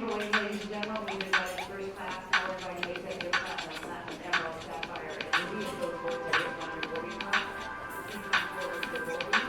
for waiting, ladies and gentlemen. We've invited first class powered by the executive platinum, emerald, sapphire, and ruby. And those boards are just on your boarding pass. Please come forward for boarding.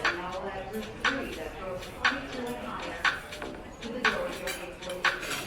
And now we'll have group 3 that throws 22 and higher to the door of your gate 48.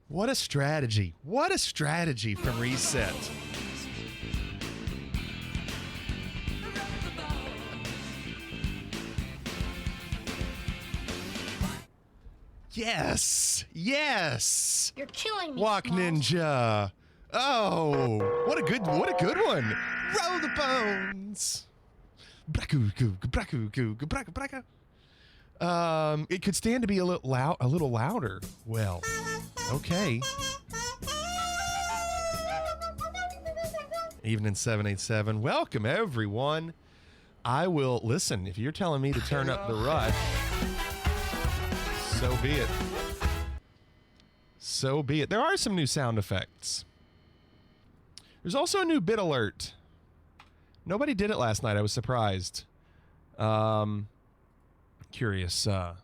What a strategy. What a strategy from Reset. Yes. Yes. You're killing me. Walk Smalls. Ninja. Oh, what a good one. Roll the bones. It could stand to be a little louder. Well, okay. Evening 787. Welcome everyone. I will listen. If you're telling me to turn up the rush, so be it. So be it. There are some new sound effects. There's also a new bit alert. Nobody did it last night. I was surprised. Curious what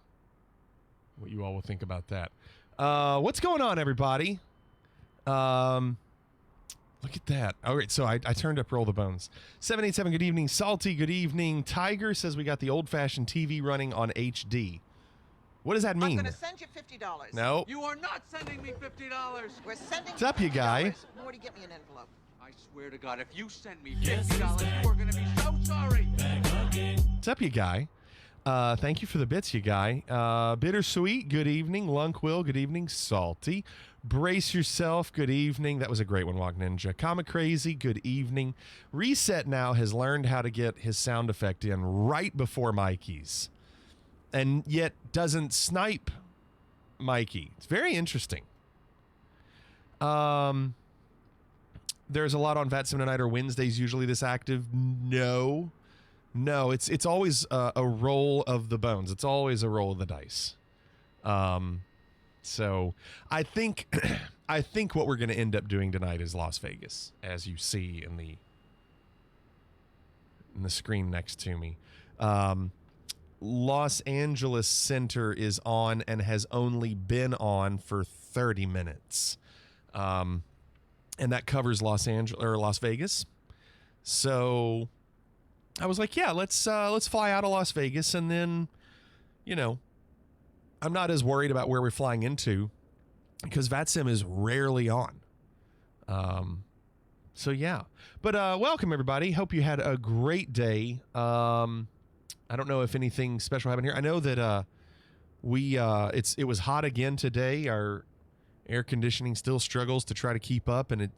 you all will think about that. What's going on, everybody? Look at that. All right, so I turned up Roll the Bones. 787, good evening. Salty, good evening. Tiger says we got the old-fashioned TV running on HD. What does that I'm mean? going to send you $50. No. You are not sending me $50. We're sending What's up, you guy? Morty, get me an envelope. I swear to God, if you send me $50, you are going to be so sorry. What's up, you guy? Thank you for the bits, you guy. Bittersweet, good evening. Lunkwill, good evening. Salty. Brace yourself, good evening. That was a great one, Walk Ninja. Comic Crazy, good evening. Reset Now has learned how to get his sound effect in right before Mikey's, and yet doesn't snipe Mikey. It's very interesting. There's a lot on VATSIM tonight, or Wednesdays usually this active. No, it's always a roll of the bones. It's always a roll of the dice. So I think I think what we're going to end up doing tonight is Las Vegas, as you see in the screen next to me. Los Angeles Center is on and has only been on for 30 minutes. And that covers Las Vegas. So I was like, yeah, let's fly out of Las Vegas, and then, you know, I'm not as worried about where we're flying into because VATSIM is rarely on. So yeah, but welcome everybody. Hope you had a great day. I don't know if anything special happened here. I know that it was hot again today. Our air conditioning still struggles to try to keep up, and it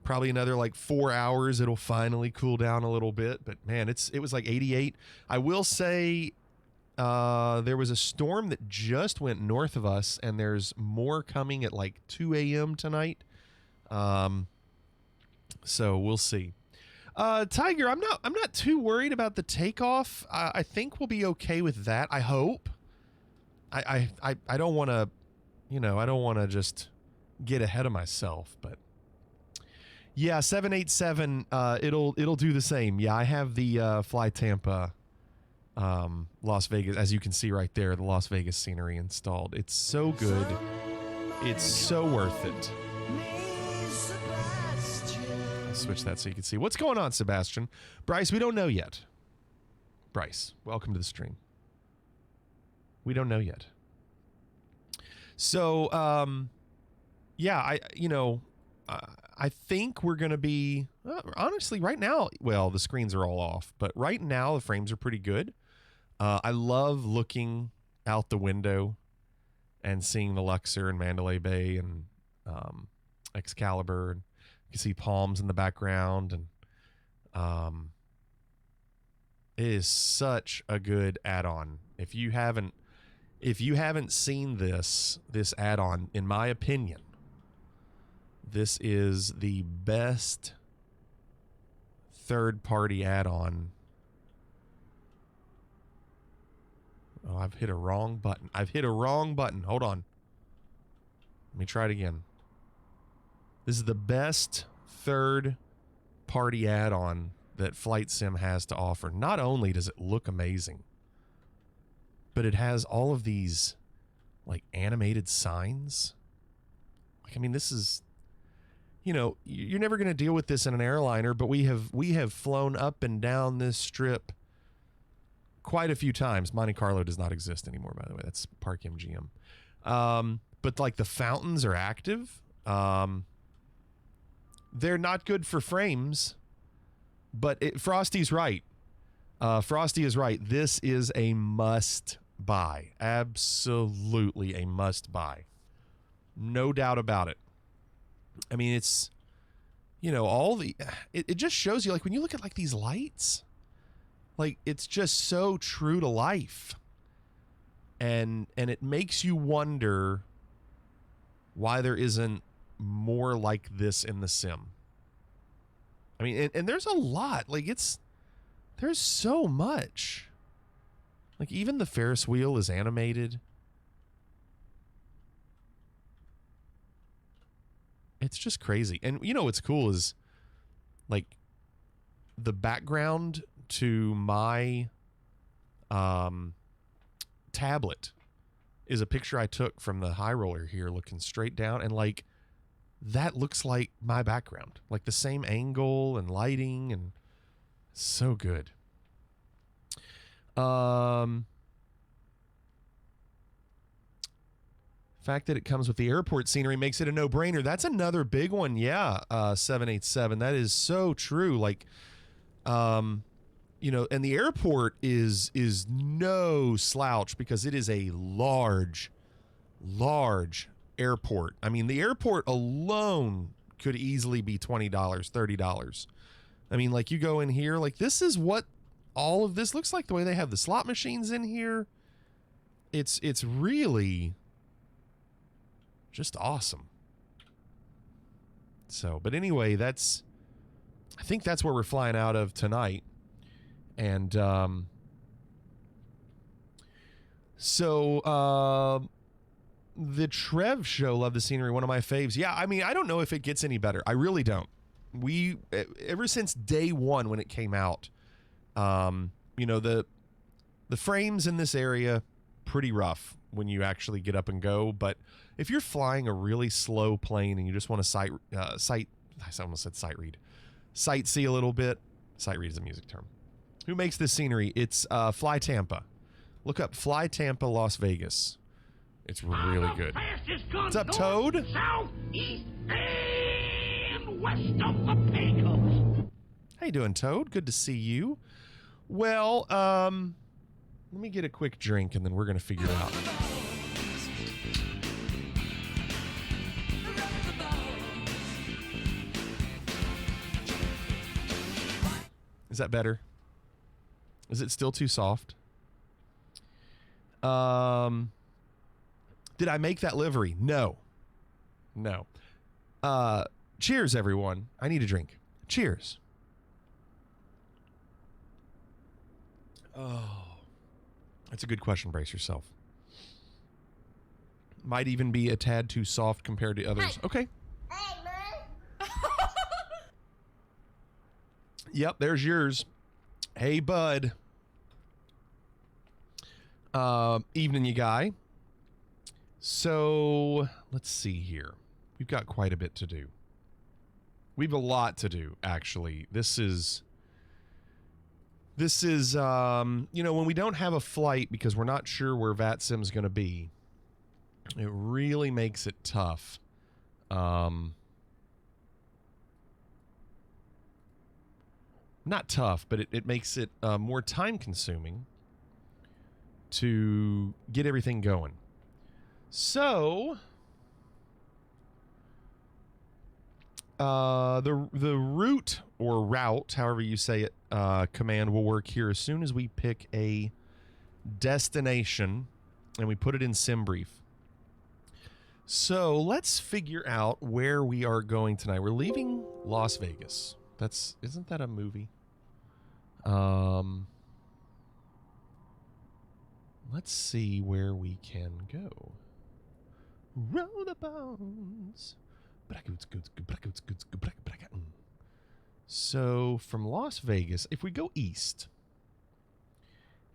probably another like 4 hours it'll finally cool down a little bit. But man, it was like 88. I will say there was a storm that just went north of us, and there's more coming at like 2 a.m. tonight. So we'll see. Tiger, I'm not too worried about the takeoff. I think we'll be okay with that. I hope. I don't want to, I don't want to just get ahead of myself, but yeah, 787. It'll do the same. Yeah, I have the Fly Tampa, Las Vegas, as you can see right there, the Las Vegas scenery installed. It's so good. It's so worth it. Switch that so you can see what's going on, Sebastian. Bryce, we don't know yet. Bryce, welcome to the stream. We don't know yet. So, yeah, I think we're going to be, honestly, right now, well, the screens are all off, but right now the frames are pretty good. I love looking out the window and seeing the Luxor and Mandalay Bay and Excalibur, and you can see palms in the background, and it is such a good add-on. If you haven't seen this add-on, in my opinion, this is the best third-party add-on. Oh, I've hit a wrong button. Hold on. Let me try it again. This is the best third-party add-on that Flight Sim has to offer. Not only does it look amazing, but it has all of these, like, animated signs. Like, I mean, this is, you're never going to deal with this in an airliner, but we have flown up and down this strip quite a few times. Monte Carlo does not exist anymore, by the way. That's Park MGM. But, like, the fountains are active. They're not good for frames, but Frosty's right. Frosty is right. This is a must buy. Absolutely a must buy. No doubt about it. I mean, it's, it just shows you, like, when you look at, like, these lights, like, it's just so true to life. And it makes you wonder why there isn't more like this in the sim. I mean, and there's a lot. Like, there's so much. Like, even the Ferris wheel is animated. It's just crazy. And what's cool is, like, the background to my tablet is a picture I took from the high roller here, looking straight down, and, like, that looks like my background. Like, the same angle and lighting, and so good. fact that it comes with the airport scenery makes it a no-brainer. That's another big one. Yeah, 787. That is so true. Like, you know, and the airport is no slouch because it is a large airport. I mean, the airport alone could easily be $20, $30. I mean, like, you go in here, like, this is what all of this looks like, the way they have the slot machines in here. It's really just awesome. So, but anyway, I think that's where we're flying out of tonight. And the Trev show, love the scenery, one of my faves. Yeah, I mean, I don't know if it gets any better. I really don't. We, ever since day one when it came out, you know, the frames in this area, pretty rough when you actually get up and go. But if you're flying a really slow plane and you just want to I almost said sightsee a little bit. Sight read is a music term. Who makes this scenery? It's Fly Tampa. Look up Fly Tampa, Las Vegas. It's really good. What's up, Toad? South, east, and west of the Pecos. How you doing, Toad? Good to see you. Well, let me get a quick drink and then we're going to figure it out. Is that better? Is it still too soft? Did I make that livery? No. Cheers, everyone. I need a drink. Cheers. Oh, that's a good question. Brace yourself. Might even be a tad too soft compared to others. Okay. Hey, man. Yep, there's yours. Hey, bud. Evening, you guy. So, let's see here. We've got quite a bit to do. We have a lot to do, actually. This is, you know, when we don't have a flight because we're not sure where VATSIM's going to be, it really makes it tough. Not tough, but it makes it more time-consuming to get everything going. So, the route or route, however you say it, command will work here as soon as we pick a destination and we put it in SimBrief. So let's figure out where we are going tonight. We're leaving Las Vegas. Isn't that a movie? Let's see where we can go. Roll the bones. So from Las Vegas, if we go east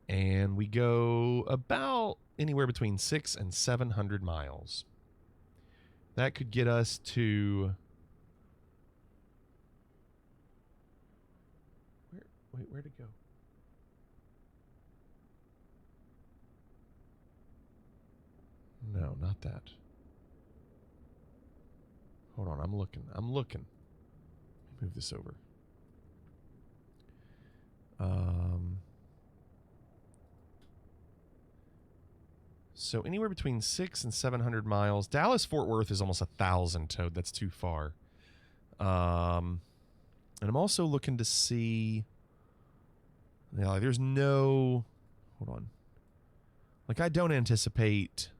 and we go about anywhere between 600 and 700 miles, that could get us to where to go? No, not that. Hold on, I'm looking. Let me move this over. So anywhere between 600 and 700 miles. Dallas-Fort Worth is almost 1,000, Toad. That's too far. And I'm also looking to see... Yeah, there's no... Hold on. Like, I don't anticipate...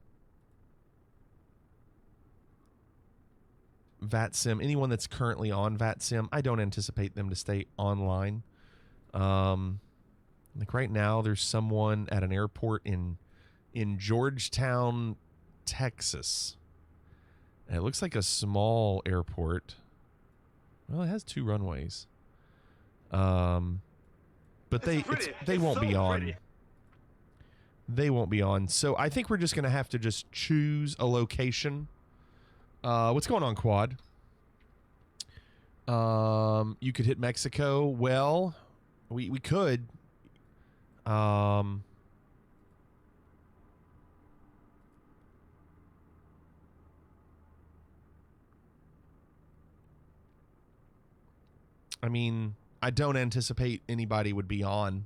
VATSIM, anyone that's currently on VATSIM, I don't anticipate them to stay online. Like right now, there's someone at an airport in Georgetown, Texas. And it looks like a small airport. Well, it has 2 runways. But they won't be on. They won't be on. So I think we're just going to have to just choose a location. What's going on, Quad? You could hit Mexico. Well, we could. I mean, I don't anticipate anybody would be on,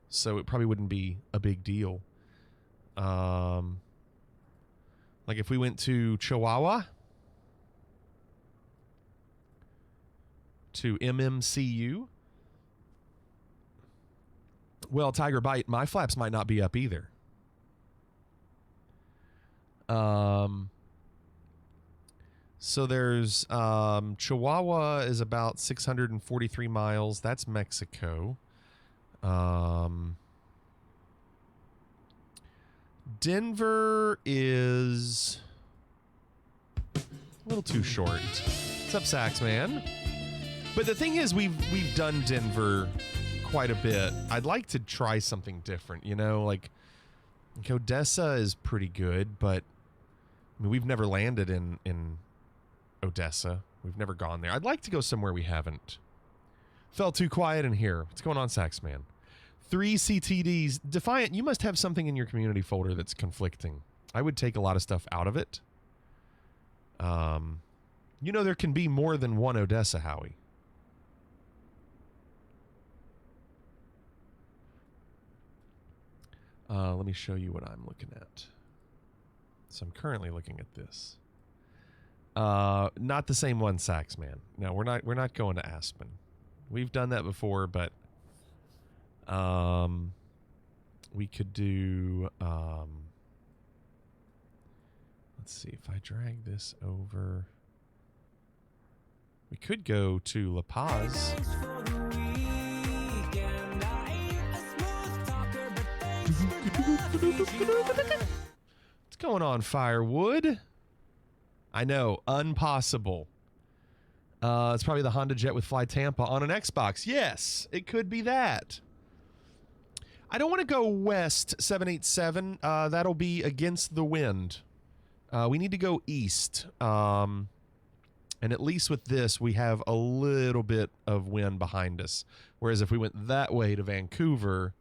so it probably wouldn't be a big deal. Like if we went to Chihuahua, to MMCU, well, Tiger Bite, my flaps might not be up either. So there's Chihuahua is about 643 miles. That's Mexico. Denver is a little too short. What's up, Saxman? But the thing is, we've done Denver quite a bit. I'd like to try something different, you know, like Odessa is pretty good, but I mean, we've never landed in Odessa. We've never gone there. I'd like to go somewhere we haven't. Felt too quiet in here. What's going on, Saxman? 3 CTDs. Defiant, you must have something in your community folder that's conflicting. I would take a lot of stuff out of it. You know, there can be more than one Odessa, Howie. Let me show you what I'm looking at. So I'm currently looking at this. Not the same one, Saxman. No, we're not going to Aspen. We've done that before, but we could do let's see if I drag this over. We could go to La Paz. What's going on, Firewood? I know, impossible. It's probably the Honda Jet with Fly Tampa on an Xbox. Yes, it could be that. I don't want to go west 787. That'll be against the wind. We need to go east. And at least with this, we have a little bit of wind behind us. Whereas if we went that way to Vancouver,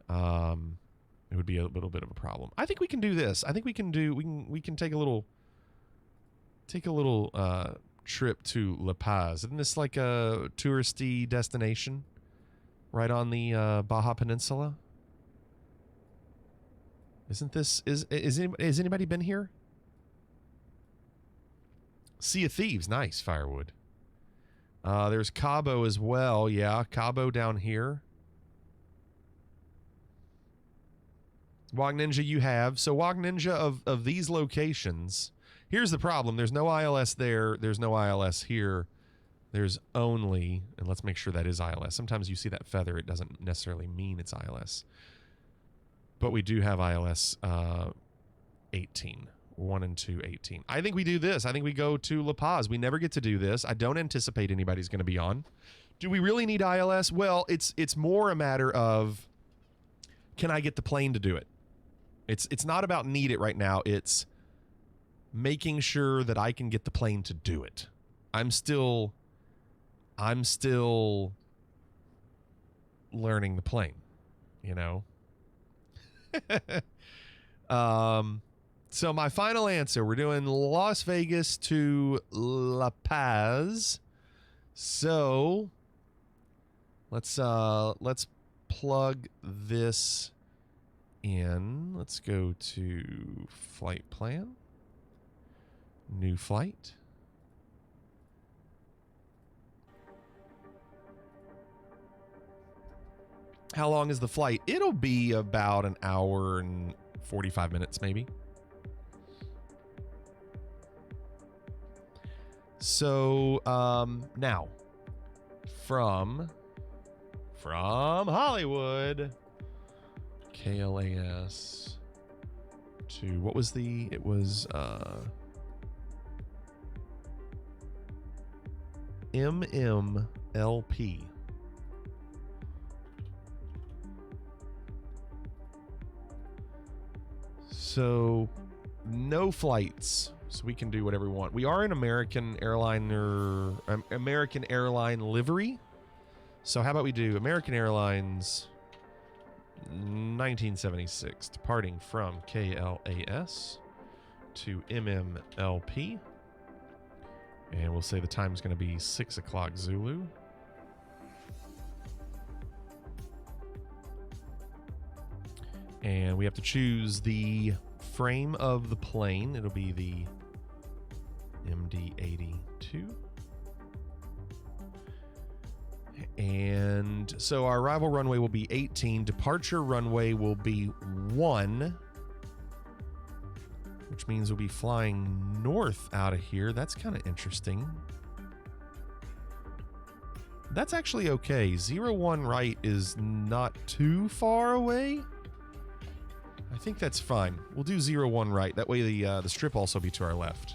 it would be a little bit of a problem. I think we can do this. I think we can take a little trip to La Paz. Isn't this like a touristy destination right on the Baja Peninsula? Isn't this has anybody been here? Sea of Thieves, nice. Firewood. There's Cabo as well. Yeah, Cabo down here. Wog Ninja you have. So Wog Ninja of these locations, here's the problem. There's no ILS there. There's no ILS here. There's only, and let's make sure that is ILS. Sometimes you see that feather. It doesn't necessarily mean it's ILS. But we do have ILS 18. 1 and 2, 18. I think we do this. I think we go to La Paz. We never get to do this. I don't anticipate anybody's going to be on. Do we really need ILS? Well, it's more a matter of, can I get the plane to do it? It's not about need it right now. It's making sure that I can get the plane to do it. I'm still learning the plane, you know? So my final answer, we're doing Las Vegas to La Paz. So let's plug this in. Let's go to flight plan. New flight. How long is the flight? It'll be about an hour and 45 minutes maybe. So now from Hollywood, KLAS to what was it was MMLP. So no flights. So we can do whatever we want. We are an American airline livery. So how about we do American Airlines 1976, departing from KLAS to MMLP. And we'll say the time is going to be 6 o'clock Zulu. And we have to choose the frame of the plane. It'll be the MD82. And so our arrival runway will be 18. Departure runway will be 1. Which means we'll be flying north out of here. That's kind of interesting. That's actually okay. 01 right is not too far away. I think that's fine. We'll do 01 right. That way the strip also be to our left.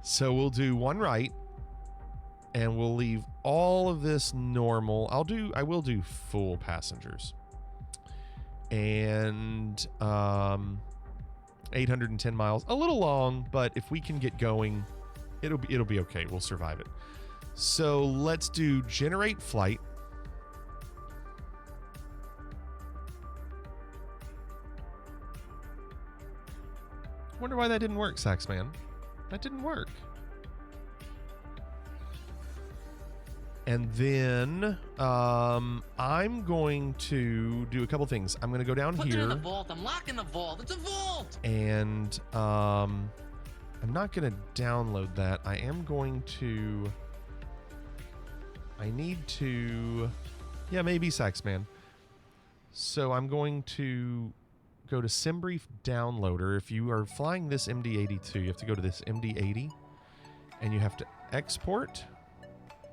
So we'll do 1 right. And we'll leave all of this normal. I will do full passengers. And 810 miles. A little long, but if we can get going, it'll be okay. We'll survive it. So let's do generate flight. Wonder why that didn't work, Saxman. That didn't work. And then I'm going to do a couple things. I'm going to go down Put here. it in the vault. I'm locking the vault. It's a vault. And I'm not going to download that. I am going to... I need to... Yeah, maybe Saxman. So I'm going to go to SimBrief Downloader. If you are flying this MD82, you have to go to this MD80. And you have to export...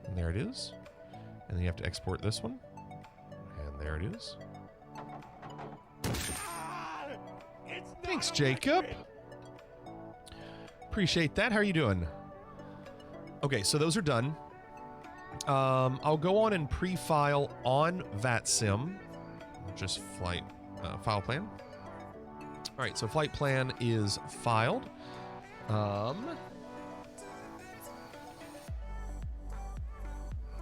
And there it is. And then you have to export this one. And there it is. Thanks, Jacob. Appreciate that. How are you doing? Okay, so those are done. I'll go on and pre-file on VATSIM. Just flight file plan. All right, so flight plan is filed.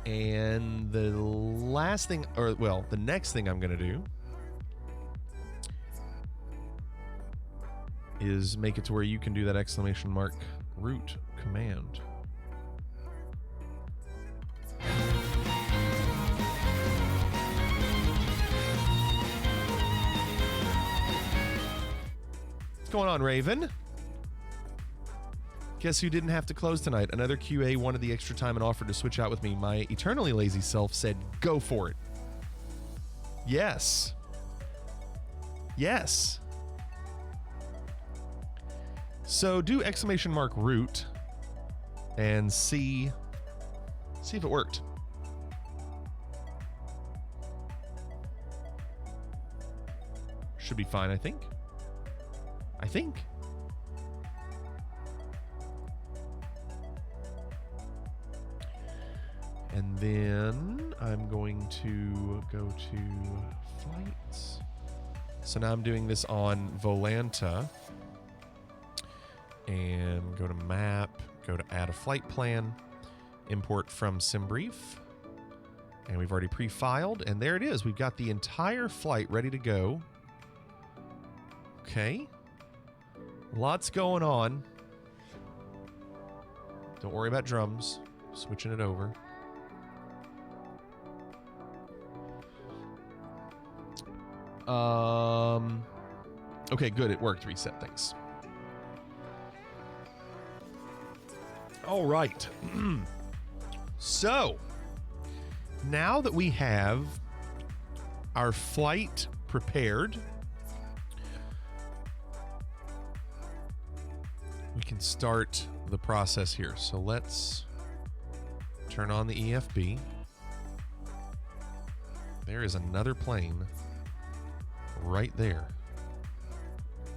And the last thing, or well, the next thing I'm going to do is make it to where you can do that exclamation mark route command. What's going on, Raven? Guess who didn't have to close tonight? Another QA wanted the extra time and offered to switch out with me. My eternally lazy self said, go for it. Yes. Yes. So do exclamation mark route and see if it worked. Should be fine, I think. And then I'm going to go to flights. So now I'm doing this on Volanta. And go to map, go to add a flight plan, import from SimBrief. And we've already pre-filed, and there it is. We've got the entire flight ready to go. Okay. Lots going on. Don't worry about drums. Switching it over. Okay, good. It worked. Reset. Thanks. All right. So, now that we have our flight prepared, we can start the process here. So let's turn on the EFB. There is another plane right there.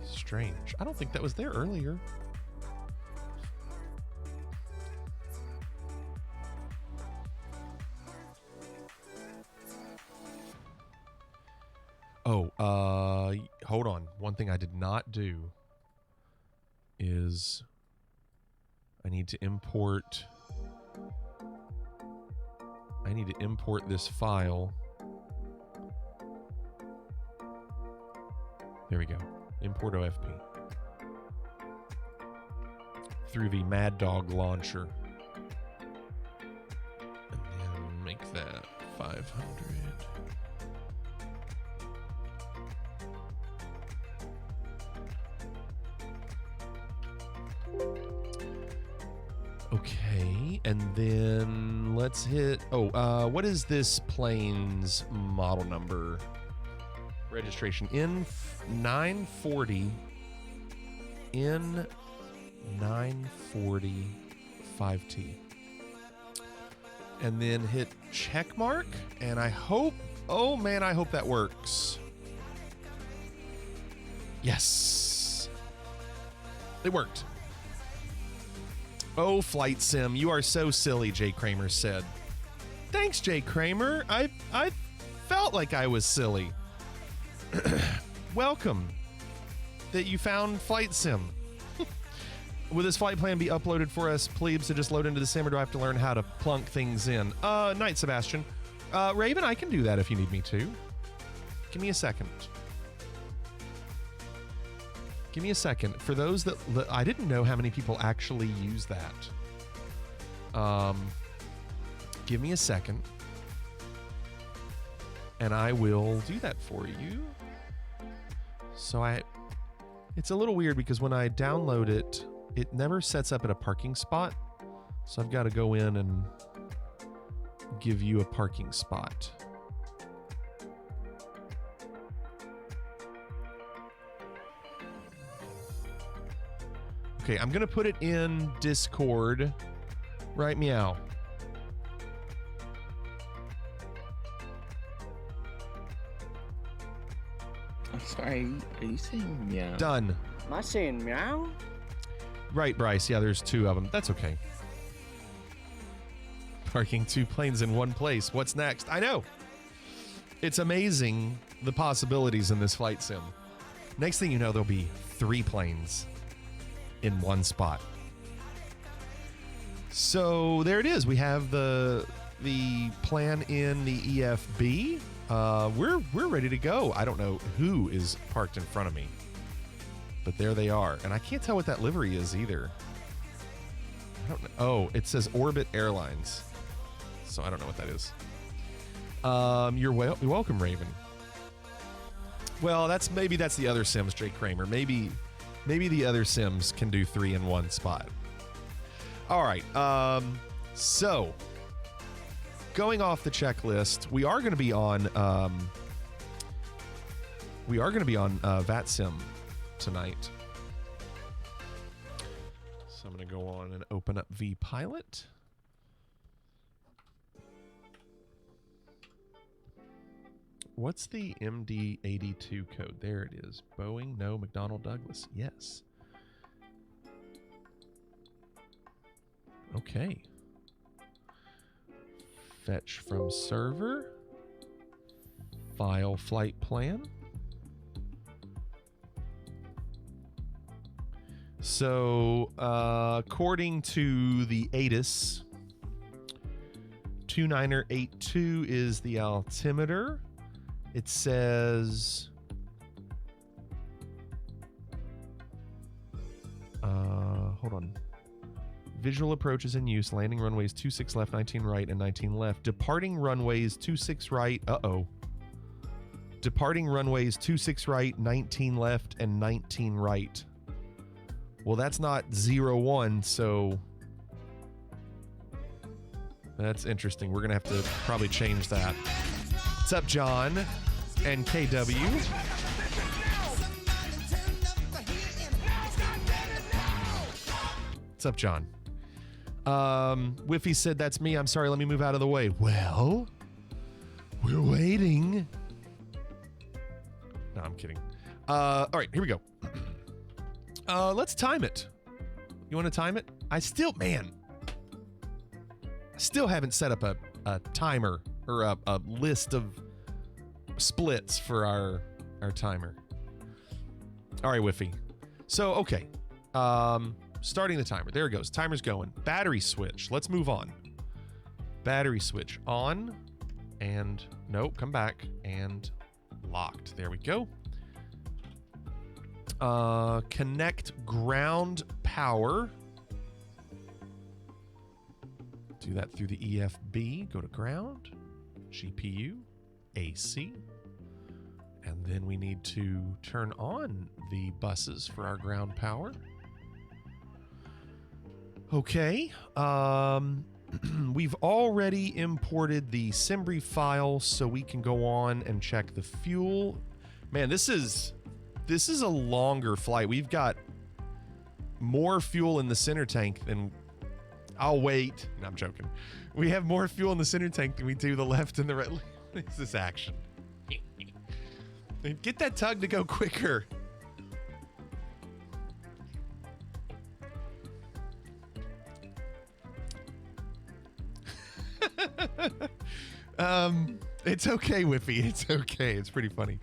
Strange. I don't think that was there earlier. Oh, hold on. One thing I did not do is I need to import this file. There we go. Import OFP through the Mad Dog launcher. And then make that 500. Okay, and then let's hit... Oh, what is this plane's model number? Registration N940. N940 5T. And then hit check mark, and I hope... Oh, man, I hope that works. Yes. It worked. Oh, Flight Sim, you are so silly, Jay Kramer said. Thanks, Jay Kramer. I felt like I was silly. Welcome. That you found Flight Sim. Will this flight plan be uploaded for us, plebes, to just load into the sim, or do I have to learn how to plunk things in? Night, Sebastian. Raven, I can do that if you need me to. Give me a second. Give me a second. For those that I didn't know how many people actually use that. Give me a second. And I will do that for you. So it's a little weird because when I download it, it never sets up at a parking spot. So I've got to go in and give you a parking spot. Okay, I'm going to put it in Discord. Right, meow. I'm sorry, are you saying meow? Done. Am I saying meow? Right, Bryce. Yeah, there's two of them. That's okay. Parking two planes in one place. What's next? I know. It's amazing the possibilities in this flight sim. Next thing you know, there'll be 3 planes in one spot. So there it is. We have the plan in the EFB. We're ready to go. I don't know who is parked in front of me, but there they are. And I can't tell what that livery is either. I don't know. Oh, it says Orbit Airlines. So I don't know what that is. You're welcome, Raven. Well, maybe that's the other Sims, Jake Kramer. Maybe the other Sims can do 3 in one spot. All right. So going off the checklist, we are going to be on VATSIM tonight. So I'm going to go on and open up vPilot. What's the MD82 code? There it is. Boeing, no. McDonnell Douglas, yes. Okay. Fetch from server. File flight plan. So, according to the ATIS, 2982 is the altimeter. It says, hold on. Visual approach is in use. Landing runways 26 left, 19 right, and 19 left. Departing runways 26 right. Departing runways 26 right, 19 left, and 19 right. Well, that's not 01, so that's interesting. We're going to have to probably change that. What's up, John and KW? What's up, John? Whiffy said, that's me. I'm sorry, let me move out of the way. Well, we're waiting. No, I'm kidding. All right, here we go. Let's time it. You want to time it? I still haven't set up a timer or a list of splits for our timer. All right, Whiffy. So, okay. Starting the timer. There it goes. Timer's going. Battery switch. Let's move on. Battery switch on and nope, come back and locked. There we go. Connect ground power. Do that through the EFB. Go to ground, GPU, AC. And then we need to turn on the buses for our ground power. Okay. We've already imported the Simbri file so we can go on and check the fuel. Man, this is a longer flight. We've got more fuel in the center tank than... I'll wait. No, I'm joking. We have more fuel in the center tank than we do the left and the right. What is this action? Get that tug to go quicker. It's okay, Whippy. It's okay. It's pretty funny.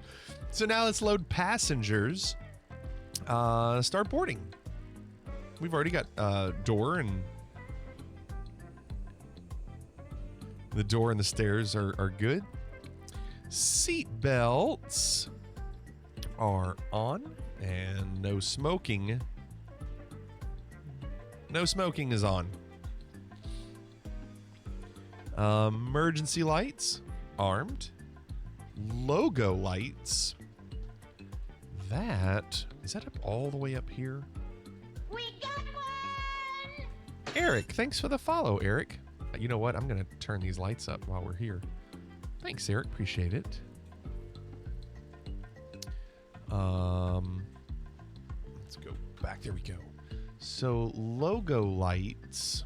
So now let's load passengers. Start boarding. We've already got door and the door and the stairs are good. Seat belts are on, and no smoking. No smoking is on. Emergency lights armed. Logo lights. Is that up all the way up here? We got one! Eric, thanks for the follow, Eric. You know what? I'm going to turn these lights up while we're here. Thanks, Eric. Appreciate it. Let's go back. There we go. So logo lights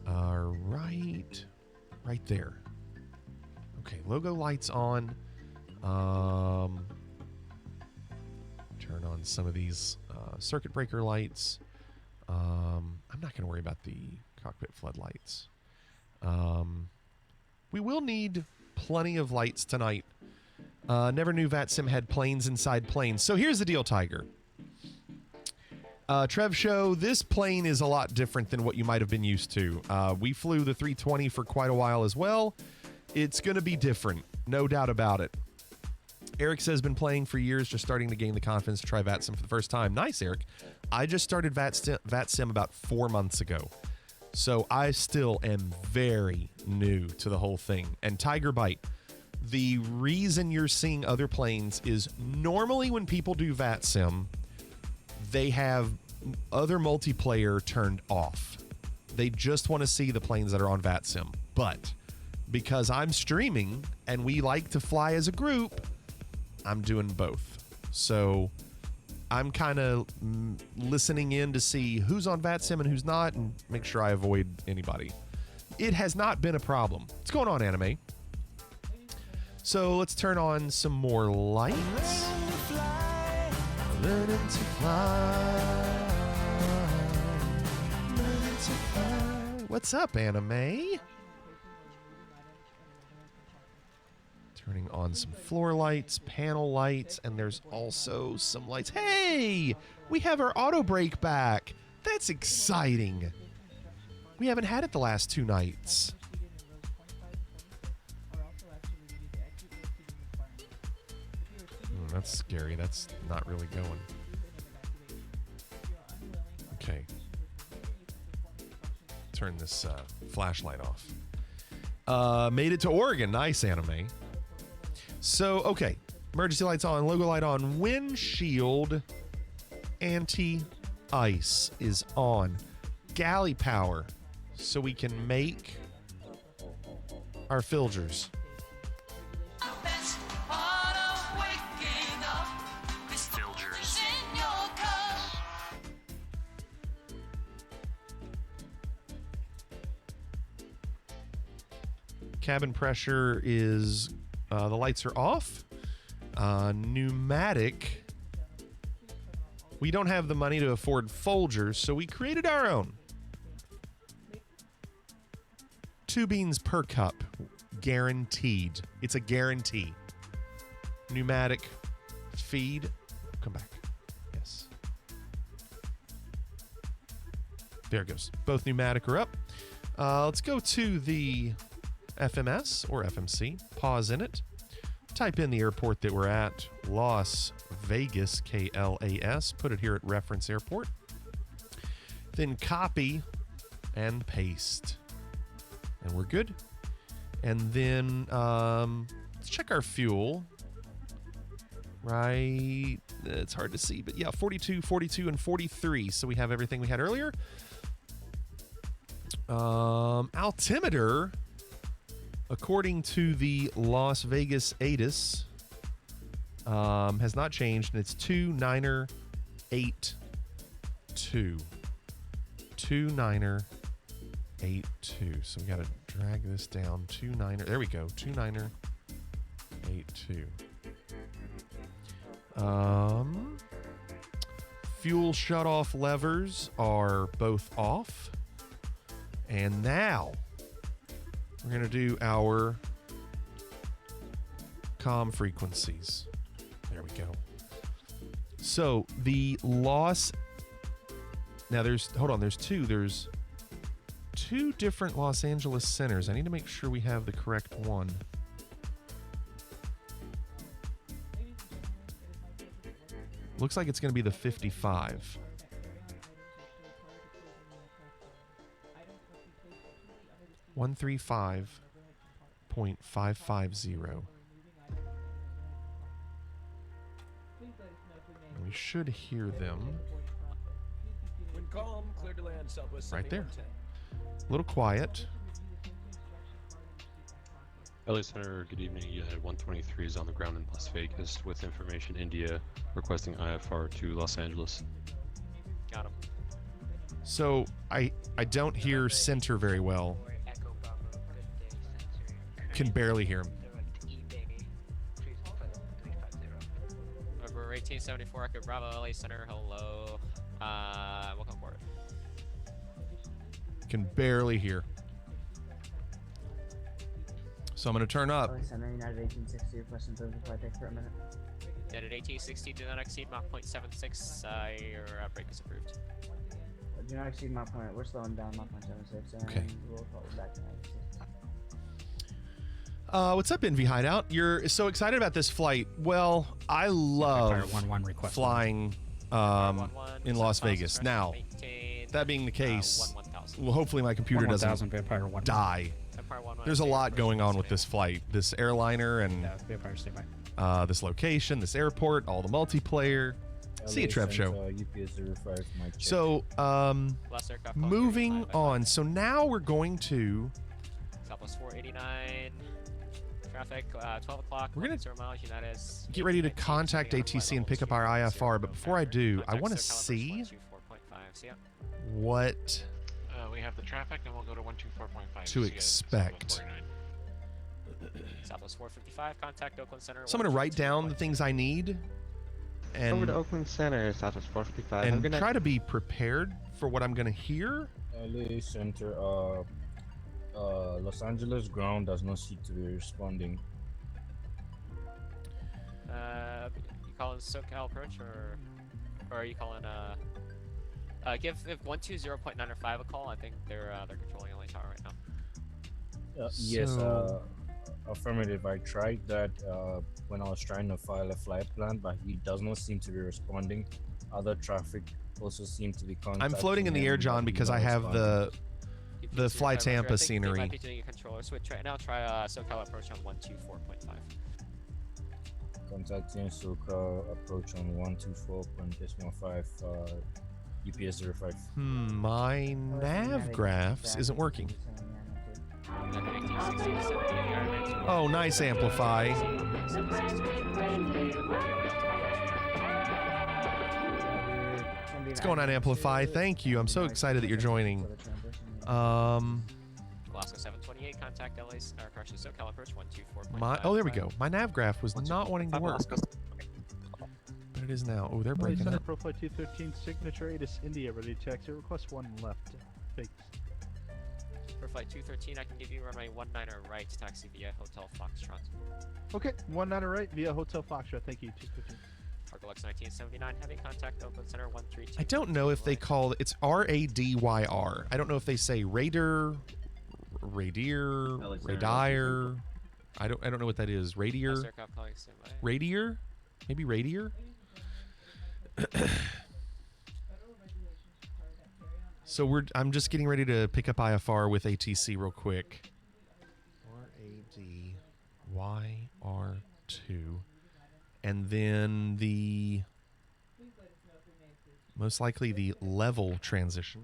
are right there. Okay, logo lights on. Turn on some of these circuit breaker lights. I'm not going to worry about the cockpit floodlights. We will need plenty of lights tonight. Never knew VATSIM had planes inside planes. So here's the deal, Tiger. Trev Show, this plane is a lot different than what you might have been used to. We flew the 320 for quite a while as well. It's going to be different, no doubt about it. Eric says been playing for years, just starting to gain the confidence to try VATSIM for the first time. Nice, Eric. I just started VATSIM about 4 months ago. So I still am very new to the whole thing. And Tiger Bite, the reason you're seeing other planes is normally when people do VATSIM, they have other multiplayer turned off. They just want to see the planes that are on VATSIM. But because I'm streaming and we like to fly as a group, I'm doing both. So I'm kind of listening in to see who's on VATSIM and who's not and make sure I avoid anybody. It has not been a problem. What's going on, Anime? So let's turn on some more lights. Learning to fly. Learning to fly. What's up, Anime? Turning on some floor lights, panel lights, and there's also some lights. Hey! We have our auto brake back. That's exciting. We haven't had it the last 2 nights. That's scary. That's not really going. Okay. Turn this flashlight off. Made it to Oregon. Nice, Anime. So, okay. Emergency lights on. Logo light on. Windshield anti-ice is on. Galley power. So we can make our filgers. Cabin pressure is, the lights are off. Pneumatic. We don't have the money to afford Folgers, so we created our own. 2 beans per cup. Guaranteed. It's a guarantee. Pneumatic feed. Come back. Yes. There it goes. Both pneumatic are up. Let's go to the FMS or FMC. Pause in it. Type in the airport that we're at. Las Vegas, KLAS. Put it here at reference airport. Then copy and paste. And we're good. And then let's check our fuel. Right. It's hard to see, but yeah, 42, 42, and 43. So we have everything we had earlier. Altimeter, according to the Las Vegas ATIS, has not changed, and it's 2982. 2982. So we got to drag this down. 29. There we go. 2982. Fuel shutoff levers are both off. And now we're going to do our comm frequencies. There we go. So the loss. Now there's two different Los Angeles centers. I need to make sure we have the correct one. Looks like it's going to be the 55. $135.550. We should hear them. When calm, clear to land, Southwest Right there. 7110. A little quiet. LA Center, good evening. You had 123 is on the ground in Las Vegas with information India requesting IFR to Los Angeles. Got him. So I don't hear center very well. Can barely hear him. Over 1874, Echo Bravo, LA Center, hello. Welcome aboard. Can barely hear. So I'm going to turn up. Center, United 1860, requesting those flight deck for a minute. United 1860, do not exceed Mach 0.76. Your break is approved. Do not exceed Mach point. We're slowing down Mach 0.76, and Okay. we'll call it back to 96. What's up, NV Hideout? You're so excited about this flight. Well, I love flying in Las Vegas. Now, that being the case, well, hopefully my computer doesn't die. There's a lot going on with this flight, this airliner, and this location, this airport, all the multiplayer. See you, Trev Show. So, moving on. So now we're going to. Southwest 489. Traffic, 12 o'clock. We're gonna miles, United. Get ready to contact ATC and pick up our IFR, but before I do, I want to see what we have the traffic, and we'll go to 124.5 to expect. Southwest 455, contact Oakland Center. So I'm going to write down the things I need and over to Oakland Center, Southwest 455. and try to be prepared for what I'm going to hear. LA Center, Los Angeles ground does not seem to be responding. You calling SoCal approach, or are you calling give 120.905 a call? I think they're controlling LA Tower right now. Yes, affirmative. I tried that when I was trying to file a flight plan, but he does not seem to be responding. Other traffic also seem to be contacting. I'm floating in the air, John, because I have the Fly Tampa scenery. They might be doing a controller switch right now. Try SoCal approach on 124.5. Contacting SoCal approach on 124.5. UPS 05. My nav graphs isn't working. Oh, nice, Amplify. What's going on, Amplify? Thank you. I'm so excited that you're joining. Glasgow 728, contact LA, or correction, SoCal approach 124.5. Oh, there we go. My nav graph was not wanting to work. But it is now. Oh, they're breaking up. Pro Flight 213, signature ATIS India, ready to taxi. Request 1 left. Thanks. For Flight 213, I can give you runway 19 right, taxi via Hotel Foxtrot. Okay, 19 right via Hotel Foxtrot. Thank you, 215. Cargolux 1979, heavy contact, Oakland Center 132. I don't know if they call it's RADYR. I don't know if they say Raider, Radier, Radire. I don't know what that is. Radier, Radier, maybe Radier. So I'm just getting ready to pick up IFR with ATC real quick. RADYR2. And then most likely the level transition.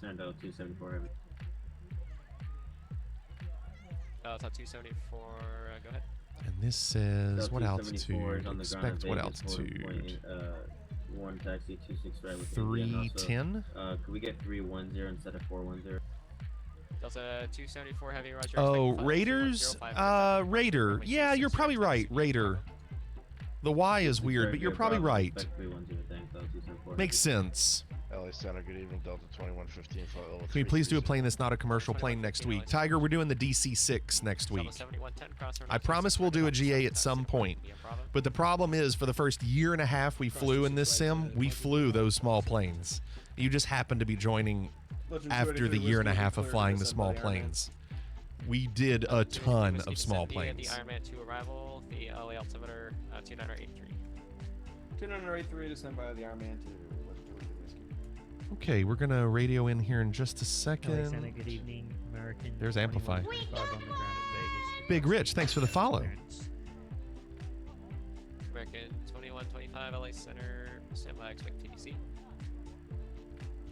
Send out 274 heavy. It's on 274. Go ahead. And this says what 274 altitude? is on the ground Expect in what Vegas, altitude? One taxi 26 right with India, and also, 310. Could we get 310 instead of 410? Delta 274 heavy. Roger. Oh, Raiders. Raider. Yeah, you're probably right. Raider. The Y is weird, but you're probably right. Makes sense. LA Center, good evening, Delta 2115. Can we please do a plane that's not a commercial plane next week? Tiger, we're doing the DC-6 next week. I promise we'll do a GA at some point. But the problem is, for the first year and a half we flew in this sim, we flew those small planes. You just happened to be joining after the year and a half of flying the small planes. We did a ton of small planes. The Ironman 2 arrival, the LA altimeter 29083. 29083 to send by the Ironman 2. Okay, we're gonna radio in here in just a second. Alexander, good evening, American. There's Amplify. 2125 on the ground at Vegas. Big Rich, thanks for the follow. American 2125 LA Center, standby, expect TDC.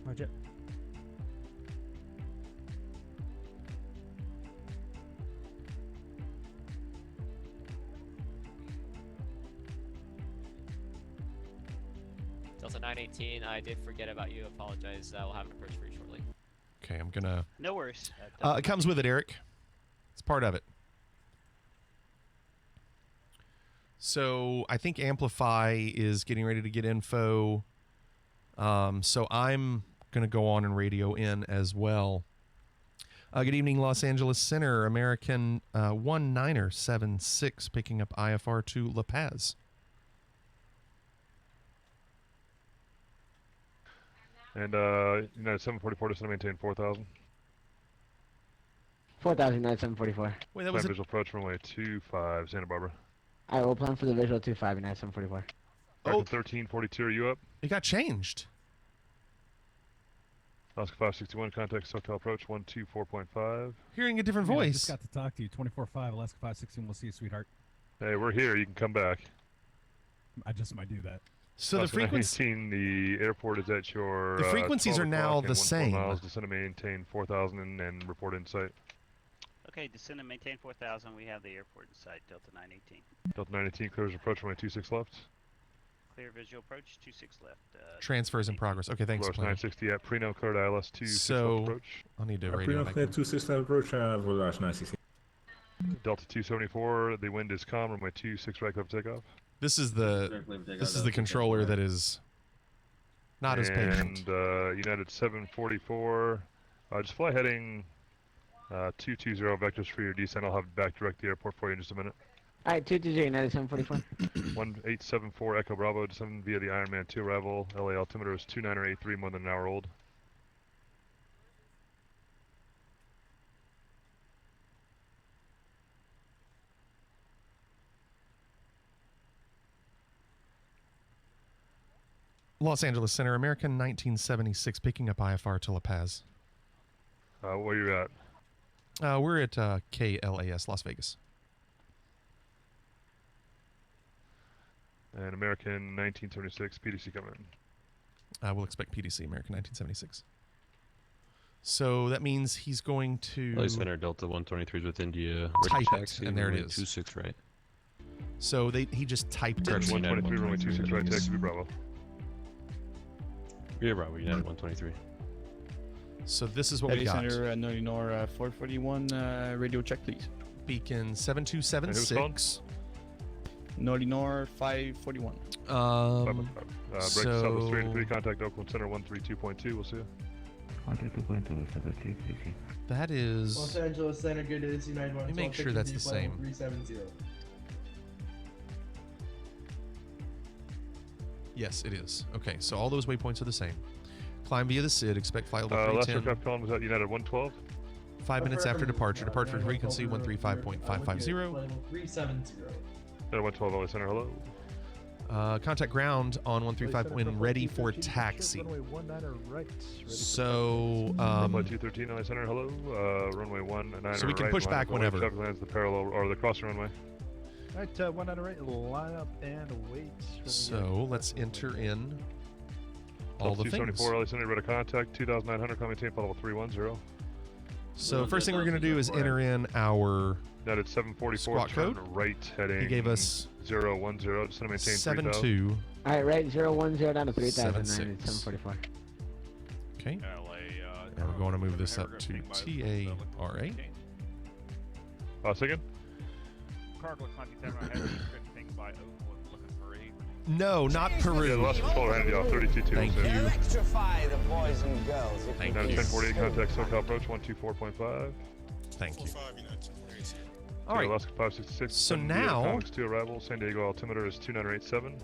Roger. Delta 918, I did forget about you. Apologize. We'll have an approach for you shortly. Okay, I'm gonna. No worries. It comes with it, Eric. It's part of it. So I think Amplify is getting ready to get info. So I'm gonna go on and radio in as well. Good evening, Los Angeles Center. American 1976 picking up IFR to La Paz. And United 744 to maintain 4,000. 4,000, United 744. Wait, that was visual approach runway 25, Santa Barbara. Alright, we'll plan for the visual 25, United 744. Oh, 1342, are you up? It got changed. Oscar 561, contact SoCal approach 124.5. Hearing a different I voice. just got to talk to you. 24-5, Alaska 516. We'll see you, sweetheart. Hey, we're here. You can come back. I just might do that. So the frequency. The airport is at your. The frequencies are now the same. Miles, descend and maintain 4,000 and report in sight. Okay, descend and maintain 4,000. We have the airport in sight. Delta 918. Delta 918 clears approach runway 26 left. Clear visual approach 26 left. Transfers in progress. Okay, thanks. 960 at Preno cleared ILS 26 so approach. I'll need to radio back. Preno 26 approach. Volage 960. Delta 274. The wind is calm. Runway 26 right clear takeoff. This is the controller that is not as patient. And United 744, just fly heading 220 vectors for your descent. I'll have back direct the airport for you in just a minute. Alright, 220, United 744. 1874 Echo Bravo, descend via the Ironman 2 arrival. LA altimeter is 2983, more than an hour old. Los Angeles Center, American 1976, picking up IFR to La Paz. Where you at? We're at KLAS, Las Vegas. And American 1976, PDC coming in. We'll expect PDC, American 1976. So that means he's going to... LA Center, Delta 123 with India. Type it, taxi, and there it runway is. 26 right. So he just typed it. Correct, 123, runway 26 right, taxi Bravo. Yeah, Bravo, United 123. So this is what we got. Center, Nolinor 441, radio check, please. Beacon 7276. Nolinor 541. Break Southwest 383, contact Oakland Center 132.2, we'll see you. Contact 2.2, that is... Los Angeles Center, good to see you, Let me make sure that's the same. 370. Yes, it is. Okay, so all those waypoints are the same. Climb via the SID, expect flight level Last 310. aircraft calling was at United 112. 5 minutes after departure. Departure frequency 135.550. 370. United 112, LA Center, hello. Contact ground on 135 when ready for taxi. So, runway 213, LA Center, hello. Runway 19 so we can right, push back whenever. Lands the parallel or the crossing runway. Alright, 1 out of right, line up and wait. So let's enter in all the things. 274, LA Center, radar contact, 2,900, call maintain, flight level 310. So first thing we're going to do is enter in our United 744, squawk turn code. right, heading He gave us 010, just to maintain 72. Alright, right, 010 down to 3,000, 76. 744. Okay. And we're going to move this up to TARA. Second? Cargo contact thing by Oakwood looking for eight. No, not Peru. Yeah, the last controller handed y'all 32-2. Thank you. Electrify the boys and girls. Thank United you. 1048, contact SoCal approach 124.5. Thank you. All All right. Alaska 566. So San Diego now- Comics 2 arrival. San Diego altimeter is 29887.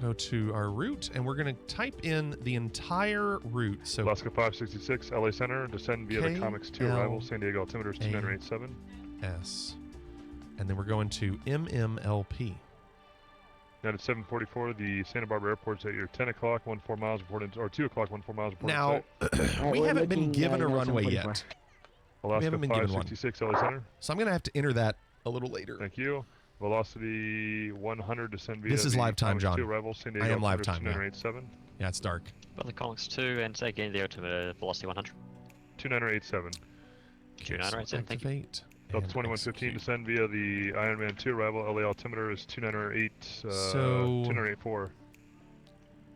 Go to our route, and we're going to type in the entire route. So Alaska 566, LA Center, descend via the Comics 2 arrival. San Diego altimeter is 2987. S. And then we're going to MMLP. United 744, the Santa Barbara airport's at your 10 o'clock, 14 miles reported, or 2 o'clock, 14 miles reported. Now, we haven't been given a runway yet. Alaska we haven't been given one. 566, LA Center. So I'm going to have to enter that a little later. Thank you. Velocity 100, descend via This is the live time, Comics John. 2 arrival. San Diego I am live altimeter is time, yeah. 2987. Yeah, it's dark. But the Comics 2 and take in the altimeter velocity 100. 2987. 2987, thank you. Activate. Delta 2115, descend via the Iron Man 2 arrival. LA altimeter is 2908, So- 2984.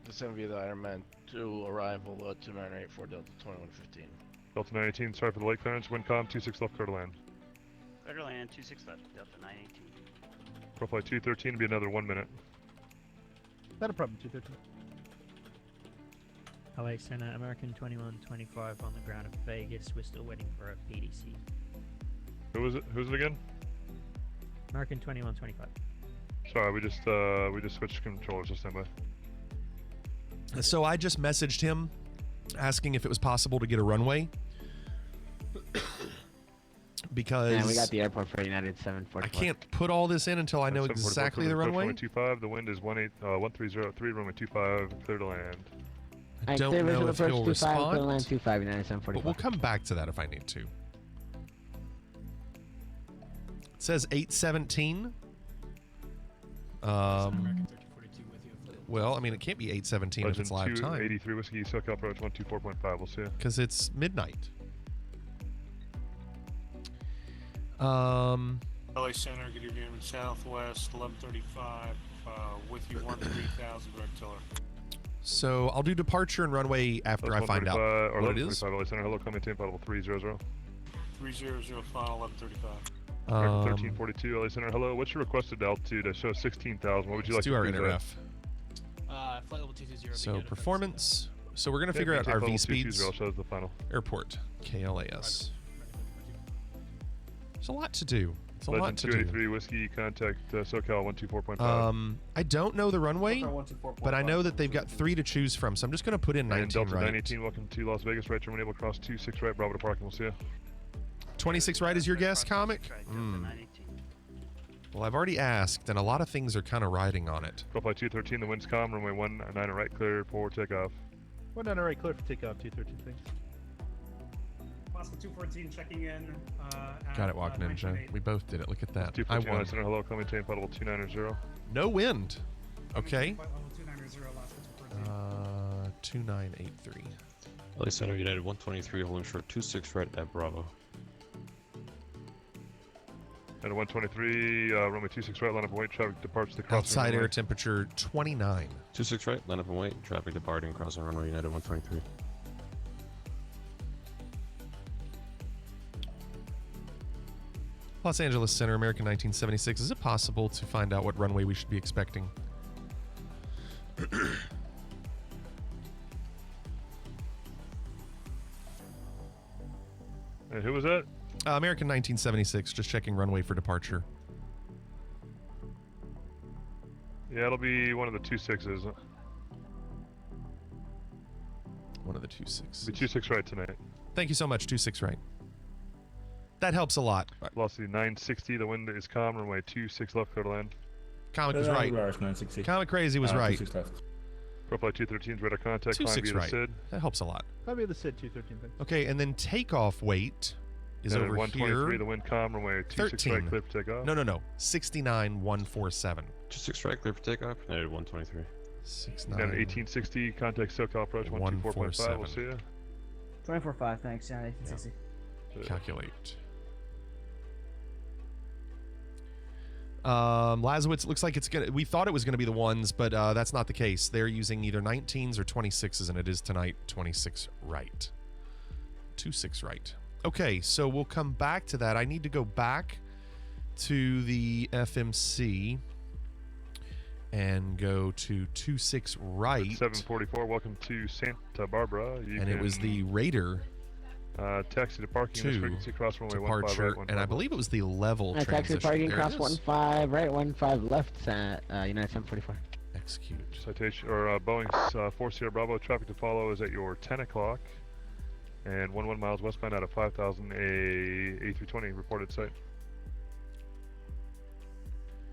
Descend via the Iron Man 2 arrival 2984 Delta 2115. Delta 918, sorry for the late clearance. Windcom 26 left, clear to land. Clear to land 26 left, Delta 918. Profile 213 will be another 1 minute. Not a problem, 213. LA Center, American 2125 on the ground of Vegas. We're still waiting for a PDC. Who is it? Who's it again? American 2125. Sorry, we just switched controllers to standby. So I just messaged him asking if it was possible to get a runway. Because Yeah, we got the airport for United 744. I can't put all this in until I know exactly the runway. 25. The wind is 1303, runway 25, clear to land. I don't know if he'll respond, Land 25, United 744. but we'll come back to that if I need to. It says 817. Well, I mean, it can't be 817 if it's live time. 83 Whiskey, SoCal approach 124.5. We'll see you. Because it's midnight. LA Center, good evening, Southwest, 1135, with you 13,000 direct tiller. So I'll do departure and runway after I find out what it is. LA Center, hello, come maintain level 300. 300, final 1135. 1342, LA Center, hello. What's your requested altitude? I show 16,000. What would you Let's like do our to do? InterF. Flight level 220. So performance. So we're going to figure out our V speeds. Shows the final. Airport. KLAS. There's a lot to do. It's a lot Legend to 283 Whiskey, contact SoCal 124.5. I don't know the runway, but I know that they've got 3 to choose from, so I'm just going to put in 19 Delta right. 918, welcome to Las Vegas. Right turn enable cross 26 right, Bravo to parking. We'll see you. 26 right is your guess, Comic? Well, I've already asked, and a lot of things are kind of riding on it. Profile 213, the wind's calm. Runway 19 right, clear for takeoff. 19 right, clear for takeoff, 213, thanks. Alaska 214 checking in. Got it, Walk Ninja. We both did it. Look at that. I 214, won. Center, hello, come maintain flight level 290. No wind. Okay. Flight level 290, Alaska 214. 2983. LA Center, United 123, holding short 26 right at Bravo. United 123, runway 26 right, line up and wait, traffic departs the crossing Outside runway. air temperature 29. 26 right, line up and wait, traffic departing, crossing runway United 123. Los Angeles Center, American 1976. Is it possible to find out what runway we should be expecting? And who was that? American 1976, just checking runway for departure. Yeah, it'll be one of the 26s. One of the 26s. Be 26 right tonight. Thank you so much, 26 right. That helps a lot. Velocity 960, the wind is calm, runway 26 left, clear to land. Comic was right. 960. Comic Crazy was right. 26 left. Profile 213's radar contact, climb 26 via the right. SID. That helps a lot. Probably the SID 213, thanks. Okay, and then takeoff weight is United over 123, here. the wind calm, runway 26 right, 13. clear for takeoff. No. 69147. 26 right, clear for takeoff, United 123. 69. Down at 1860, contact SoCal approach 124.5. We'll see you. 24-5, thanks. Yeah, 1860. Calculate. Lazowitz, looks like it's gonna. We thought it was gonna be the ones, but that's not the case. They're using either 19s or 26s, and it is tonight 26 right. 26 right. Okay, so we'll come back to that. I need to go back to the FMC and go to 26 right. 744. Welcome to Santa Barbara. And it was the Raider. Taxi to parking. This frequency cross runway 15 departure, right, and I believe it was the level transition. Taxi parking There cross it is. 15 right, 15 left at United 744. Execute. Citation or Boeing 4 Sierra Bravo. Traffic to follow is at your 10 o'clock and 11 miles westbound out of 5,000. A A320 reported site.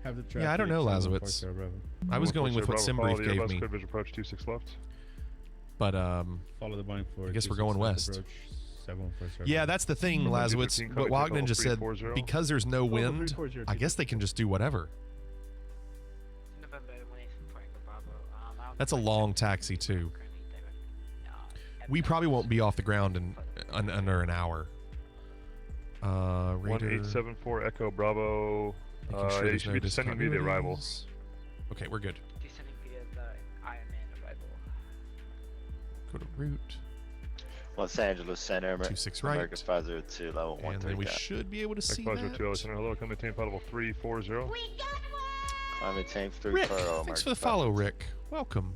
Have the Yeah, I don't know, Lazowitz. I was going with what Simbrief gave me. Clear approach 26 left. But follow the Boeing for I guess we're going west. Yeah, that's the thing, Lazowitz. What Wagner just said, because there's no wind, I guess they can just do whatever. That's a long taxi too. We probably won't be off the ground in under an hour. Raider. 1874 Echo Bravo. Making sure You there's should no be descending via the arrival. discontinuities. Okay, we're good. Descending via the IMN arrival. Go to route. Los Angeles Center, 26 right. America 502, level 13. And then we should be able to see that. 502 Center, hello, come maintain flight level 340. I maintain Rick, 340. thanks for the follow, Rick. Welcome.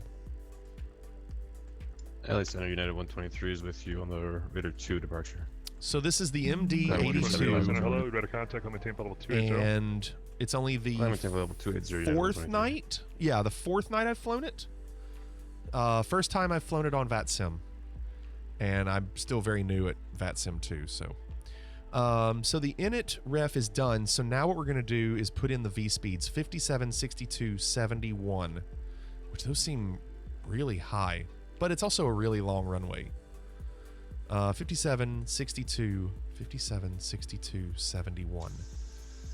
LA Center United 123 is with you on the Raider 2 departure. So this is the Center, MD82, hello, ready to contact, come maintain flight level 280. and it's only the fourth night. Yeah, the fourth night I've flown it. First time I've flown it on VATSIM, and I'm still very new at VATSIM too. So the init ref is done. So now what we're going to do is put in the V speeds 57, 62, 71, which those seem really high, but it's also a really long runway. 57, 62, 57, 62, 71.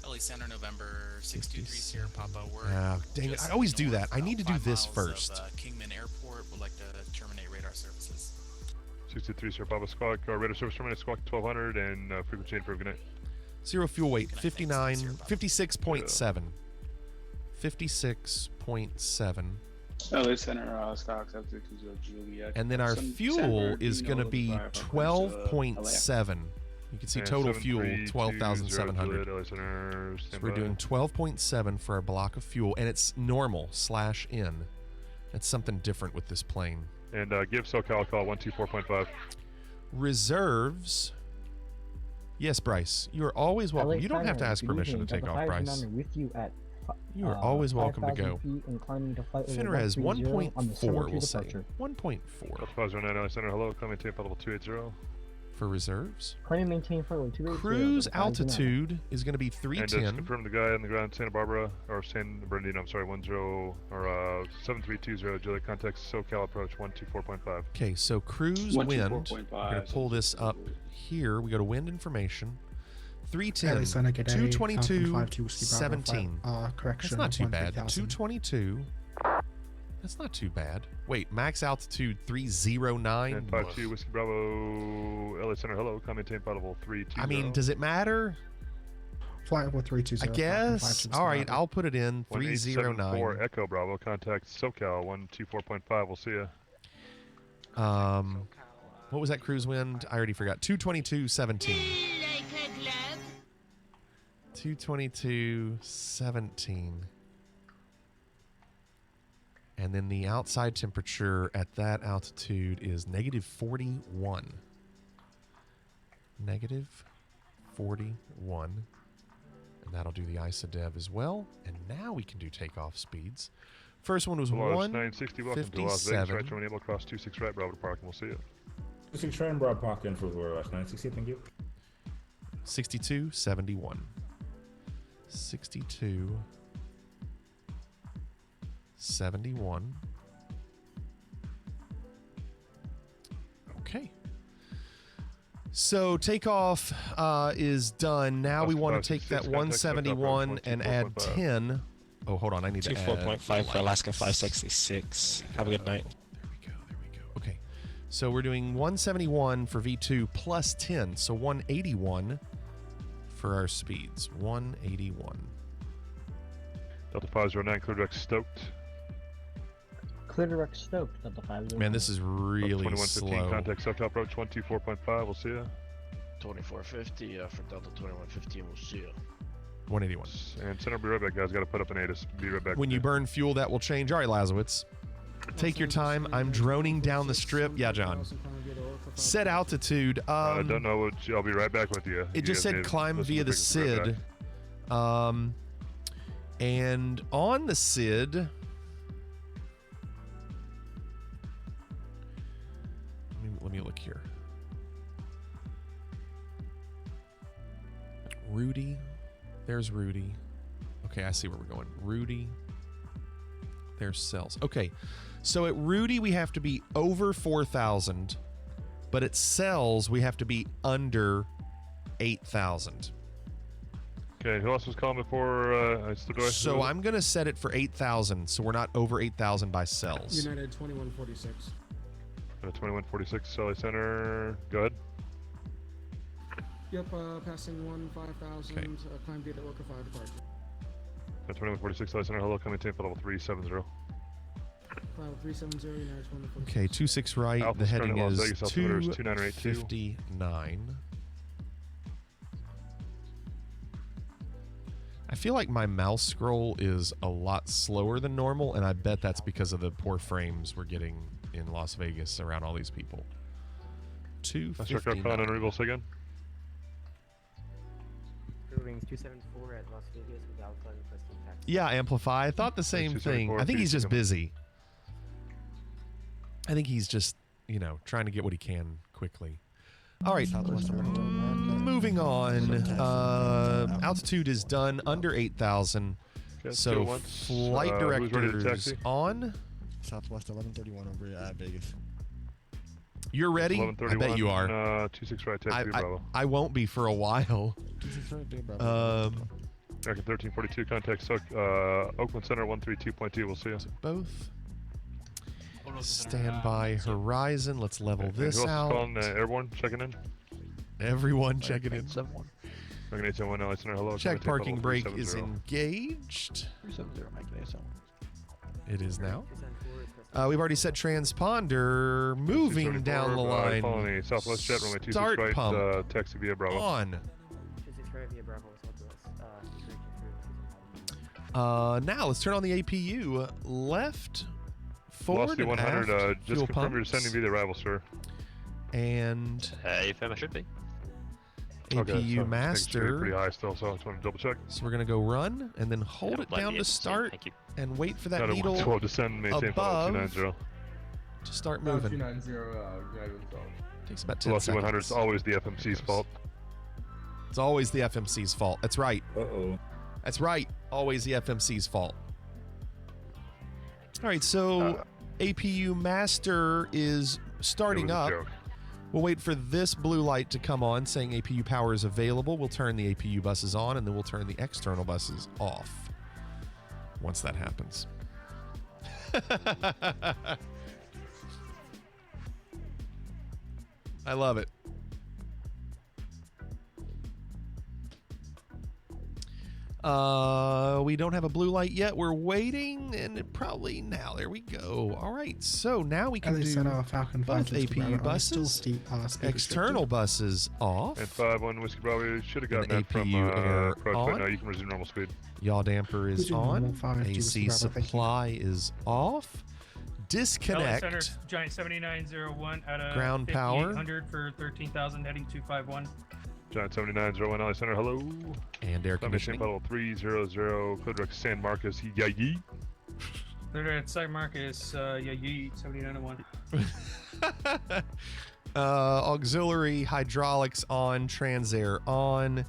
LA Center, November 623 Sierra Papa. Dang it, I always do that. I need to do this first. Kingman Airport would like to terminate radar services. 63 Sierra Papa Squawk, radar service terminate Squawk 1200 and frequency info, good night. Zero fuel weight, 59, 56.7. 56.7. LA Center, Scox F320 Juliet. And then our fuel is going to be 12.7. You can see And total fuel 732 12,700. LA Center, So stand we're by. doing 12.7 for our block of fuel, and it's normal /in. That's something different with this plane. And give SoCal a call 124.5. Reserves. Yes, Bryce. You are always welcome. You don't have to ask permission to take off, Bryce. With you at, You are always welcome to 5,000 go. feet and climbing to flight level Finres 130 on the 1.4, we'll 72 say. departure. 1.4 509 LA Center, hello, come maintain flight level 280. for reserves. Climbing maintain flight level 280. Cruise altitude is going to be And 310. just confirm the guy on the ground, Santa Barbara, or San Bernardino, I'm sorry, 7320, Juliet, contact SoCal approach 124.5. Okay, so cruise wind. We're 124.5, going to pull this up here. We go to wind information. 310, LA Center, good day. 222, Falcon 5 to Bravo 17. Correction. That's not too bad. 130,000. 222. That's not too bad. Wait, max altitude 309. And 52 Whiskey Bravo, LA Center, hello, come maintain flight level 320. I mean, does it matter? Flight level 320. I guess. All right, I'll put it in 309. 1874 Echo Bravo, contact SoCal 124.5. We'll see you. What was that cruise wind? I already forgot. 222.17. 222.17. And then the outside temperature at that altitude is -41. -41. And that'll do the ISODEV as well. And now we can do takeoff speeds. First one was 960, welcome to Las Vegas, 157. right, turn enable across 26 right, Bravo to parking, we'll see you. 26 right and broad park in for Lower 960, thank you. 62.71. 62.71. Okay. So takeoff is done. Now we want to take that 171 and add 10 Oh, hold on. I need to add 24.5 for Alaska 566. Have a good night. There we go. Okay. So we're doing 171 for V2 plus 10. So 181 for our speeds. 181. Delta 509, clear direct stoked. Clear direct stoked, Delta 509. Man, this is really 2115, slow. contact SoCal approach 124.5, we'll see ya. 2450 for Delta 2115, we'll see you. 181. And center, be right back, guys. Got to put up an ATIS. Be right back. When you burn fuel, that will change. All right, Lazowitz. Take your time. I'm droning down the strip. Yeah, John. Set altitude. I don't know. I'll be right back with you. It just said climb via the SID. And on the SID... Let me look here. Rudy. There's Rudy. Okay, I see where we're going. Rudy. There's cells. Okay, so at Rudy we have to be over 4,000, but at cells we have to be under 8,000. Okay, who else was calling before I stood away? So I'm going to set it for 8,000, so we're not over 8,000 by cells. United 2146. 2146, Sally Center. Go ahead. Yep, passing 5,000, Okay. climb via the Orca 5 departure. 2146, Sally Center. Hello, coming to level 370. 370, United 2146. Okay, 26 right. Alpha The heading Scarlet, Las is Vegas, altimeter is 2982. 259. I feel like my mouse scroll is a lot slower than normal, and I bet that's because of the poor frames we're getting in Las Vegas around all these people. 259. on Revolt again. Wings 274 at Las Vegas with Alpha requesting taxi. Yeah, Amplify. I thought the same thing. I think he's just busy. I think he's just, trying to get what he can quickly. All right, moving on. Altitude is done under 8,000. Okay, So go once. flight Who's ready to directors taxi? on. Southwest 1131 over at Vegas. You're ready? I bet you are. 26 right, taxi Bravo. I won't be for a while. 26 right, big Bravo. American 1342, contact Oakland Center 132.2, we'll see you. Both. Standby horizon. Let's level this who else out. is calling Airborne, checking in? Everyone checking in. American 871, LA Center, hello. Check contact parking level brake is 370. engaged. 370, American 871. It is now. We've already set transponder moving down the line. Colony, Southwest Jet, runway 26 Start right, pump. taxi via Bravo. On. 26 right via Bravo, Southwest. Now let's turn on the APU. Left, forward, Velocity and 100, aft. just Fuel confirm you're pumps. sending via the arrival, sir. And AFM I should be. APU so master. pretty high still, so I just want to double check. So we're gonna go run and then hold Yeah, it blame down the to agency, start thank you. and wait for that Got a needle 112 descend, maintain above 290. to start moving. 290, Takes about 10 Velocity 100 seconds. is always the FMC's fault. It's always the FMC's fault. That's right. Uh-oh. That's right. Always the FMC's fault. All right, so APU master is starting It was a up. joke. We'll wait for this blue light to come on saying APU power is available. We'll turn the APU buses on and then we'll turn the external buses off once that happens. I love it. We don't have a blue light yet. We're waiting, and it probably now. There we go. All right, so now we can LA do Center, Falcon both 5 APU buses, steep, speed external buses off. And 5-1 Whiskey Bravo, you should have And gotten that from APU air approach, on. but no, you can resume normal speed. Yaw damper is Who's in normal on. 5 AC Whiskey Bravo, thank you. supply is off. LA Disconnect. Center, Giant 7901 out of Ground power. 5,800 for 13,000 heading 251. Giant 7901 LA Center, hello. And air conditioning. Level 300, clear direct San Marcos, yee. They're at site Marcus, yeah, 7901. Auxiliary hydraulics on. Transair on.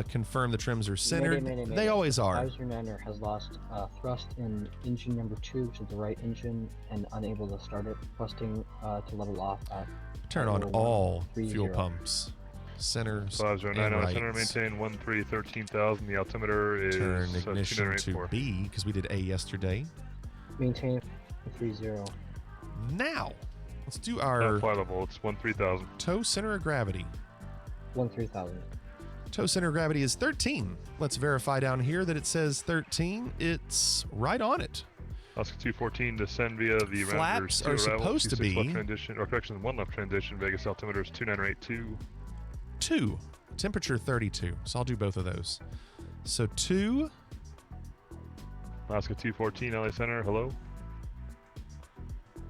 Confirm the trims are centered. They always are. Advisory Manor has lost thrust in engine number 2, which is the right engine, and unable to start it. Requesting to level off at Turn on 50130. all fuel pumps. center, 509 and right. center, maintain 1313,000. The altimeter is Turn ignition to 2984. B because we did A yesterday. Maintain 30. Now, let's do our flight level. It's 13,000. toe center of gravity. 13,000. Toe center of gravity is 13. Let's verify down here that it says 13. It's right on it. Oscar 214, descend via the Flaps Rounders are 2 arrival, supposed to 26 be left transition, or correction, 1 left transition. Vegas altimeter is 2982. 2. Temperature 32. So I'll do both of those. So 2. Oscar 214, LA Center, hello.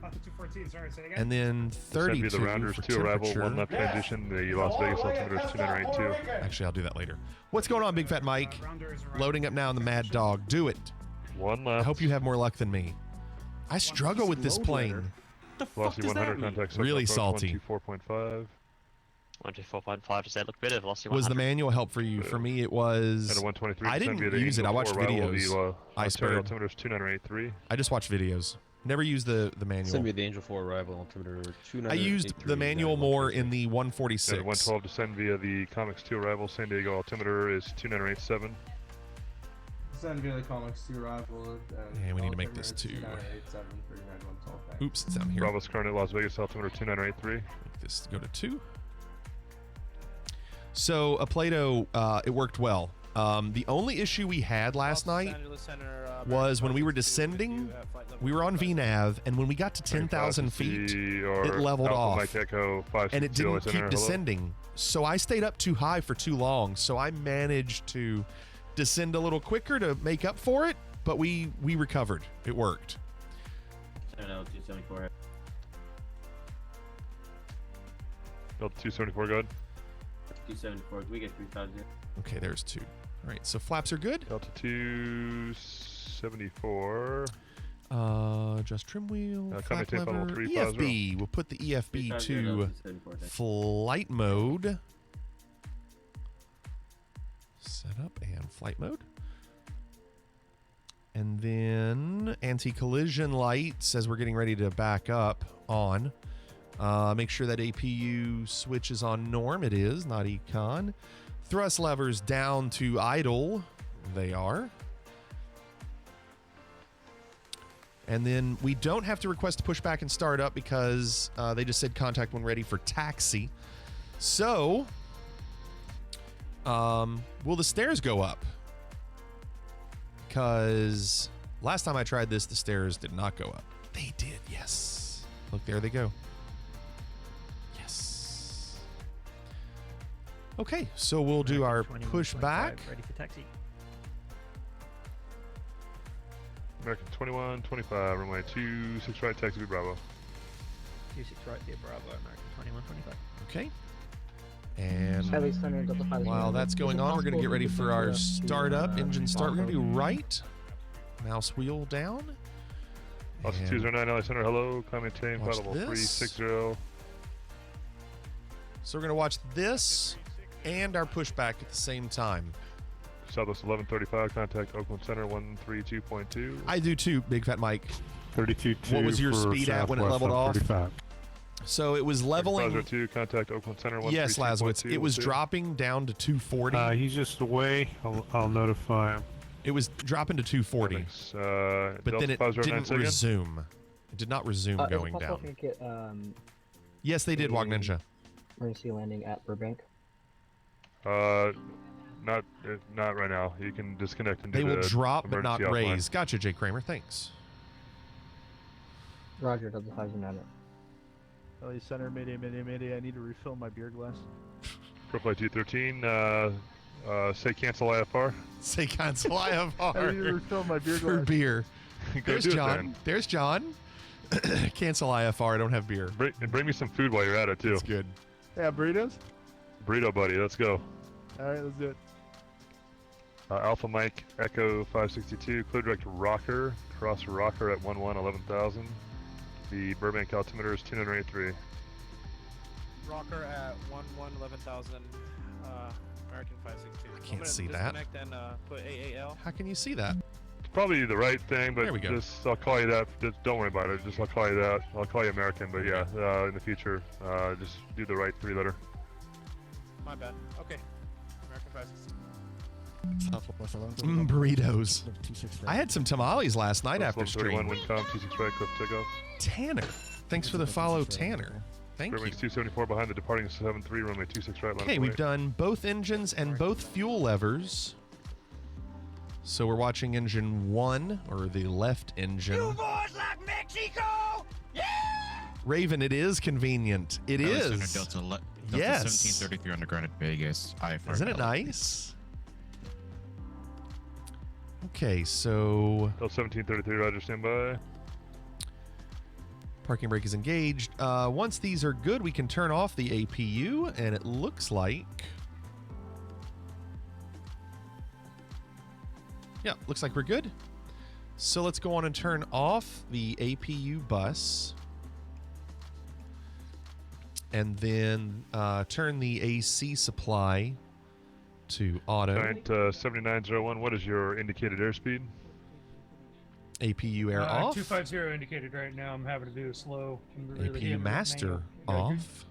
Oscar 214, sorry, say again. And then 32 Descend via the Rounders for 2 arrival, temperature. 1 left transition. The Las Vegas altimeter is 2982. Actually, I'll do that later. What's going on, Big Fat Mike? Loading up now in the Mad Dog. Do it. 1 left. I hope you have more luck than me. I struggle with this plane. Velocity 100, contact Really salty. 124.5. 124.5, does that look better? Velocity Was 100. the manual help for you? For me, it was. At a 123, I descend didn't via the use it. I Angel watched 4 arrival, videos. The Iceberg. altimeter is 2983. I just watched videos. Never used the manual. Send me the Angel 4 arrival altimeter. I used the manual more in the 146. At 112, descend via the Comics 2 arrival. San Diego altimeter is 2987. Send via the Comics 2 arrival. And we need to make this 2. 2987 for United 112. Oops, it's down here. Bravo Scarlet, Las Vegas altimeter 2983. Make this go to 2. So a Plato, it worked well. The only issue we had last night was when we were descending, we were on VNAV, and when we got to 10,000 feet, it leveled off, and it didn't keep descending. So I stayed up too high for too long, so I managed to descend a little quicker to make up for it, but we recovered. It worked. Delta 274, go ahead. 274, we get 3,000. Okay, there's 2. All right, so flaps are good. Delta 274. Just trim wheel, flap tape level lever, 350. EFB. We'll put the EFB to flight mode. Setup and flight mode. And then anti-collision lights as we're getting ready to back up on. Make sure that APU switch is on norm. It is, not econ. Thrust levers down to idle. They are. And then we don't have to request pushback and start up because they just said contact when ready for taxi. So, will the stairs go up? Because last time I tried this, the stairs did not go up. They did, yes. Look, there they go. Yes. Okay, so we'll do our pushback. Ready for taxi. American 2125, runway 26 right, taxi to Bravo. 26 right via Bravo, American 2125. Okay. And Heavy center, Delta 5. while that's going on, we're going to get ready for our startup, engine start. We're going to do right. Mouse wheel down. Austin 209, LA Center, hello. Climate change, watch level this. 360. So we're going to watch this and our pushback at the same time. Southwest 1135, contact Oakland Center 132.2. I do too, Big Fat Mike. 32.2. What was your for speed at when it Southwest leveled off? 135. So it was leveling. 502, contact Oakland Center 132.2. Yes, Lazowitz. It was dropping down to 240. He's just away. I'll notify him. It was dropping to 240. But then it didn't resume. It did not resume going Is it possible down. to get, Yes, they did, Wog Ninja. emergency landing at Burbank? Not right now. You can disconnect and do They will the drop but not emergency offline. raise. Gotcha, Jay Kramer. Thanks. Roger, Delta 509. LA Center, mayday. I need to refill my beer glass. Profile 213, say cancel IFR. Say cancel IFR. I need to refill my beer For glass. beer. Go There's do it John. then. There's John. Cancel IFR. I don't have beer. Bring me some food while you're at it, too. That's good. Yeah, burritos? Burrito buddy, let's go. Alright, let's do it. Alpha Mike, Echo 562, clear direct rocker, cross rocker at 11,000. The Burbank altimeter is 2983. Rocker at 11,000, American 562. I can't see that. Disconnect and put AAL. How can you see that? It's probably the right thing, but There we go. just I'll call you that. Just don't worry about it. Just I'll call you that. I'll call you American, but yeah, in the future, just do the right 3-letter. My bad. Okay. American 560. Southwest 1131. Burritos. 26 I had some tamales last night after 31 stream. wind calm, 26 right, cliff takeoff. Tanner. Thanks for the follow, Tanner. Thank Square you. wings 274 behind the departing 73, runway 26 right, line Okay, of we've weight. done both engines and both fuel levers. So we're watching engine 1, or the left engine. You boys like Mexico? Yeah! Raven, it is convenient. It is. Delta Yes. 1733 underground at Vegas. Isn't it nice? Okay, so Delta 1733, roger, standby. parking brake is engaged. Once these are good, we can turn off the APU, and it looks like... Yeah, looks like we're good. So let's go on and turn off the APU bus. And then turn the AC supply to auto. Giant 7901, what is your indicated airspeed? APU air off. 250 indicated right now. I'm having to do a slow. APU master off.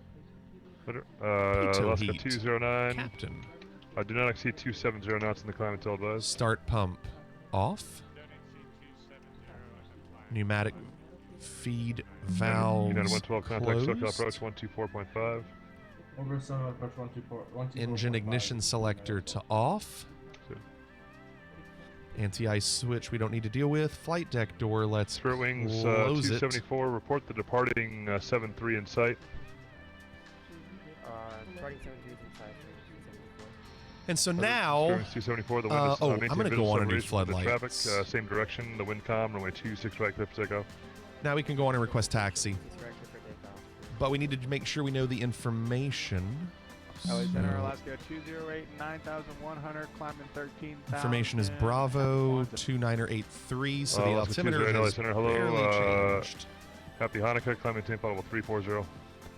Alaska heat. 209. Captain. I do not exceed 270 knots in the climate till advised. Start pump off. Pneumatic feed valves United 112 contact, SoCal closed. approach 124.5. Over 7 approach 124. Engine ignition selector to off. Anti-ice switch we don't need to deal with. Flight deck door, let's Spirit wings close it. 274, report the departing 73 in sight. Departing 73 is inside. 274. And so Spirit now, wings 274, the wind is I'm maintain going to visual go on and do separation from the traffic, floodlights. same direction, the wind calm, runway 26 right, cliff takeoff. Now we can go on and request taxi. 26 right, cliff for takeoff. But we need to make sure we know the information. Alexander, So- Alaska 208, 9,100, climbing 13,000. Information is Bravo 2983, so the Alaska altimeter 208, has Alexander, hello, barely changed. Happy Hanukkah, climb maintain potable 340.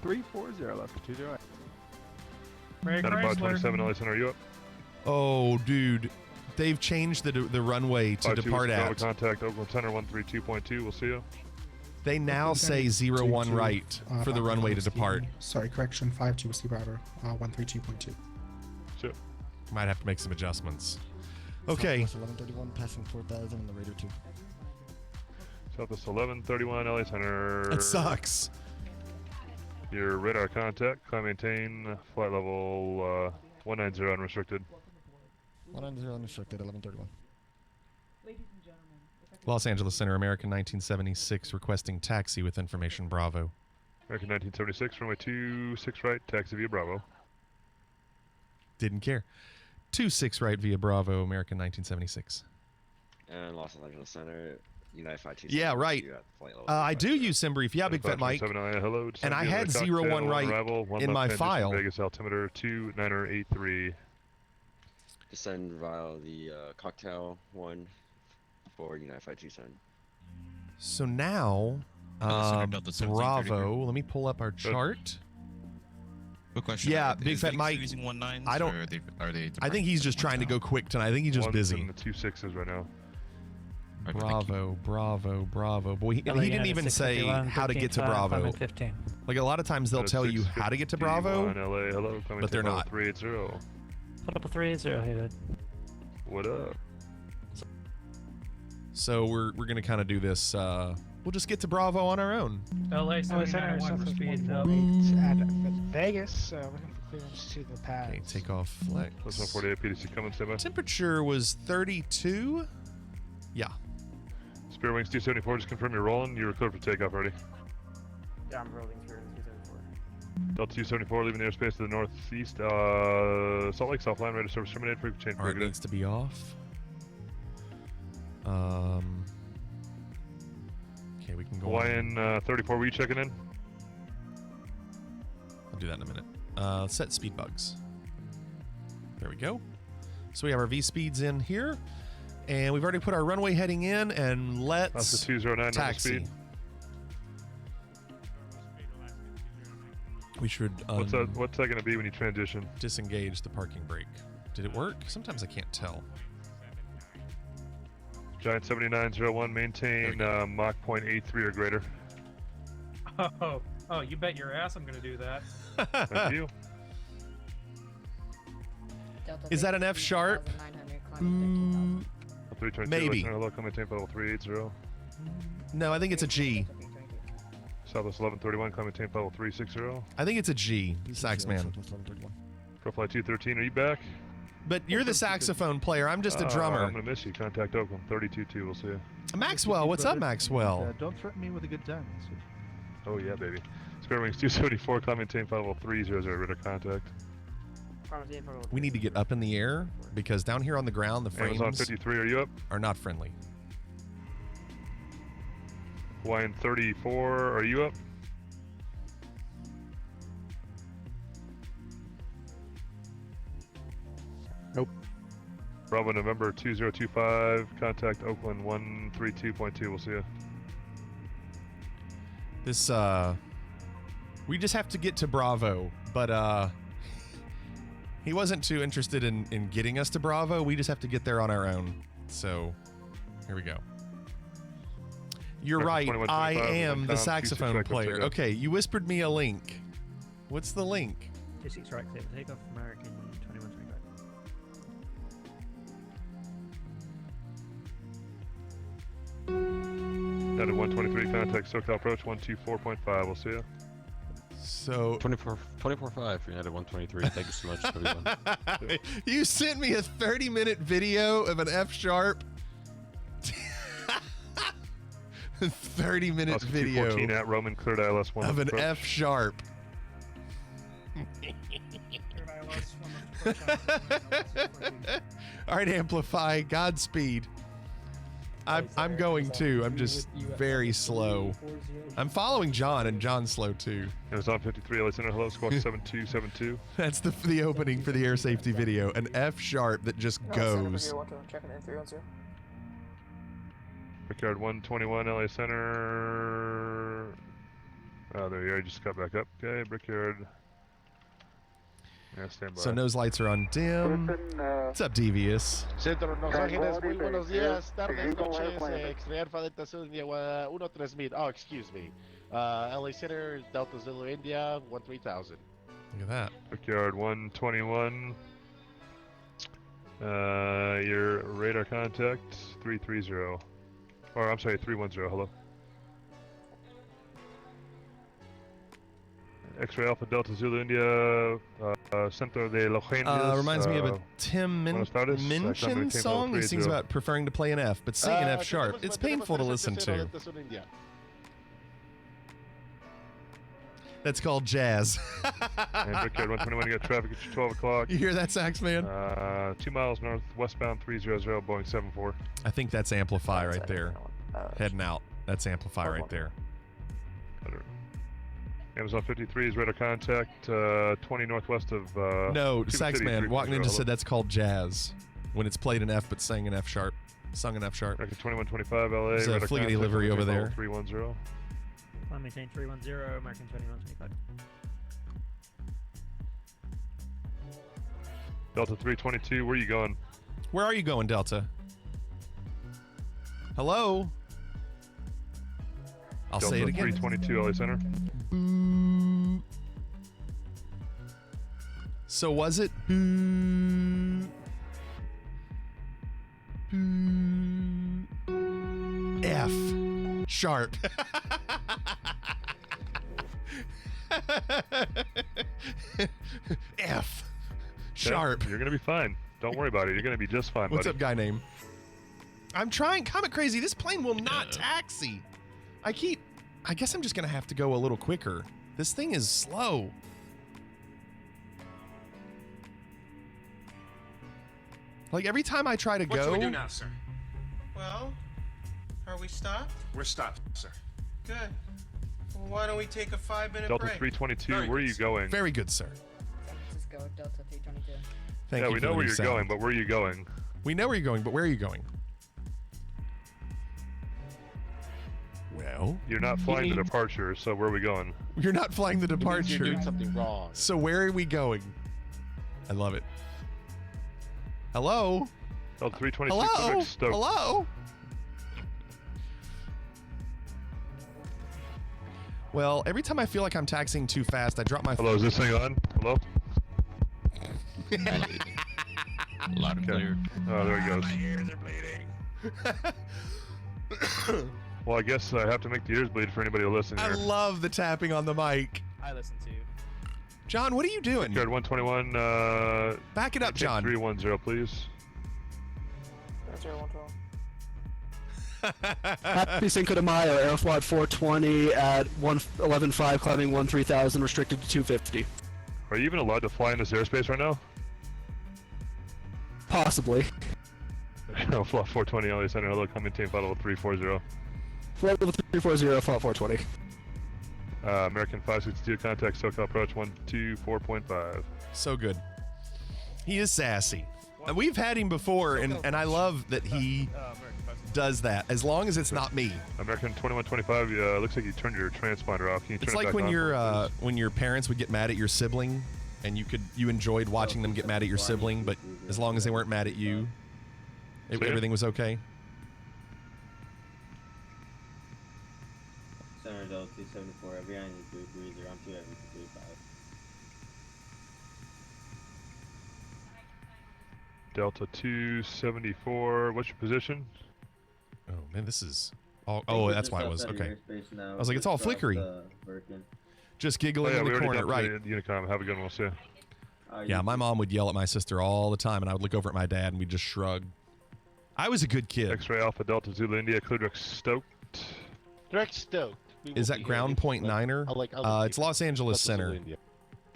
340, Alaska 208. Mary Got about Chrysler. 27, Alexander, are you up? Oh, dude. They've changed the runway to 52 depart Bravo at. contact, Oakland Center 132.2, we'll see you. They now say 01 right for the runway to depart. Sorry, correction. 52 Whiskey Bravo. 132.2. Sure. Might have to make some adjustments. Okay. Southwest 1131, passing 4,000 in the radar 2. Southwest 1131, LA Center. It sucks. Your radar contact, climb maintain, flight level 190 unrestricted. 190 unrestricted, 1131. Los Angeles Center, American 1976, requesting taxi with information Bravo. American 1976, runway 26 right, taxi via Bravo. Didn't care. 26 right via Bravo, American 1976. And Los Angeles Center, United 527. Yeah, right. I do use SimBrief. Yeah, Big Fat Mike. Hello, And I had 01 right in my file. Vegas altimeter 2983. Descend via the cocktail 1 for United 527. So now, Bravo. Let me pull up our chart. Quick question. Yeah, is Big Fat Vegas Mike. Using 19s, I don't. Or are they I think he's just trying to go quick tonight. I think he's just One's busy. in the 26s right now. Bravo, Bravo, Bravo. Boy, he LA didn't United even say 651, how to get to 13, Bravo. climbing 15. Like a lot of times they'll tell you how to get to Bravo, LA, hello, but they're not. 380. Put up a 380, hey, dude. What up? So we're gonna kind of do this. We'll just get to Bravo on our own. LA Center, 79 for speed. Up. At Vegas, looking for clearance to the pad. Okay, take off flex. Plus 148 PDC coming, stand by. Temperature was 32. Yeah. Spirit Wings 274, just confirm you're rolling. You're clear for takeoff already. Yeah, I'm rolling through 274. Delta 274, leaving the airspace to the northeast. Salt Lake, Southline, ready to service terminated. Frequency change. Alright, needs to be off. Okay, we can go Hawaiian 34, were you checking in? I'll do that in a minute. Set speed bugs. There we go. So we have our V speeds in here, and we've already put our runway heading in, and let's That's the 209 taxi. speed. We should What's that going to be when you transition? disengage the parking brake. Did it work? Sometimes I can't tell. Giant 7901, maintain Mach 0.83 or greater. Oh, you bet your ass I'm gonna do that. Thank you. Is that an F sharp? 322, Maybe. hello, come maintain level 380. No, I think it's a G. Southwest 1131, come maintain level 360. I think it's a G, Saxman. Profile 213, are you back? But you're the saxophone player. I'm just a drummer. I'm gonna miss you. Contact Oakland 322. We'll see you. Maxwell, what's up, Maxwell? Don't threaten me with a good time. Oh yeah, baby. Square Wings 274, climb maintain level 300. Radar contact. We need to get up in the air because down here on the ground, the frames Amazon 53, are you up? are not friendly. Hawaiian 34, are you up? Nope. Bravo November 2025, contact Oakland 132.2, we'll see you. This, we just have to get to Bravo, but, he wasn't too interested in getting us to Bravo. We just have to get there on our own. So, here we go. You're right. I am the saxophone player. Okay, you whispered me a link. What's the link? 26 right clear. Take off American 2125. Out of 123, contact SoCal approach 124.5, we'll see you. So 24.5 for United 123. Thank you so much, everyone. You sent me a 30-minute video of an F sharp. 30-minute video 14 at Roman cleared ILS 1 of an approach. F sharp. All right, Amplify. Godspeed. I'm going too. I'm just very slow. I'm following John, and John's slow too. Amazon 53, LA Center, hello, squawk 7272. That's the opening for the air safety video. An F sharp that just goes. Brickyard 121, LA Center. Oh, there you are. You just got back up. Okay, Brickyard. Yeah, stand by. So nose lights are on dim. What's up, Devious? Centro Los Ángeles, muy buenos días, tardes, noches, extrañar Fadeta Sur India 13000. Oh, excuse me. LA Center, Delta Zulu India, 13000. Look at that. Brickyard 121. Your radar contact 330. Or I'm sorry, 310. Hello. X-ray Alpha Delta Zulu India, Centro de Los Angeles. Reminds me of a Tim Minchin song. He sings about preferring to play an F, but sing an F sharp. It's painful to listen to. That's called jazz. And Brickyard 121, you got traffic at 12 o'clock. You hear that, sax man? 2 miles north, westbound 300, Boeing 74. I think that's Amplify right there. Heading out. That's Amplify right there. Amazon 53 is radar contact, 20 northwest of. No, Cuba sax City, man. 330. Walking into said that's called jazz. When it's played in F but sang an F sharp. Sung an F sharp. Record 2125 LA. There's a fliggity livery over there. 310. Climb maintain 310, American 2125. Delta 322, where are you going? Where are you going, Delta? Hello? I'll Delta say it again. 322 LA Center. So was it? F sharp. F sharp. You're gonna be fine. Don't worry about it. You're gonna be just fine. What's buddy. up, guy name? I'm trying. Comet Crazy. This plane will not taxi. I guess I'm just gonna have to go a little quicker. This thing is slow. Like every time I try to go. What should we do now, sir? Well, are we stopped? We're stopped, sir. Good. Well, why don't we take a 5-minute Delta break? 322, Very where are good, you sir. going? Very good, sir. San Francisco, Delta 322. Thank yeah, you we for know the where new you're sound. going, but where are you going? We know where you're going, but where are you going? Well, You're not flying the departure, so where are we going? you're not flying the departure. You're doing something wrong. So where are we going? I love it. Hello? Delta 322, Hello? Quebec, Stoke. Hello? Well, every time I feel like I'm taxiing too fast, I drop my Hello, is this thing on? Hello? Loud and clear. Oh, there he goes. My ears are bleeding. Well, I guess I have to make the ears bleed for anybody to listen I here. love the tapping on the mic. I listen to. John, what are you doing? Card 121. Back it up, John. 310, please. Happy Cinco de Mayo, Aeroflot 420 at 111.5, climbing 13,000, restricted to 250. Are you even allowed to fly in this airspace right now? Possibly. Aeroflot 420, LA Center, hello, come maintain flight level 340. Flight level 340, Flight 420. American 562, contact SoCal approach 124.5. So good. He is sassy. And we've had him before, and I love that he does that, as long as it's not me. American 2125, looks like you turned your transponder off. Can you turn It's it like back when on? when your parents would get mad at your sibling, and you enjoyed watching them get mad at your sibling, but as long as they weren't mad at you, everything was okay. Center Delta 274, every 330, I'm 2 every 35. Delta 274, what's your position? Oh man, this is all. Oh, that's why it was okay. I was like, it's all flickery. Just giggling in the corner, right? Unicom, have a good one, we'll see you. Yeah, my mom would yell at my sister all the time, and I would look over at my dad, and we'd just shrug. I was a good kid. X-ray Alpha Delta Zulu India, clear direct stoked. Direct stoked. Is that ground point niner? It's Los Angeles Center.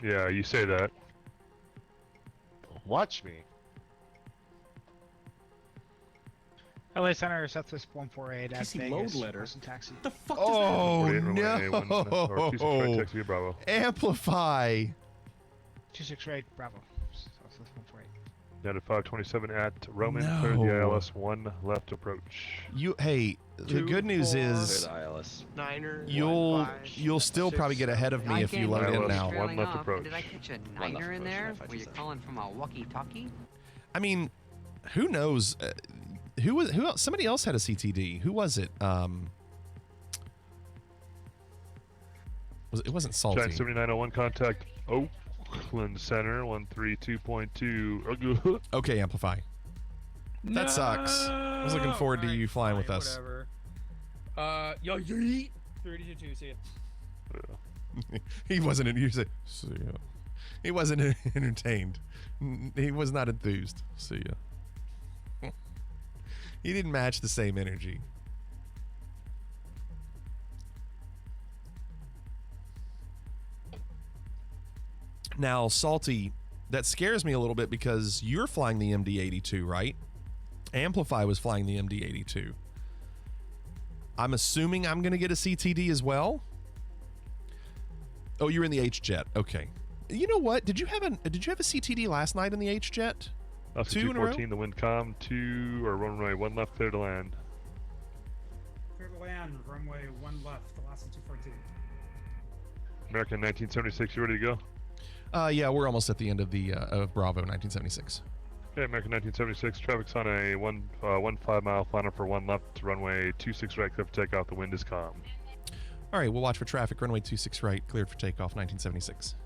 Yeah, you say that. Watch me. LA Center, Southwest 148 at TC Vegas. load letter. Requesting taxi. The fuck Oh 48, runway 1, or 26 right, no! taxi, Bravo. Amplify. 26 right, Bravo. Southwest 148. Down to 527 at Roman, No. clear the ILS 1 left approach. Hey, the good news is Niner. you'll still probably get ahead of me if you load in now. 1 left approach. Did I catch a niner in there? Were you calling from a walkie-talkie? I mean, who knows? Who else? Somebody else had a CTD. Who was it? It wasn't Salty. Giant 7901 contact Oakland Center 132.2. Okay, Amplify. That sucks. I was looking forward to you flying with us. Whatever. Yo, yeet. 322, see ya. He wasn't. He wasn't entertained. He was not enthused. See ya. He didn't match the same energy. Now, Salty, that scares me a little bit because you're flying the MD82, right? Amplify was flying the MD82. I'm assuming I'm going to get a CTD as well. Oh, you're in the H-Jet. Okay. You know what? Did you have a CTD last night in the H-Jet? Oscar 214, the wind calm, 2 or runway 1 left, clear to land. Clear to land, runway 1 left, Alaska 214. American 1976, you ready to go? Yeah, we're almost at the end of the of Bravo 1976. Okay, American 1976, traffic's on a 1 5 mile final for 1 left, runway 26 right, clear for takeoff, the wind is calm. All right, we'll watch for traffic, runway 26 right, cleared for takeoff, 1976.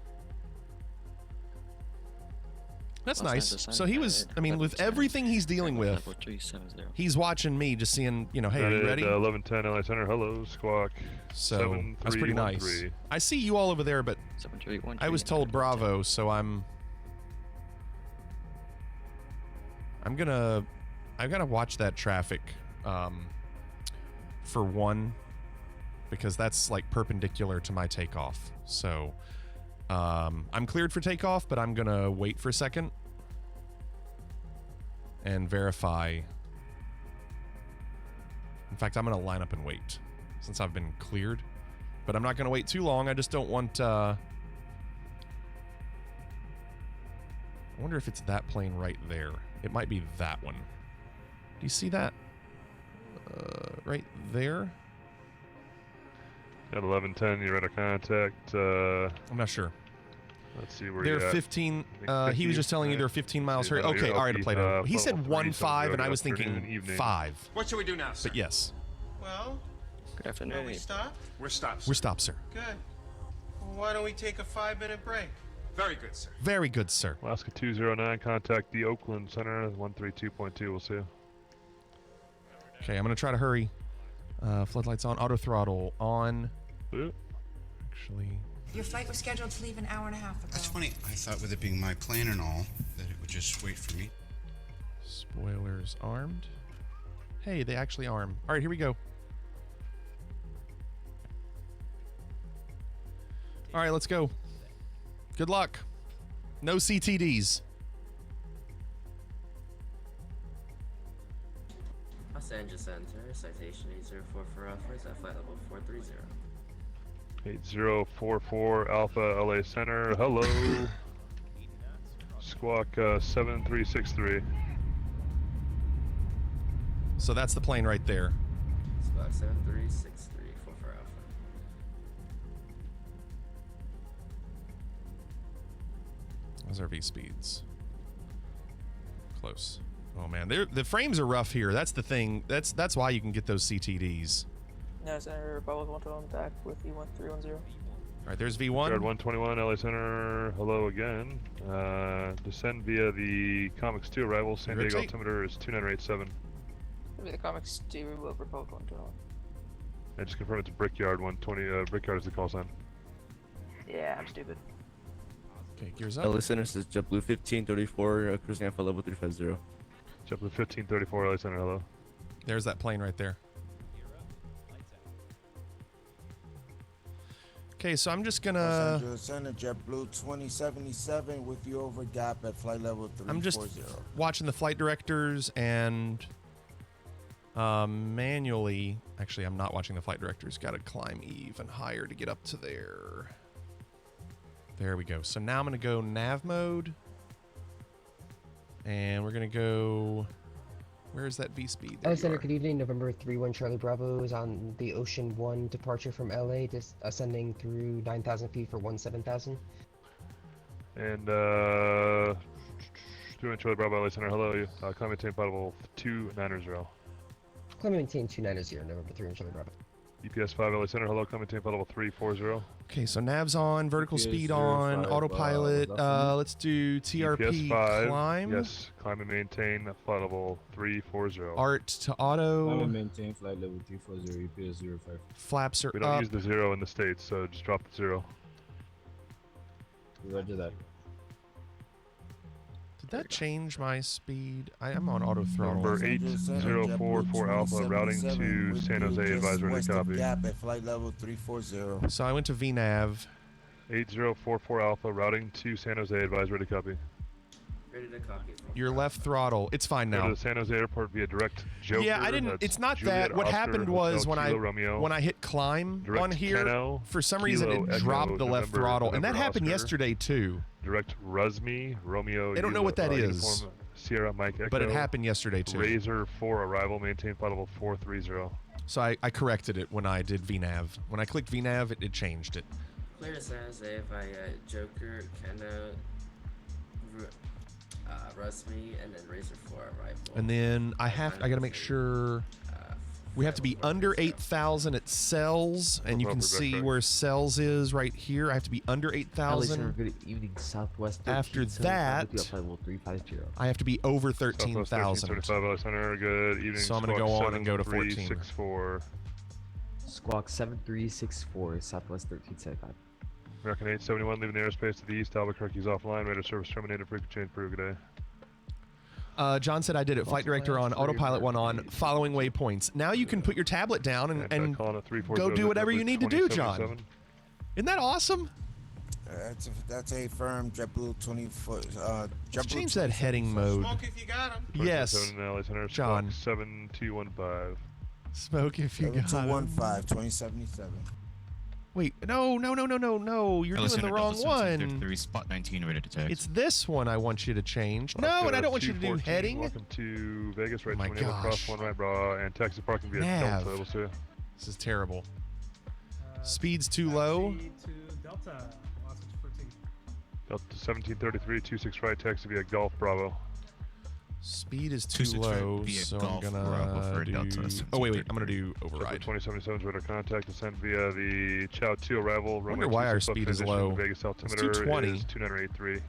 That's nice. So he was, I mean, with everything he's dealing with, he's watching me, just seeing, you know, hey, are you ready? 1110 LA Center, hello, squawk. So that's pretty nice. I see you all over there, but I was told Bravo, so I've gotta watch that traffic for one, because that's like perpendicular to my takeoff. So I'm cleared for takeoff, but I'm gonna wait for a second and verify. In fact, I'm gonna line up and wait since I've been cleared, but I'm not gonna wait too long. I just don't want I wonder if it's that plane right there. It might be that one. Do you see that? Right there? At 1110, you're at a contact. I'm not sure. Let's see where they're you're 15. He was just telling you they're 15 miles. Okay, all right, to play down. He said 1.5, and I was thinking 5. What should we do now, sir? But yes. Well, good afternoon. Are we stopped? We're stopped, sir. We're stopped, sir. Good. Well, why don't we take a 5-minute break? Very good, sir. Very good, sir. Alaska 209, contact the Oakland Center, 132.2, we'll see you. Okay, I'm going to try to hurry. Floodlights on, auto throttle on. Actually, Your flight was scheduled to leave an hour and a half ago. That's funny. I thought with it being my plane and all, that it would just wait for me. spoilers armed. Hey, they actually arm. All right, here we go. All right, let's go. Good luck. No CTDs. Los Angeles Center, citation 8044 Alpha, is at flight level 430. 8044 Alpha LA Center, hello. Squawk 7363. So that's the plane right there. Squawk 7363, 44 Alpha. Those are V speeds. Close. Oh man, the frames are rough here. That's the thing. That's why you can get those CTDs. No, Center, Bravo 112 on deck with E1310. All right, there's V1. Guard 121 LA Center, hello again. Descend via the Comics 2 arrival. San Diego altimeter is 2987. Maybe the Comics 2 will propose 112. And just confirm it's Brickyard 120. Brickyard is the call sign. Yeah, I'm stupid. Okay, gears up. LA Center says JetBlue 1534, cruising alpha level 350. JetBlue 1534 LA Center, hello. There's that plane right there. Okay, so I'm just gonna. Los Angeles Center, JetBlue 2077 with you over gap at flight level 340. I'm just watching the flight directors and manually. Actually, I'm not watching the flight directors. Got to climb even higher to get up to there. There we go. So now I'm gonna go nav mode, and we're gonna go. Where is that V speed? There you Center, are. good evening. November 31 Charlie Bravo is on the Ocean 1 departure from LA, just ascending through 9,000 feet for 17,000. And doing Charlie Bravo LA Center, hello. Climb maintain flight level 290. Climb maintain 290, November 3 Charlie Bravo. EPS 5 LA Center, hello. Climb maintain flight level 340. Okay, so nav's on, vertical speed on, autopilot. Let's do TRP EPS 5, climb. yes, climb and maintain flight level 340. Art to auto. Climb and maintain flight level 340, EPS 05. Flaps are We don't up. use the 0 in the States, so just drop the 0. Roger that. Did that change my speed? I'm on auto throttle. Number 8044 Alpha, routing to San Jose, advisor to copy. Gap at flight level 340. So I went to VNav. 8044 Alpha, routing to San Jose, advisor to copy. Ready to copy. Your left throttle. It's fine Go now. to the San Jose airport via direct Joker. Yeah, I didn't. That's It's not Juliet that. What Oscar happened Hotel was Kilo Romeo, when I hit climb direct on here, Keno, for some reason Kilo it Echo, dropped the left November, throttle, and that November happened Oscar, yesterday too. Direct Rusme, Romeo. I don't know what that is. Uniform, Sierra Mike Echo. But it happened yesterday too. Razor 4 arrival, maintain flight level 430. So I corrected it when I did VNav. When I clicked VNav, it changed it. Clear to San Jose via Joker, Keno, Rusme, and then Razor 4 arrival. And then I gotta make sure we have to be under 8,000 at cells, and you can see where cells is right here. I have to be under 8,000. Good evening, Southwest. After that, I have to be over 13,000. 35 LA Center, good evening. So I'm gonna go on and go to 14. 7364. Squawk 7364, Southwest 1375. American 871 leaving the airspace to the east. Albuquerque's offline. Radar service terminated. Frequent change per good day. John said I did it. Flight director on, autopilot one on, following waypoints. Now you can put your tablet down and go do whatever you need to do, John. Isn't that awesome? That's a firm JetBlue 20 foot. Let's change that heading mode. Smoke if you got him. Yes, John. 7215. Smoke if you got him. 215 2077. Wait, no. You're doing the wrong one. Spot 19 ready to text. It's this one I want you to change. No, and I don't want you to do heading. Welcome to Vegas, right? Oh my 20 across 1 right bra and taxi parking via Nav. Delta. We'll see you. This is terrible. Speed's too low. To Delta, Delta 1733, 26 right, taxi via Golf Bravo. Speed is too Two low, via so I'm Golf gonna Bravo for do... Delta, Oh, wait, I'm gonna do Chapter override. 2077 is radar contact. Descend via the Chow 2 arrival. I wonder why our speed is low. Vegas It's altimeter 220. is 2983.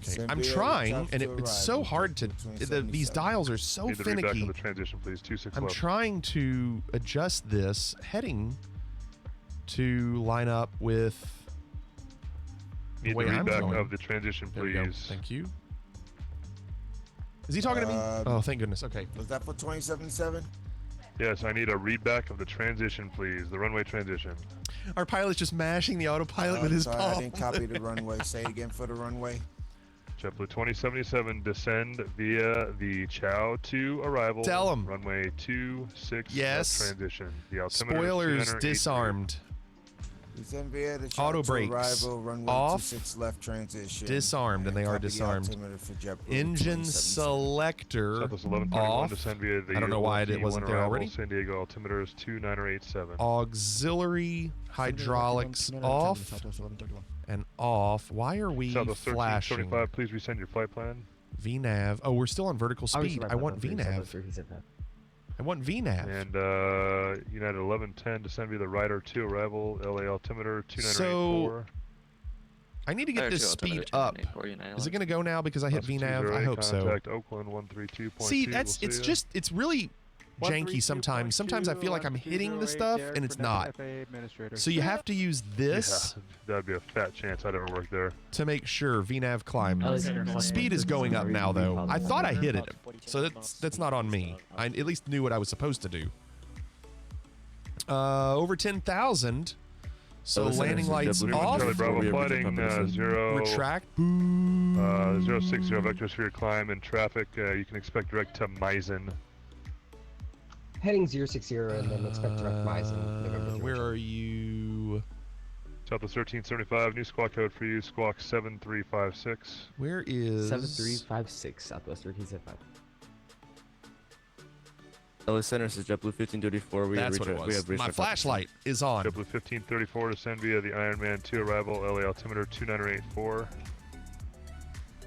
Okay, I'm trying, and it's so hard to... these dials are so Need the read back finicky. of the transition, please. 26 I'm left. trying to adjust this heading to line up with the Need the way read I'm back going. of the transition, There we go. please. Thank you. Is he talking to me? Oh, thank goodness. Okay. Was that for 2077? Yes, I need a read back of the transition, please. The runway transition. Our pilot's just mashing the autopilot with his Sorry, palm. I didn't copy the runway. Say it again for the runway. JetBlue 2077, descend via the Chow 2 arrival. Tell 'em. Runway 26 Yes. transition. The altimeter Spoilers is 283. disarmed. Descend via the Auto Chow 2 brakes arrival, runway off, 26 left transition. disarmed, and they are copy the disarmed. altimeter for JetBlue Engine 2077. selector Southwest 1131, off. descend via the I don't know why it T1 wasn't there arrival. already. San Diego altimeter is 2987. Auxiliary hydraulics off and off. Why are we Southwest flashing? 1335, please resend your flight plan. VNAV. Oh, we're still on vertical speed. I want VNAV. I want VNAV. And United 1110, descend via the Rider 2 arrival. LA altimeter 2984. I need to get this speed up. Is it going to go now because I hit VNAV? I hope so. Contact Oakland 132.2. See, it's really janky sometimes. Sometimes I feel like I'm hitting the stuff and it's not. So you have to use this. Yeah, that'd be a fat chance I'd ever work there. To make sure VNAV climbed. Speed is going up now though. I thought I hit it, so that's not on me. I at least knew what I was supposed to do. Over 10,000. So landing lights off. Charlie Bravo flighting 0. Retract. 060 vectors for your climb and traffic. You can expect direct to Meissen. Heading 060 and then expect direct Meissen. Where are you? Southwest 1375, new squawk code for you, squawk 7356. Where is 7356 Southwest 1375. LA Center is JetBlue 1534. That's what it was. My flashlight is on. JetBlue 1534 descend via the Ironman 2 arrival, LA altimeter 2984.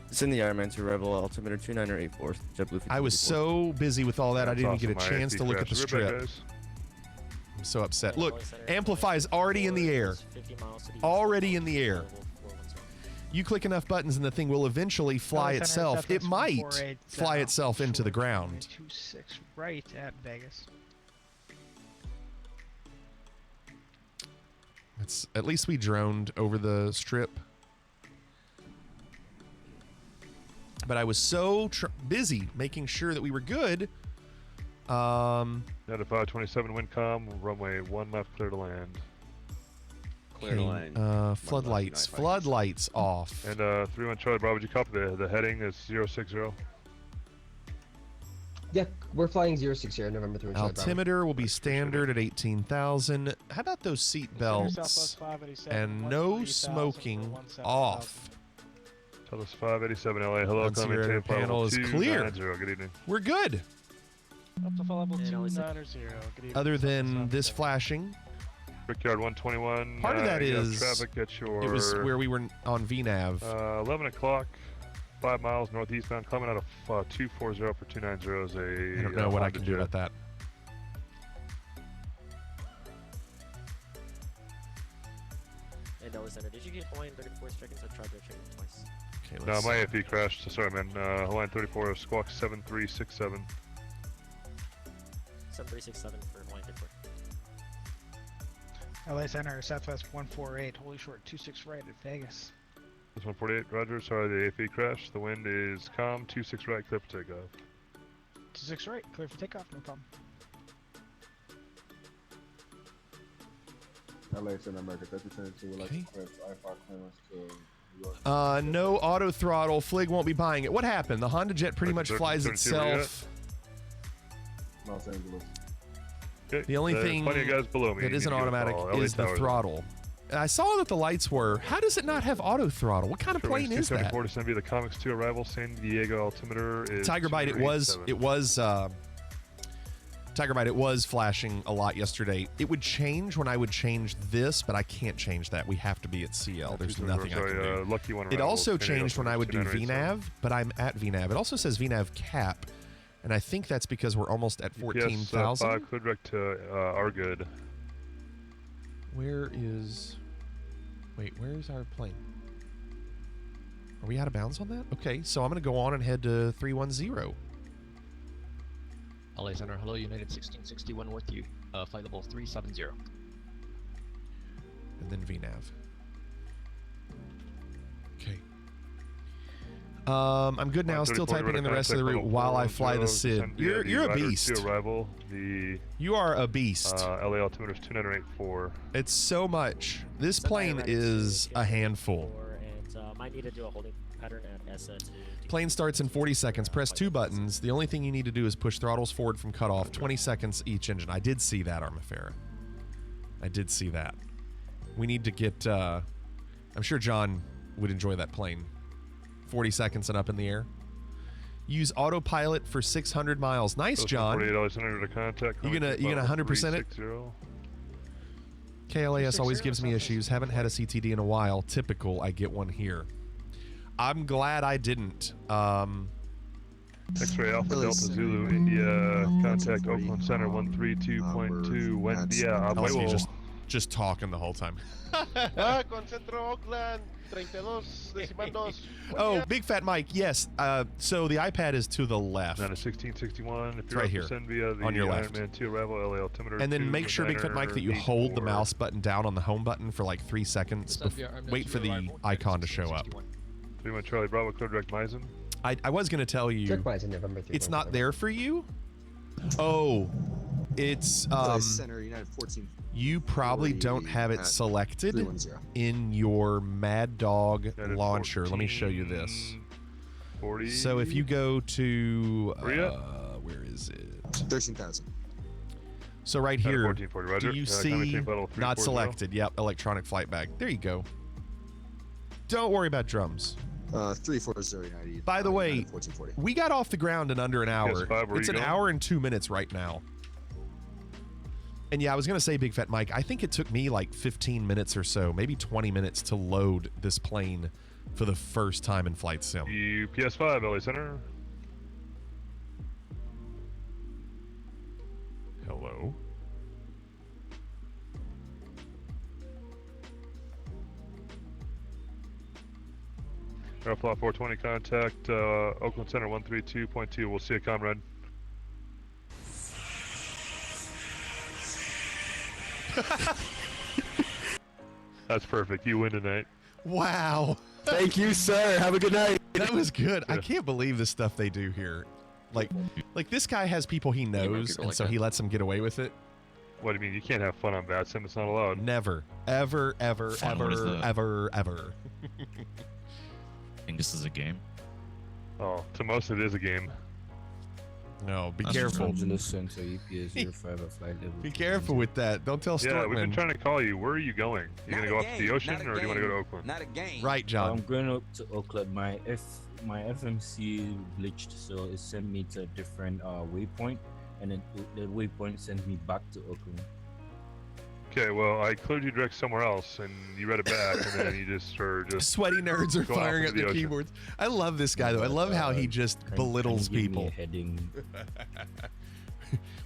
It's in the Ironman 2 arrival, altimeter 2984. JetBlue 1534. I was so busy with all that, I didn't even get a awesome. chance to look at the We're back, strip. guys. I'm so upset. Look, Amplify's already in the air. Already in the air. You click enough buttons and the thing will eventually fly itself. It might fly itself into the ground. 26 right at Vegas. It's, at least we droned over the strip. But I was so busy making sure that we were good. United 527 Windcom, runway 1 left, clear to land. Clear to land. Floodlights. Floodlights off. And 31 Charlie Bravo, would you copy the heading is 060? Yeah, we're flying 060 November 3. Altimeter will be standard at 18,000. How about those seat belts? And no smoking off. Southwest 587 LA, hello, Once your panel is clear. Good evening. We're good. Up to level 290. Good evening. Other than this flashing. Brickyard 121. Part of that you have is traffic at your. It was where we were on VNAV. 11 o'clock, 5 miles northeastbound, coming out of 240 for 290 is a. I don't know what I can do about that. Hey, Delta Center, did you get Hawaiian 34 seconds? I tried to check it twice. Okay, No, my AP crashed. Sorry, man. Hawaiian 34, squawk 7367. 7367 for Hawaiian 34. LA Center, Southwest 148, Holy Short 26 right at Vegas. This 148, roger. Sorry, the AP crashed. The wind is calm. 26 right, clear for takeoff. 26 right, clear for takeoff, no problem. LA Center, America 32, would like to request I-5 clearance to New York. No auto throttle. Flig won't be buying it. What happened? The Honda Jet pretty much flies 32, where you itself. Los Angeles. Okay. The only There's thing plenty of guys below me. that You isn't need to give a automatic call. LA is the Towers. throttle. I saw that the lights were. How does it not have auto throttle? What kind of plane is that? 274 to send via the Comics 2 arrival. San Diego altimeter is. Tiger Bite. It was Tiger Bite, it was flashing a lot yesterday. It would change when I would change this, but I can't change that. We have to be at CL. There's nothing I can do. Lucky one It around, also we'll finish changed up when I would do 2987. VNAV, but I'm at VNAV. It also says VNAV cap, and I think that's because we're almost at 14,000. 5, clear direct to are good. Where is... Wait, where is our plane? Are we out of bounds on that? Okay, so I'm going to go on and head to 310. LA Center, hello, United 1661 with you. Flight level 370. And then VNAV. Okay. I'm good now. Still typing in the rest of the route while I fly the SID. You're a beast. Arrival, the You are a beast. LA altimeter is 2984. It's so much. This plane is a handful. And might need to do a holding pattern at ESA to Plane starts in 40 seconds. Press 2 buttons. The only thing you need to do is push throttles forward from cutoff. 20 seconds each engine. I did see that, Armafera. I did see that. We need to get... I'm sure John would enjoy that plane. 40 seconds and up in the air. Use autopilot for 600 miles. Nice, John. $48 under contact. You gonna 100% it? KLAS always gives me issues. Haven't had a CTD in a while. Typical. I get one here. I'm glad I didn't. X-ray Alpha Delta Zulu India contact Oakland Center 132.2. When just talking the whole time. Concentro Oakland 32 decimal dos. Oh, Big Fat Mike. Yes. So the iPad is to the left. Down to 1661. If It's you're right up, here. send via the On your left. Ironman 2 arrival LA altimeter. And then 2, make sure, Big Fat Mike, that you hold the mouse button down on the home button for like 3 seconds. Wait for the icon to show up. 31 Charlie Bravo, clear direct Meissen. I was going to tell you, November 3, it's not there for you. Oh, it's Center, United 14. you probably don't have it selected 310. in your Mad Dog launcher. Let me show you this. 40. So if you go to where is it? 13,000. So right here, 1440, Roger. do you Climate see change level not 340. selected? Yep, electronic flight bag. There you go. Don't worry about drums. 340 United. By the way, 1440. we got off the ground in under an hour. PS5, where It's you an going? hour and 2 minutes right now. And yeah, I was going to say, Big Fat Mike, I think it took me like 15 minutes or so, maybe 20 minutes to load this plane for the first time in Flight Sim. PS5, LA Center. Hello? Airflow 420 contact Oakland Center 132.2. We'll see you, comrade. That's perfect. You win tonight. Wow. Thank you, sir. Have a good night. That was good. I can't believe the stuff they do here. Like this guy has people he knows, and so he lets them get away with it. What do you mean? You can't have fun on VATSIM. It's not allowed. Never. Ever, ever, Fun, what is ever, that? ever. I think this is a game. Oh, to most it is a game. No, be That's careful. Center, EPS 05 at flight level. Be careful with that. Don't tell Yeah, we've been Stortman. trying to call you. Where are you going? You gonna go up to the ocean, or do you want to go to Oakland? Not a game. Right, John. I'm going up to Oakland. My FMC glitched, so it sent me to a different waypoint, and then the waypoint sent me back to Oakland. Okay, well, I cleared you direct somewhere else, and you read it back, and then you just are just Sweaty nerds are going off firing into at the ocean. keyboards. I love this guy, though. I love how he just belittles Can you give me people. a heading?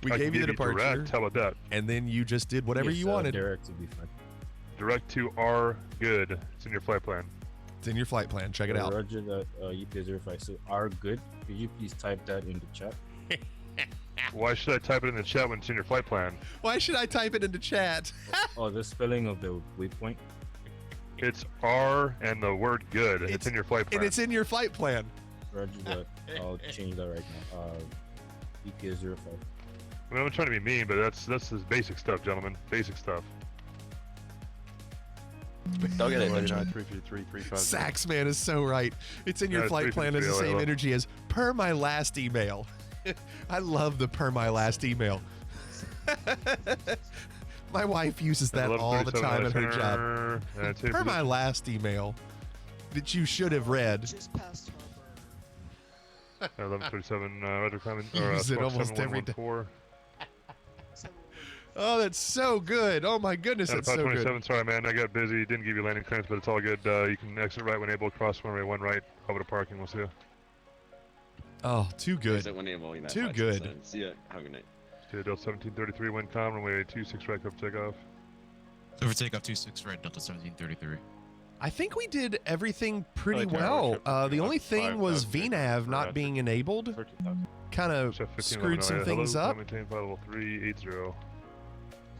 We I gave can you the give departure, direct. How about that? and then you just did whatever Yes, you wanted. Direct to be fine. Direct to R good. It's in your flight plan. It's in your flight plan. Check it out. Roger that. EPS 05. So are good. Could you please type that in the chat? Why should I type it in the chat when it's in your flight plan? Why should I type it into chat? Oh, the spelling of the waypoint. It's R and the word good. It's in your flight plan. And it's in your flight plan. Roger that. I'll change that right now. EPS 05. I mean, I'm trying to be mean, but that's just basic stuff, gentlemen. Basic stuff. Don't get it, Right, John. 33335. Saxman is so right. It's in your Yeah, flight plan as the 333, same LA. energy as per my last email. I love the per my last email. My wife uses that all the time at her job. Per my last email that you should have read. Just past 1137, Roger, comment. Use it almost every day. 714. Oh, that's so good. Oh my goodness, And that's so 27, good. sorry man, I got busy. Didn't give you landing clearance, but it's all good. You can exit right when able, cross runway 1 right, over to parking. We'll see you. Oh, too good. Exit when able, United Too 527. good. See ya. Have a good night. See you, Delta 1733, wind calm, runway 26 right, cover takeoff. So for takeoff 26 right, Delta 1733. I think we did everything pretty Tower, well. ship The only thing was 5,000 VNAV not being enabled. Kind of Chef 15 screwed some things up. Maintain flight level 380.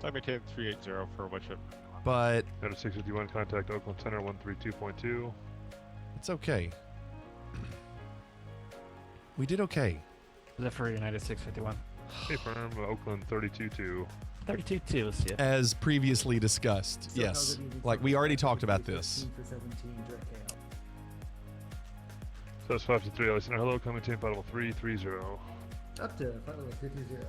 Time maintain 380 for what ship? But United 651, contact Oakland Center 132.2. it's okay. We did okay. Lift for United 651. Hey firm, Oakland 32.2. 32-2, let's see it. As previously discussed, yes. Like we already talked about this. So that's 5 to 3, LA Center, hello, coming maintain flight level 330. Up to flight level 330.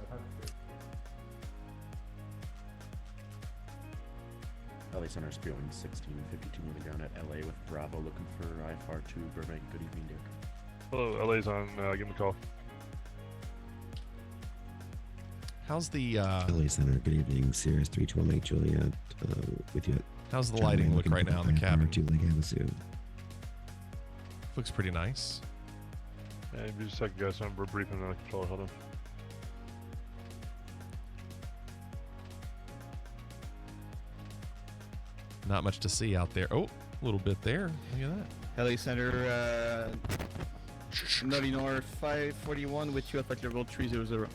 LA Center is going 1652 moving down at LA with Bravo looking for IFR 2 Burbank. Good evening, Dick. Hello, LA's on, give me a call. How's the LA Center, good evening. Sirius 3218 Juliet, with you. how's the lighting look right now in the cabin? Lake Looks pretty nice. And just a second, guys, we're briefing on the controller, hold on. Not much to see out there. Oh, a little bit there. Look at that. LA Center, Nutty North 541 with you at flight level 300.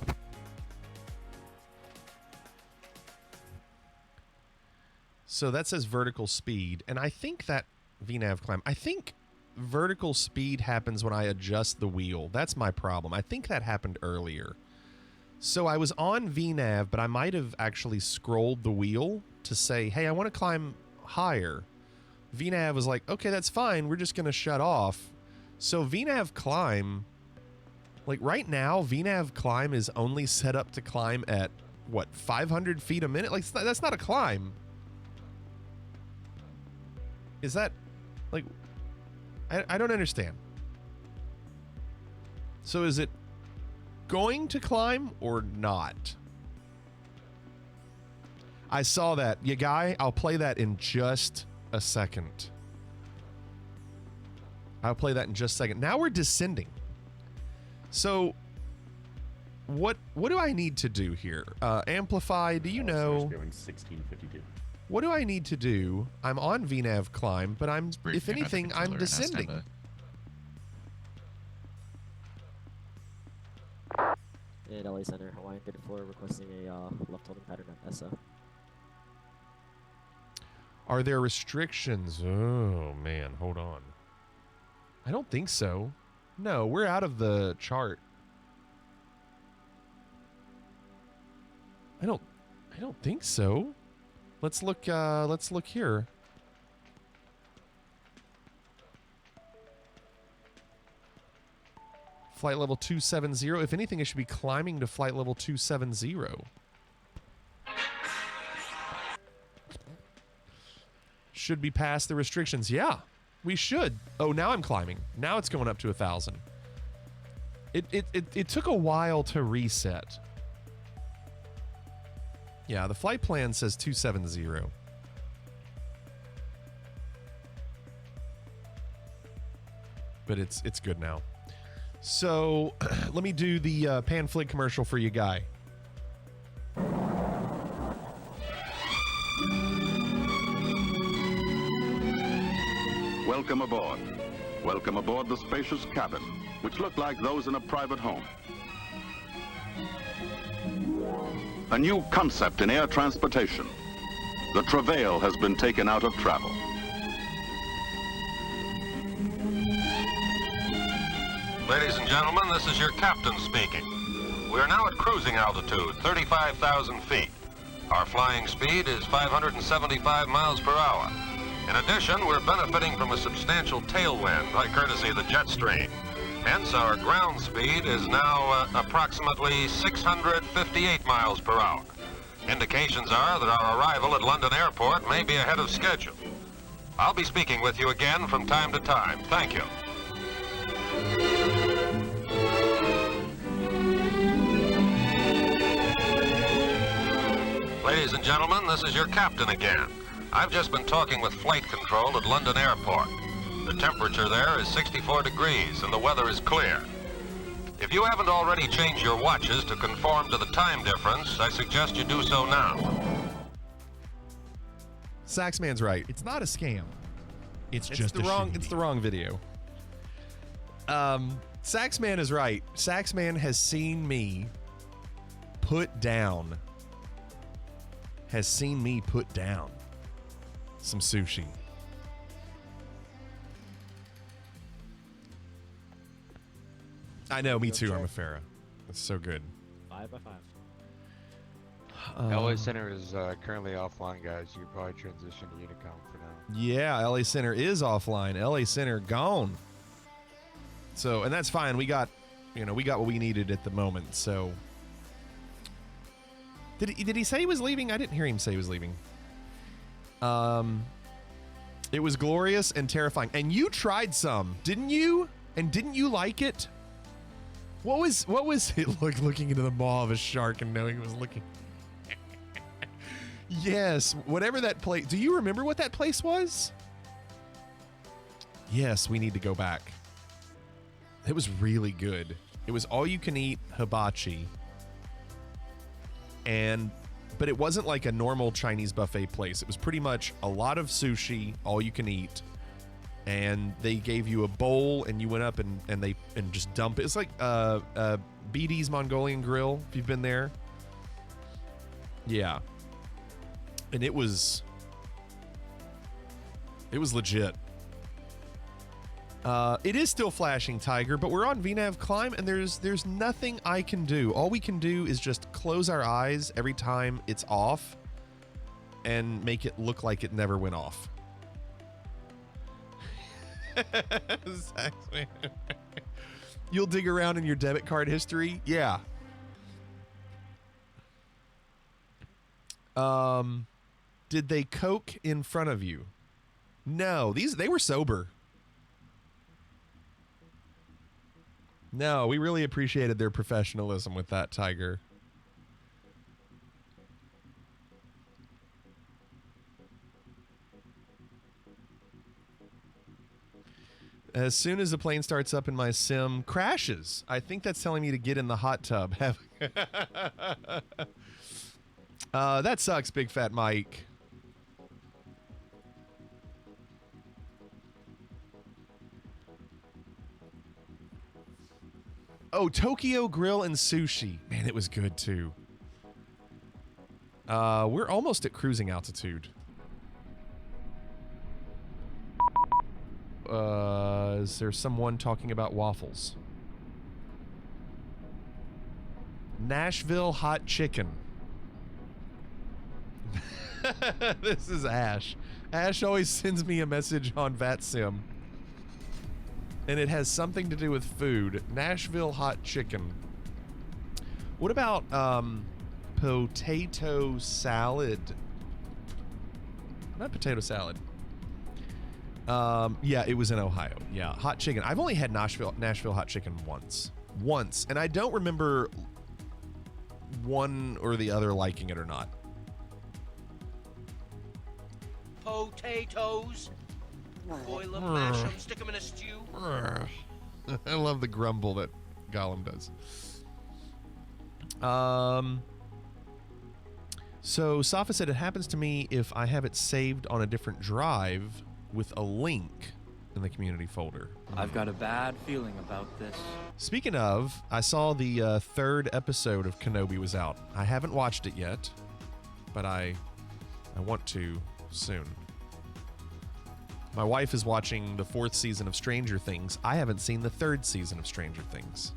So that says vertical speed, and I think that VNAV climb. I think vertical speed happens when I adjust the wheel. That's my problem. I think that happened earlier. So I was on VNAV, but I might have actually scrolled the wheel to say, hey, I want to climb higher. VNAV was like, okay, that's fine. We're just going to shut off. So VNAV climb, like right now, VNAV climb is only set up to climb at, what, 500 feet a minute? Like, that's not a climb. Is that, like, I don't understand. So is it going to climb or not? I saw that. You guy, I'll play that in just a second. I'll play that in just a second. Now we're descending. So what do I need to do here? Amplify, do you know? Going 1652. What do I need to do? I'm on VNAV climb, but I'm, if anything, I'm descending. In LA Center, Hawaiian 34 requesting a left holding pattern at ESA. Are there restrictions? Oh, man, hold on. I don't think so. No, we're out of the chart. I don't think so. Let's look here. Flight level 270. If anything, it should be climbing to flight level 270. Should be past the restrictions. Yeah, we should. Oh, now I'm climbing. Now it's going up to 1,000. It took a while to reset. Yeah, the flight plan says 270. But it's good now. So let me do the Panflig commercial for you, Guy. Welcome aboard. Welcome aboard the spacious cabin, which look like those in a private home. A new concept in air transportation. The travail has been taken out of travel. Ladies and gentlemen, this is your captain speaking. We are now at cruising altitude, 35,000 feet. Our flying speed is 575 miles per hour. In addition, we're benefiting from a substantial tailwind by courtesy of the jet stream. Hence, our ground speed is now approximately 658 miles per hour. Indications are that our arrival at London Airport may be ahead of schedule. I'll be speaking with you again from time to time. Thank you. Ladies and gentlemen, this is your captain again. I've just been talking with flight control at London Airport. The temperature there is 64 degrees and the weather is clear. If you haven't already changed your watches to conform to the time difference, I suggest you do so now. Saxman's right. It's not a scam. It's just the wrong. It's the wrong video. Saxman is right. Saxman has seen me put down. Has seen me put down some sushi. I know, me too, Armafera. That's so good. 5 by 5. LA Center is currently offline, guys. You could probably transition to Unicom for now. Yeah, LA Center is offline. LA Center gone. So, and that's fine. We got what we needed at the moment. So, did he say he was leaving? I didn't hear him say he was leaving. It was glorious and terrifying. And you tried some, didn't you? And didn't you like it? What was it like looking into the maw of a shark and knowing it was looking? Yes, whatever that place. Do you remember what that place was? Yes, we need to go back. It was really good. It was all you can eat hibachi. But it wasn't like a normal Chinese buffet place. It was pretty much a lot of sushi, all you can eat. And they gave you a bowl and you went up and just dump it. It's like BD's Mongolian Grill, if you've been there. Yeah. And it was legit. It is still flashing, Tiger, but we're on VNav climb and there's nothing I can do. All we can do is just close our eyes every time it's off and make it look like it never went off. You'll dig around in your debit card history? Yeah. Did they coke in front of you? No, they were sober. No, we really appreciated their professionalism with that, Tiger. As soon as the plane starts up in my sim, crashes. I think that's telling me to get in the hot tub. That sucks, Big Fat Mike. Oh, Tokyo Grill and Sushi. Man, it was good too. We're almost at cruising altitude. Is there someone talking about waffles? Nashville hot chicken. This is Ash. Ash always sends me a message on VATSIM. And it has something to do with food. Nashville hot chicken. What about potato salad? Not potato salad. Yeah, it was in Ohio. Yeah, hot chicken. I've only had Nashville hot chicken once, and I don't remember one or the other liking it or not. Potatoes. Boil them, mash them, stick them in a stew. I love the grumble that Gollum does. So Safa said it happens to me if I have it saved on a different drive with a link in the community folder. I've got a bad feeling about this. Speaking of, I saw the third episode of Kenobi was out. I haven't watched it yet, but I want to soon. My wife is watching the 4th season of Stranger Things. I haven't seen the 3rd season of Stranger Things.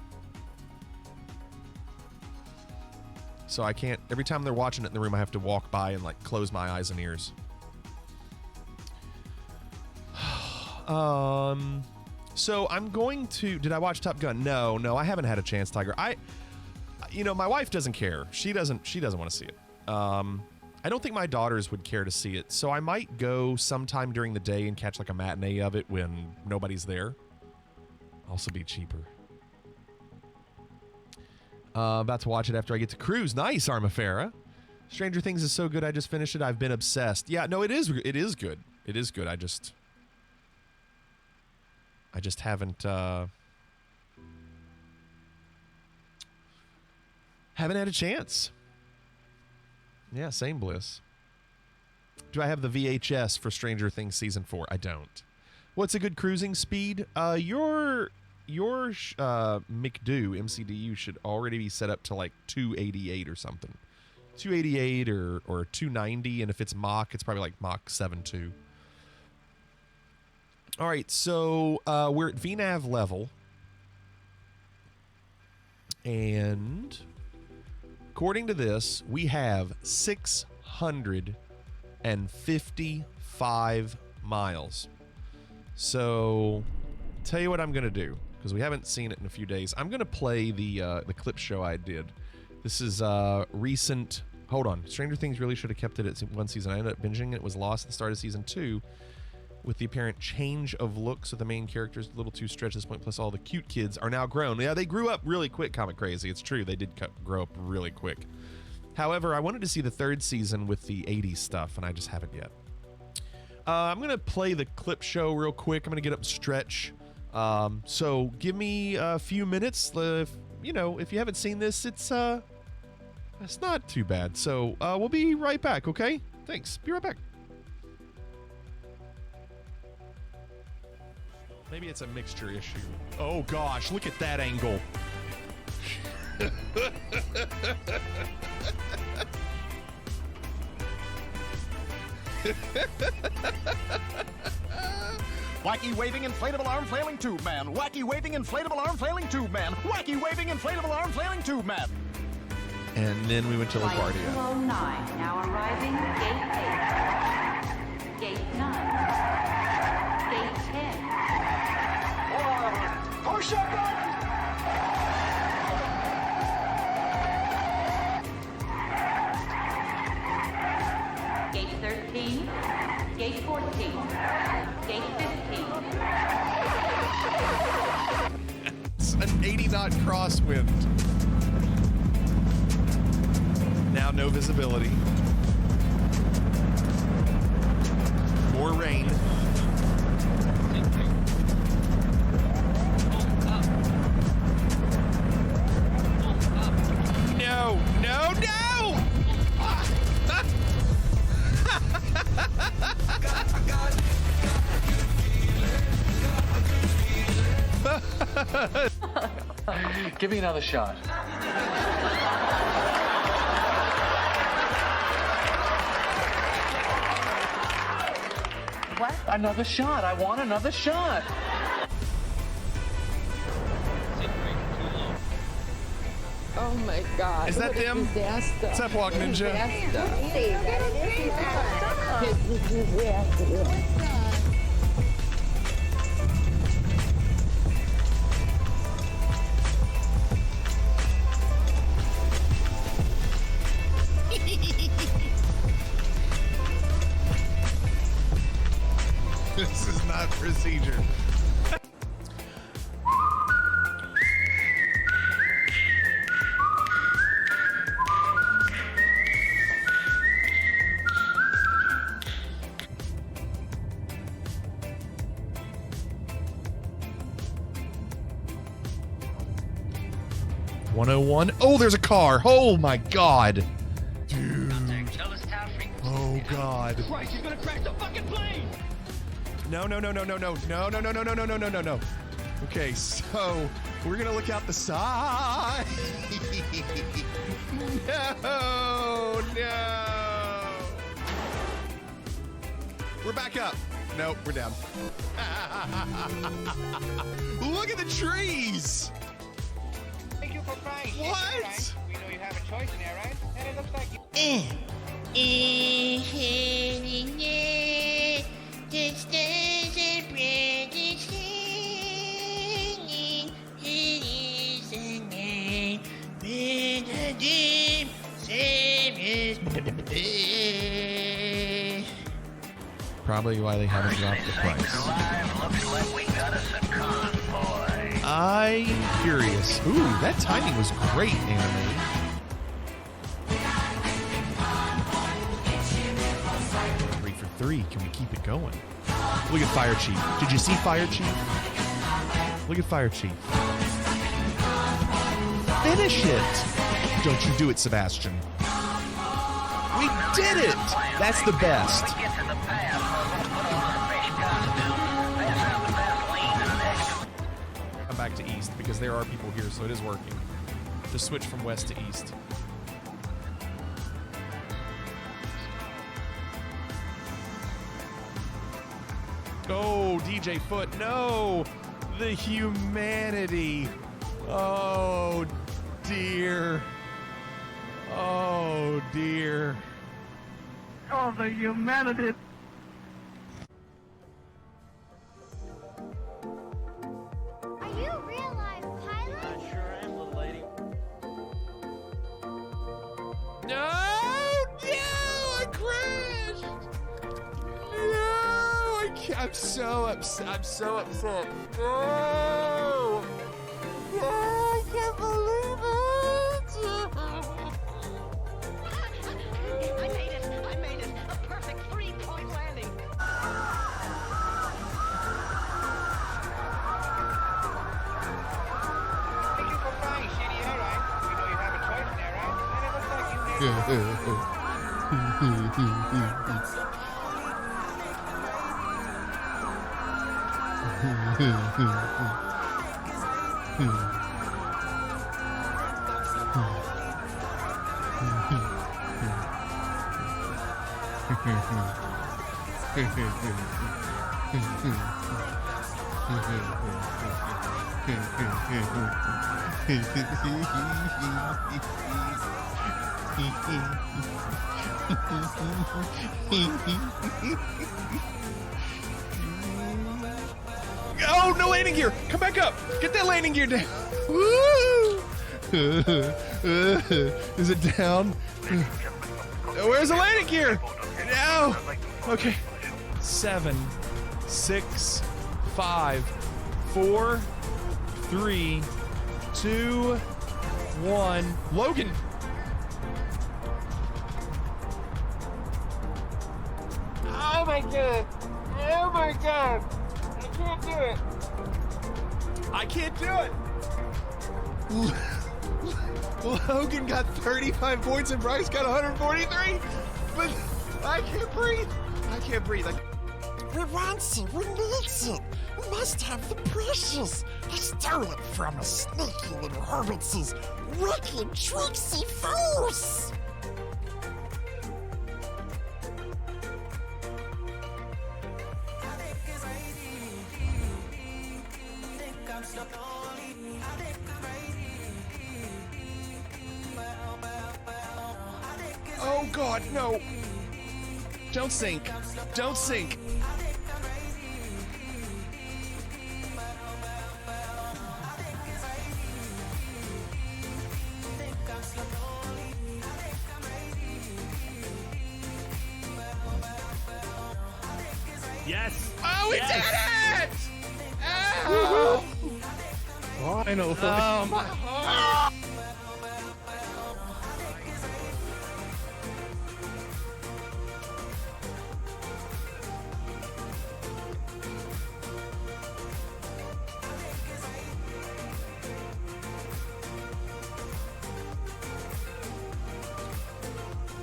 So I can't, every time they're watching it in the room, I have to walk by and like close my eyes and ears. So I'm going to, did I watch Top Gun? No, I haven't had a chance, Tiger. My wife doesn't care. She doesn't want to see it. I don't think my daughters would care to see it, so I might go sometime during the day and catch like a matinee of it when nobody's there. Also be cheaper. About to watch it after I get to cruise. Nice, Armafera. Stranger Things is so good. I just finished it. I've been obsessed. Yeah, no, it is good. It is good. I just haven't had a chance. Yeah, same Bliss. Do I have the VHS for Stranger Things season 4? I don't. What's a good cruising speed? Your MCDU should already be set up to like 288 or something. 288 or 290, and if it's Mach, it's probably like Mach 7.2. All right, so we're at VNAV level, and according to this, we have 655 miles. So, tell you what I'm going to do, because we haven't seen it in a few days. I'm going to play the clip show I did. This is recent. Hold on. Stranger Things really should have kept it at one season. I ended up binging it. It was lost at the start of season 2 with the apparent change of looks of the main characters. A little too stretched at this point. Plus, all the cute kids are now grown. Yeah, they grew up really quick, Comic Crazy. It's true. They did grow up really quick. However, I wanted to see the 3rd season with the 80s stuff, and I just haven't yet. I'm going to play the clip show real quick. I'm going to get up and stretch. So give me a few minutes. If you haven't seen this, it's not too bad. So we'll be right back, okay? Thanks. Be right back. Maybe it's a mixture issue. Oh, gosh. Look at that angle. Wacky waving inflatable arm flailing tube man. Wacky waving inflatable arm flailing tube man. Wacky waving inflatable arm flailing tube man. And then we went to LaGuardia. 209, now arriving gate 8. Gate 9. Gate 10. Push up button! Gate 13. Gate 14. Gate 15. It's an 80-knot crosswind. Now no visibility. More rain. No, no, no! Give me another shot. What? Another shot. I want another shot. Oh my God. Is that them? What's up, Walk Ninja? This is not procedure. Oh, there's a car. Oh my God. Dude. Oh God. Christ, he's gonna crash the fucking plane! No. Okay, so we're gonna look out the side. No. We're back up. Nope, we're down. Look at the trees. Thank you for flying. What? We know you have a choice in there, right? And it looks like you. Probably why they haven't dropped the price. I'm curious. Ooh, that timing was great, anime. 3. Can we keep it going? Look at Fire Chief. Did you see Fire Chief? Look at Fire Chief. Finish it! Don't you do it, Sebastian. We did it! That's the best. Come back to east because there are people here, so it is working. Just switch from west to east. Oh, DJ Foot, no! The humanity. Oh, dear. Oh, dear. Oh, the humanity. Are you a real life pilot? I sure am, little lady. No! No! I crashed! No! I'm so upset. I'm so upset. No! No! I can't believe it! I made it. I made it. A perfect 3-point landing. Thank you for flying, Shitty. All right. We know you have a choice there, right? And it looks like you Oh, no landing gear! Come back up! Get that landing gear down! Woo! Is it down? Where's the landing gear? No! Okay. 7, 6, 5, 4, 3, 2, 1. Logan! Oh my god! Oh my god! I can't do it! I can't do it! Logan got 35 points and Bryce got 143! But I can't breathe! I can't breathe. We want it! We need it! We must have the precious! He stole it from us, sneaky little hobbitses! Wicked, tricksy fools! Oh god, no! Don't sink! Don't sink! Yes! Oh, we did it! Oh! Finally! Oh my heart!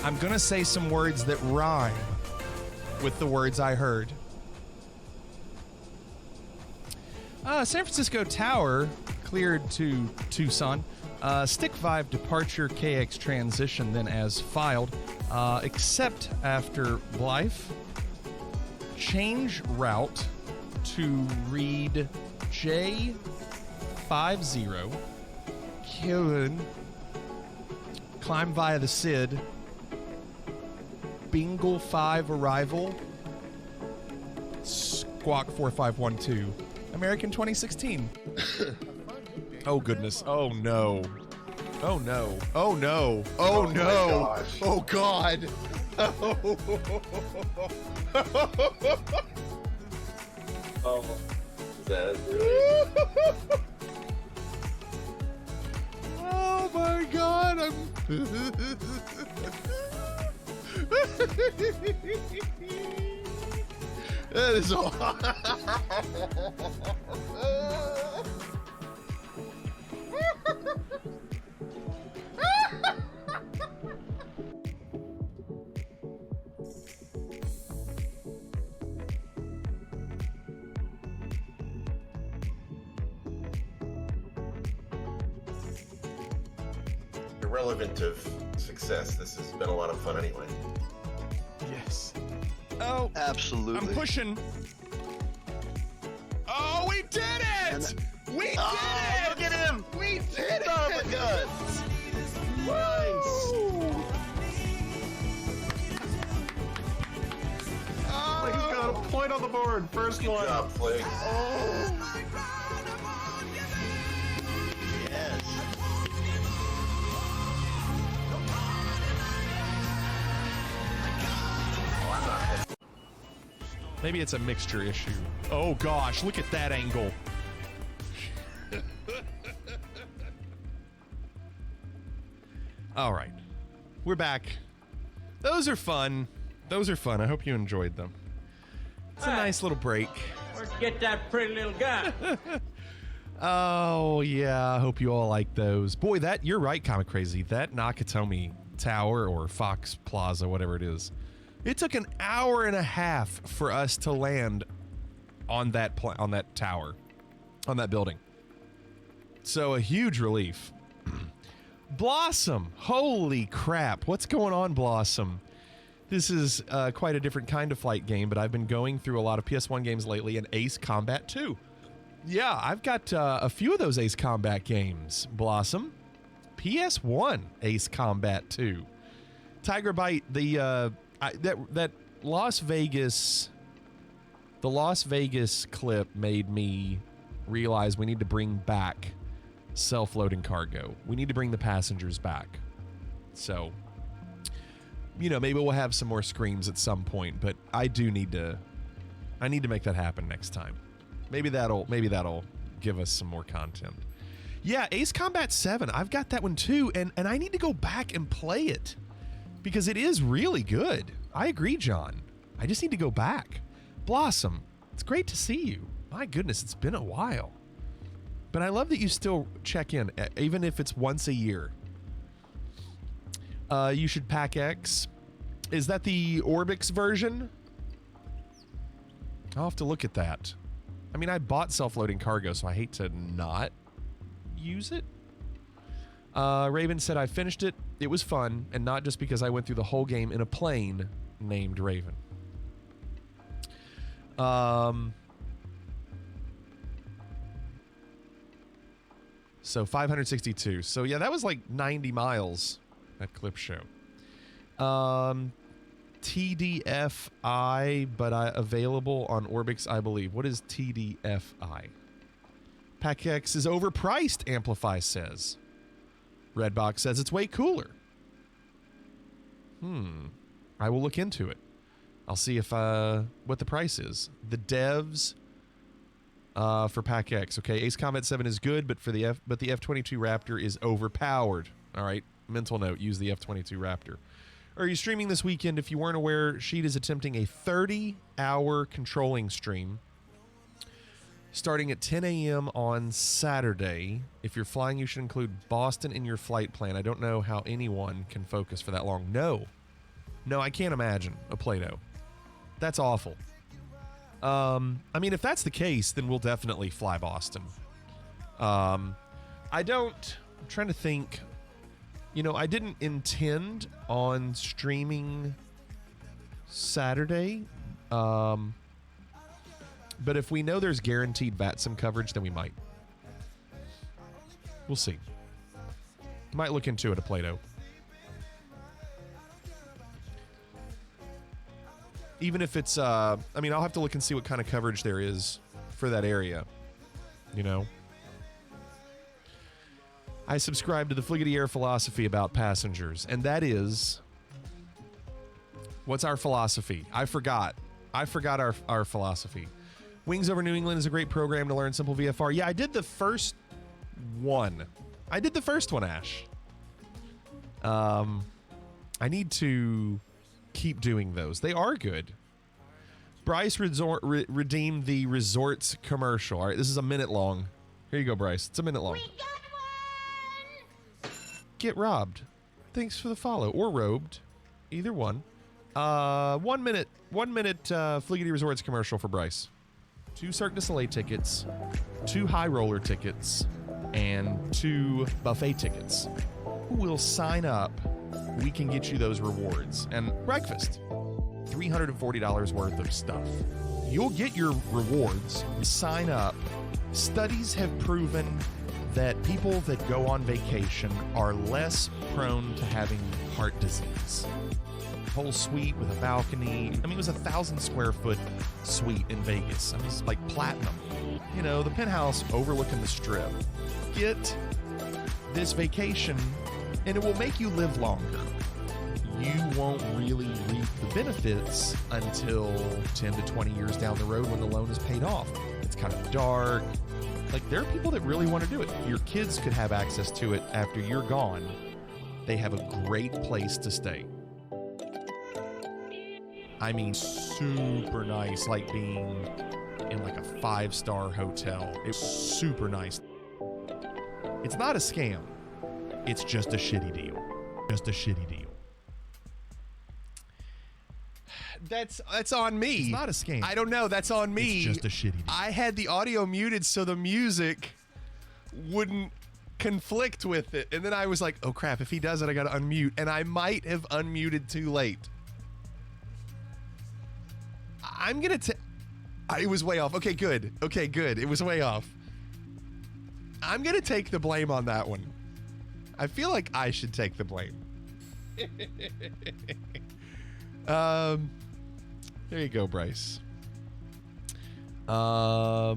I'm gonna say some words that rhyme with the words I heard. San Francisco Tower cleared to Tucson. Stick 5 departure KX transition then as filed. Except after Blythe. Change route to read J50. Killing. Climb via the SID. Bingle 5 arrival. Squawk 4512. American 2016. Oh goodness. Oh no. Oh no. Oh no. Oh no. Oh god. Oh. Oh. That is really. Oh my god. I'm. That is all. Irrelevant of success, this has been a lot of fun anyway. Yes. Oh, absolutely. I'm pushing. Oh, we did it! We did it! Look at him! We did it! Oh my god! Nice! Oh, He's got a point on the board. First Good one. job, Flake. Yes. Maybe it's a mixture issue. Oh gosh, look at that angle. All right, we're back. Those are fun. Those are fun. I hope you enjoyed them. It's a nice little break. Where'd you get that pretty little gun? Oh yeah, I hope you all like those. Boy, you're right, Comic Crazy. That Nakatomi Tower or Fox Plaza, whatever it is. It took an hour and a half for us to land on that tower, on that building. So a huge relief. Blossom, holy crap! What's going on, Blossom? This is quite a different kind of flight game, but I've been going through a lot of PS1 games lately, and Ace Combat 2. Yeah, I've got a few of those Ace Combat games, Blossom. PS1 Ace Combat 2. Tiger Bite, that Las Vegas, the Las Vegas clip made me realize we need to bring back self-loading cargo. We need to bring the passengers back. So, you know, maybe we'll have some more screams at some point, but I need to make that happen next time. Maybe that'll give us some more content. Yeah, Ace Combat 7, I've got that one too, and I need to go back and play it because it is really good. I agree, John. I just need to go back. Blossom, it's great to see you. My goodness, it's been a while. But I love that you still check in, even if it's once a year. You should pack X. Is that the Orbix version? I'll have to look at that. I mean, I bought self-loading cargo, so I hate to not use it. Raven said, I finished it. It was fun, and not just because I went through the whole game in a plane named Raven. So 562. So yeah, that was like 90 miles, that clip show. TDFI, but available on Orbix, I believe. What is TDFI? PackX is overpriced, Amplify says. Redbox says it's way cooler. I will look into it. I'll see if what the price is. The devs for PackX. Okay, Ace Combat 7 is good, but the F-22 Raptor is overpowered. All right, mental note, use the F-22 Raptor. Are you streaming this weekend? If you weren't aware, Sheet is attempting a 30-hour controlling stream starting at 10 a.m. on Saturday. If you're flying, you should include Boston in your flight plan. I don't know how anyone can focus for that long. No, I can't imagine a Play-Doh. That's awful. I mean, if that's the case, then we'll definitely fly Boston. I'm trying to think. You know, I didn't intend on streaming Saturday. But if we know there's guaranteed VATSIM coverage, then we might. We'll see. Might look into it, a Play-Doh. Even if it's, I mean, I'll have to look and see what kind of coverage there is for that area. You know? I subscribe to the Fliggity Air philosophy about passengers, and that is... What's our philosophy? I forgot our philosophy. Wings Over New England is a great program to learn simple VFR. Yeah, I did the first one. Ash. I need to keep doing those. They are good. Bryce redeemed the resorts commercial. All right, this is a minute long. Here you go, Bryce. It's a minute long. Get robbed. Thanks for the follow. Or robed. Either one. 1 minute. 1 minute Fliggity Resorts commercial for Bryce. 2 Cirque du Soleil tickets, 2 High Roller tickets, and 2 buffet tickets. Who will sign up? We can get you those rewards. And breakfast. $340 worth of stuff. You'll get your rewards. Sign up. Studies have proven that people that go on vacation are less prone to having heart disease. Whole suite with a balcony. I mean, it was 1,000 square foot suite in Vegas. I mean, it's like platinum. You know, the penthouse overlooking the strip. Get this vacation and it will make you live longer. You won't really reap the benefits until 10 to 20 years down the road when the loan is paid off. It's kind of dark. Like, there are people that really want to do it. Your kids could have access to it after you're gone. They have a great place to stay. I mean, super nice, like being in like a 5-star hotel. It's super nice. It's not a scam. It's just a shitty deal. Just a shitty deal. That's on me. It's not a scam. I don't know. That's on me. It's just a shitty deal. I had the audio muted so the music wouldn't conflict with it. And then I was like, oh crap, if he does it, I got to unmute. And I might have unmuted too late. I'm going to it was way off. Okay, good. Okay, good. It was way off. I'm going to take the blame on that one. I feel like I should take the blame. There you go, Bryce. Gotta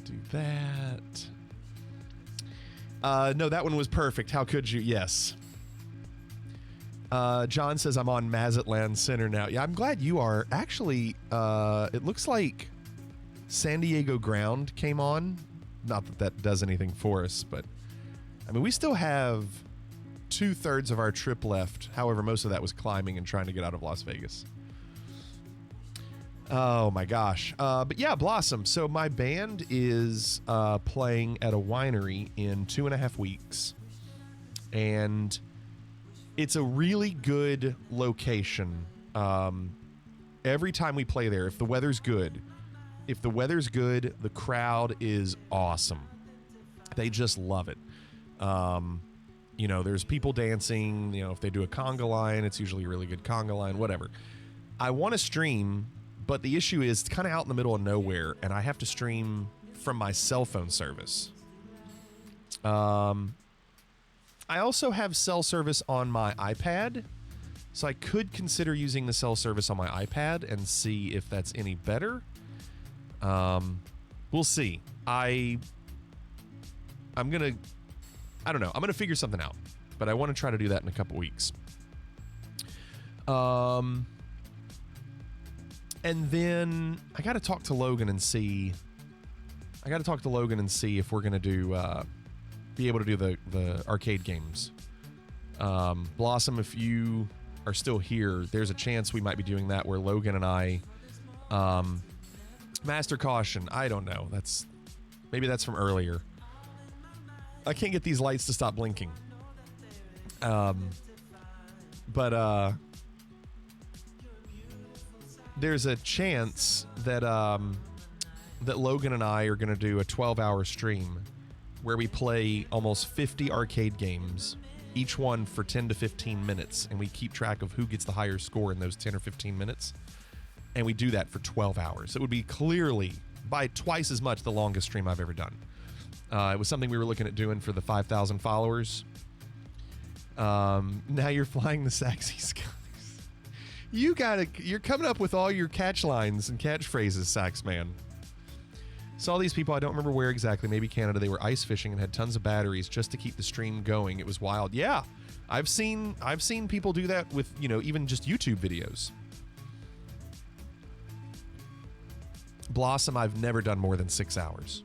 do that. No, that one was perfect. How could you? Yes. John says I'm on Mazatlan Center now. Yeah, I'm glad you are. Actually, it looks like San Diego Ground came on. Not that that does anything for us, but I mean, we still have 2/3 of our trip left. However, most of that was climbing and trying to get out of Las Vegas. Oh my gosh. But yeah, Blossom. So my band is playing at a winery in 2.5 weeks. And it's a really good location. Every time we play there, if the weather's good, the crowd is awesome. They just love it. You know, there's people dancing. You know, if they do a conga line, it's usually a really good conga line, whatever. I want to stream, but the issue is it's kind of out in the middle of nowhere, and I have to stream from my cell phone service. I also have cell service on my iPad, so I could consider using the cell service on my iPad and see if that's any better. We'll see. I don't know. I'm going to figure something out, but I want to try to do that in a couple weeks. And then I got to talk to Logan and see if we're going to do, be able to do the arcade games. Blossom, if you are still here, there's a chance we might be doing that where Logan and I, Master Caution, I don't know. Maybe that's from earlier. I can't get these lights to stop blinking. But there's a chance that that Logan and I are going to do a 12-hour stream where we play almost 50 arcade games, each one for 10 to 15 minutes, and we keep track of who gets the higher score in those 10 or 15 minutes. And we do that for 12 hours. It would be clearly by twice as much the longest stream I've ever done. It was something we were looking at doing for the 5,000 followers. Now you're flying the Saxy Skies. You're coming up with all your catch lines and catchphrases, Saxman. Saw these people, I don't remember where exactly, maybe Canada. They were ice fishing and had tons of batteries just to keep the stream going. It was wild. Yeah, I've seen people do that with, you know, even just YouTube videos. Blossom, I've never done more than 6 hours.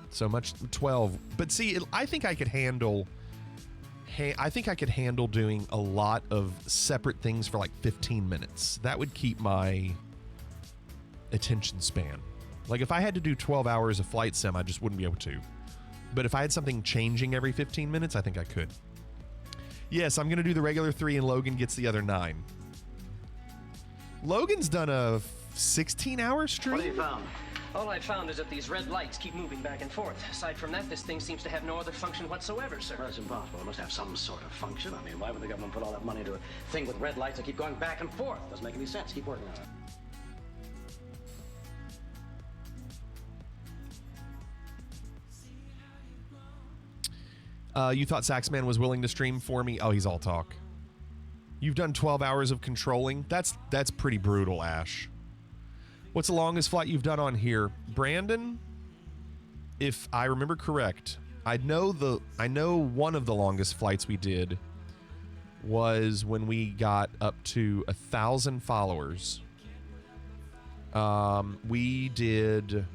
So much 12. But see, I think I could handle I think I could handle doing a lot of separate things for like 15 minutes. That would keep my attention span. Like if I had to do 12 hours of flight sim, I just wouldn't be able to. But if I had something changing every 15 minutes, I think I could. Yes, I'm going to do the regular 3 and Logan gets the other 9. Logan's done a 16-hour stream? What have you found? All I found is that these red lights keep moving back and forth. Aside from that, this thing seems to have no other function whatsoever, sir. Well, that's impossible. It must have some sort of function. I mean, why would the government put all that money into a thing with red lights that keep going back and forth? Doesn't make any sense. Keep working on it. You thought Saxman was willing to stream for me? Oh, he's all talk. You've done 12 hours of controlling? That's pretty brutal, Ash. What's the longest flight you've done on here? Brandon, if I remember correct, I know one of the longest flights we did was when we got up to 1,000 followers. We did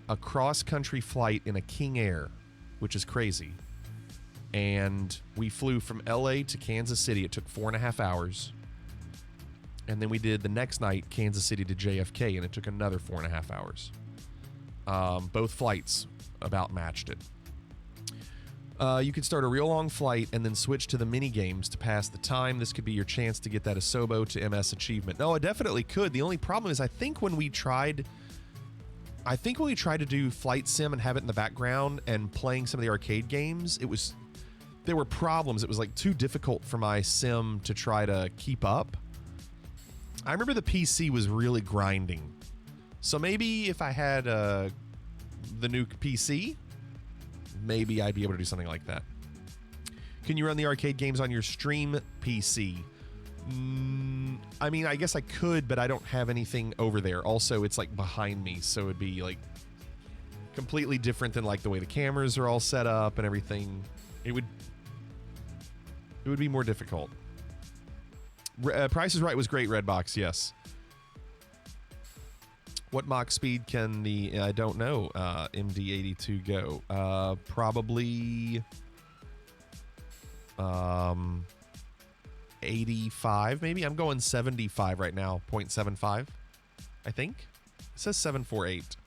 a cross-country flight in a King Air, which is crazy. And we flew from LA to Kansas City. It took 4.5 hours. And then we did the next night, Kansas City to JFK, and it took another 4.5 hours. Both flights about matched it. You could start a real long flight and then switch to the mini games to pass the time. This could be your chance to get that Asobo to MS achievement. No, I definitely could. The only problem is I think when we tried to do flight sim and have it in the background and playing some of the arcade games, there were problems. It was like too difficult for my sim to try to keep up. I remember the PC was really grinding. So maybe if I had the new PC, maybe I'd be able to do something like that. Can you run the arcade games on your stream PC? I mean, I guess I could, but I don't have anything over there. Also, it's like behind me, so it'd be like completely different than like the way the cameras are all set up and everything. It would be more difficult. Price is Right was great, Redbox, yes. What Mach speed can the, I don't know, MD82 go? Probably 85 maybe? I'm going 75 right now, 0.75, I think. It says 748.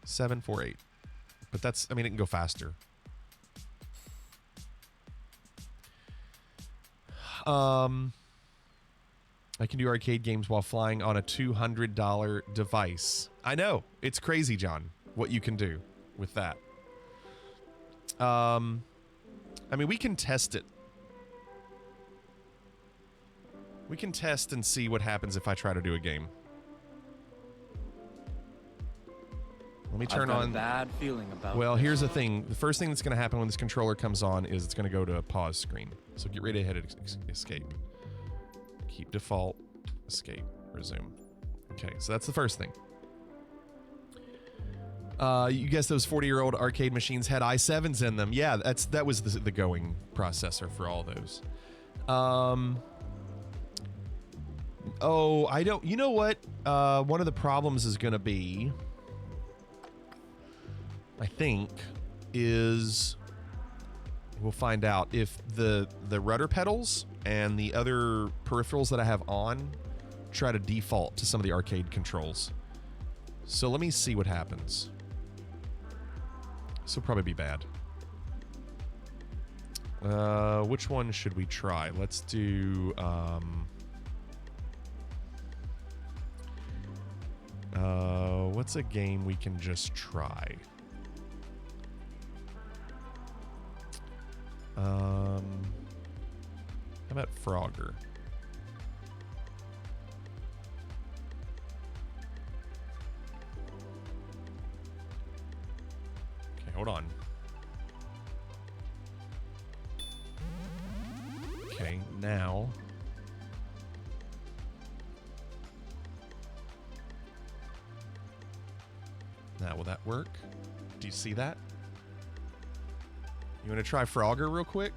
748. But that's, I mean, it can go faster. I can do arcade games while flying on a $200 device. I know. It's crazy, John, what you can do with that. I mean, we can test it. We can test and see what happens if I try to do a game. Let me turn on. A bad feeling about well, here's the thing. The first thing that's going to happen when this controller comes on is it's going to go to a pause screen. So get ready to hit escape. Keep default. Escape. Resume. Okay, so that's the first thing. You guess those 40-year-old arcade machines had i7s in them. Yeah, that was the going processor for all those. Oh, I don't. You know what? One of the problems is going to be, I think, is we'll find out if the rudder pedals and the other peripherals that I have on try to default to some of the arcade controls. So let me see what happens. This will probably be bad. Which one should we try? Let's do what's a game we can just try? How about Frogger? Okay, hold on. Okay, now. Now, will that work? Do you see that? You want to try Frogger real quick?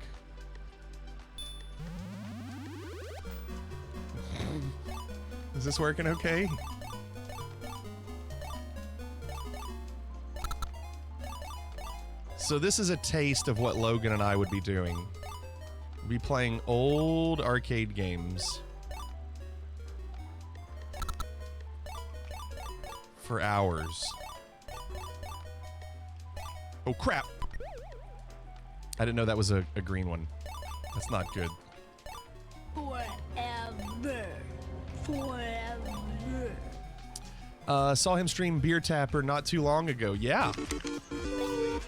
Is this working okay? So this is a taste of what Logan and I would be doing. We'd be playing old arcade games for hours. Oh crap! I didn't know that was a green one. That's not good. Forever. Forever. Saw him stream Beer Tapper not too long ago. Yeah.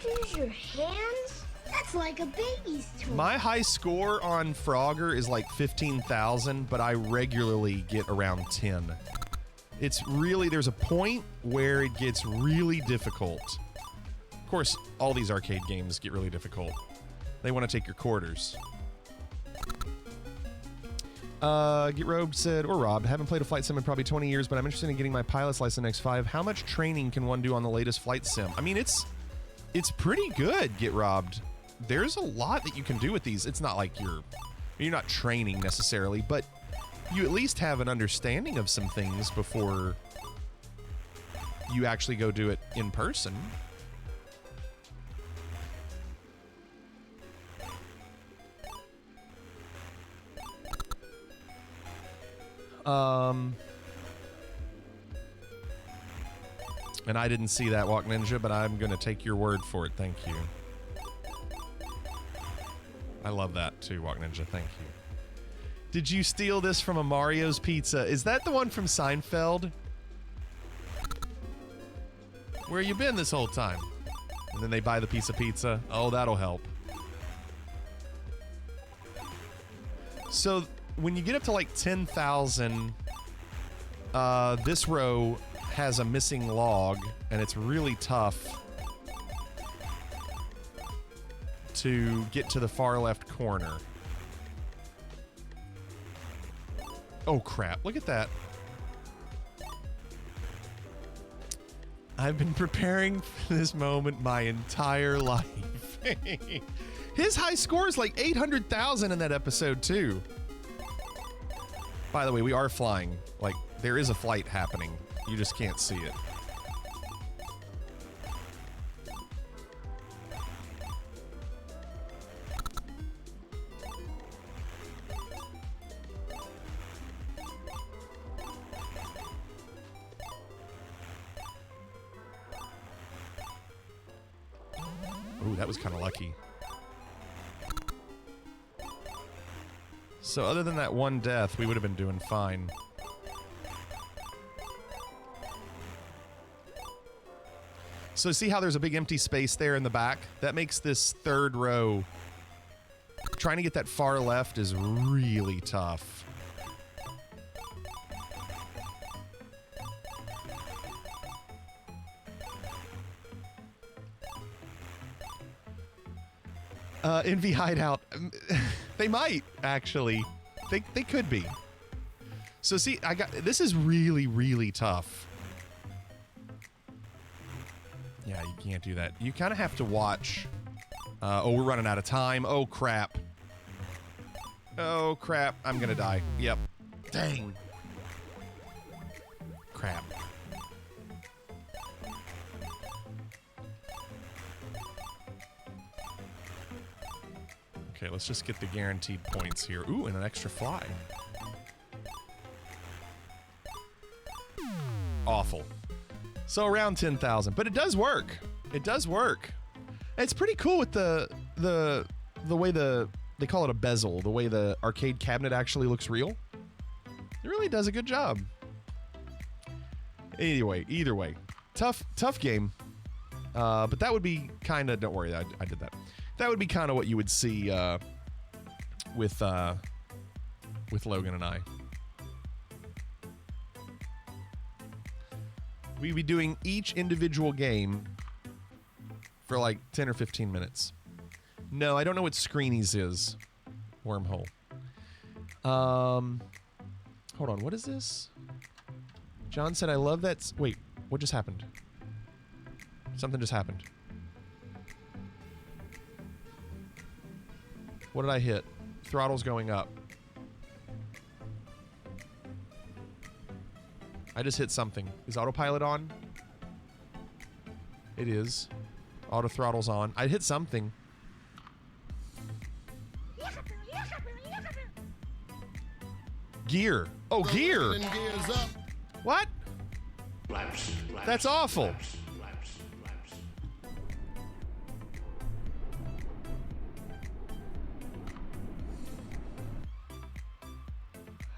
Use your hands? That's like a baby's toy. My high score on Frogger is like 15,000, but I regularly get around 10. It's really, there's a point where it gets really difficult. Of course, all these arcade games get really difficult. They want to take your quarters. Get Robed said, or Rob, haven't played a flight sim in probably 20 years, but I'm interested in getting my pilot's license X5. How much training can one do on the latest flight sim? I mean, it's pretty good, Get Robbed. There's a lot that you can do with these. It's not like you're not training necessarily, but you at least have an understanding of some things before you actually go do it in person. And I didn't see that, Walk Ninja, but I'm going to take your word for it. Thank you. I love that too, Walk Ninja. Thank you. Did you steal this from a Mario's Pizza? Is that the one from Seinfeld? Where you been this whole time? And then they buy the piece of pizza. Oh, that'll help. So when you get up to like 10,000, this row has a missing log, and it's really tough to get to the far left corner. Oh crap, look at that. I've been preparing for this moment my entire life. His high score is like 800,000 in that episode too. By the way, we are flying. Like, there is a flight happening. You just can't see it. Ooh, that was kind of lucky. So other than that one death, we would have been doing fine. So see how there's a big empty space there in the back? That makes this third row, trying to get that far left is really tough. Envy Hideout. They might, actually. They could be. So see, this is really, really tough. Yeah, you can't do that. You kind of have to watch. Oh, we're running out of time. Oh, crap. Oh, crap. I'm gonna die. Yep. Dang. Crap. Okay, let's just get the guaranteed points here. Ooh, and an extra fly. Awful. So around 10,000, but it does work. It does work. It's pretty cool with the way they call it a bezel, the way the arcade cabinet actually looks real. It really does a good job. Anyway, either way, tough game. But that would be kind of, don't worry, I did that. That would be kind of what you would see with Logan and I. We'd be doing each individual game for like 10 or 15 minutes. No, I don't know what Screenies is. Wormhole. Hold on, what is this? John said, I love that. Wait, what just happened? Something just happened. What did I hit? Throttle's going up. I just hit something. Is autopilot on? It is. Auto throttle's on. I hit something. Gear. Oh, gear. What? That's awful.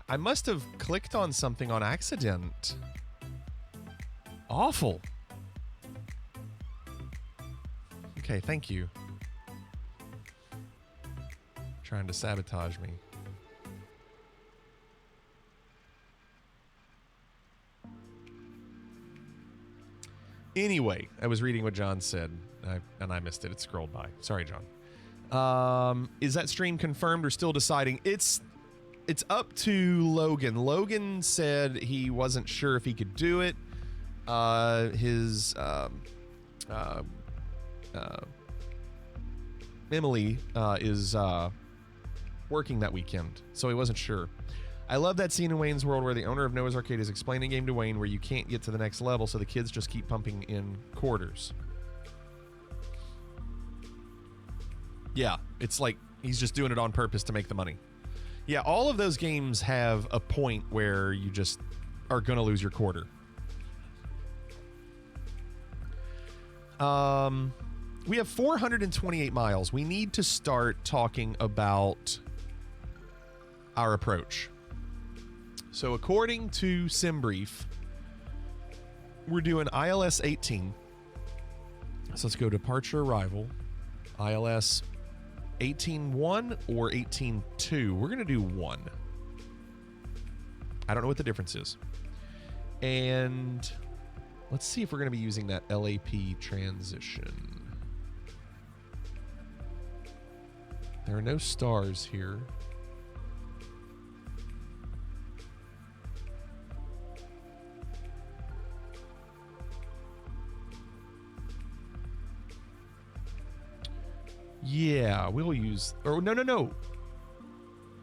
I must have clicked on something on accident. Awful. Okay, thank you. Trying to sabotage me. Anyway, I was reading what John said, and I missed it. It scrolled by. Sorry, John. Is that stream confirmed or still deciding? It's up to Logan. Logan said he wasn't sure if he could do it. Emily is working that weekend, so he wasn't sure. I love that scene in Wayne's World where the owner of Noah's Arcade is explaining a game to Wayne where you can't get to the next level, so the kids just keep pumping in quarters. Yeah, it's like he's just doing it on purpose to make the money. Yeah, all of those games have a point where you just are going to lose your quarter. We have 428 miles. We need to start talking about our approach. So according to SimBrief, we're doing ILS 18. So let's go departure arrival. ILS 18.1 or 18.2. We're going to do 1. I don't know what the difference is. And let's see if we're going to be using that LAP transition. There are no stars here. Yeah, we'll use... Or no.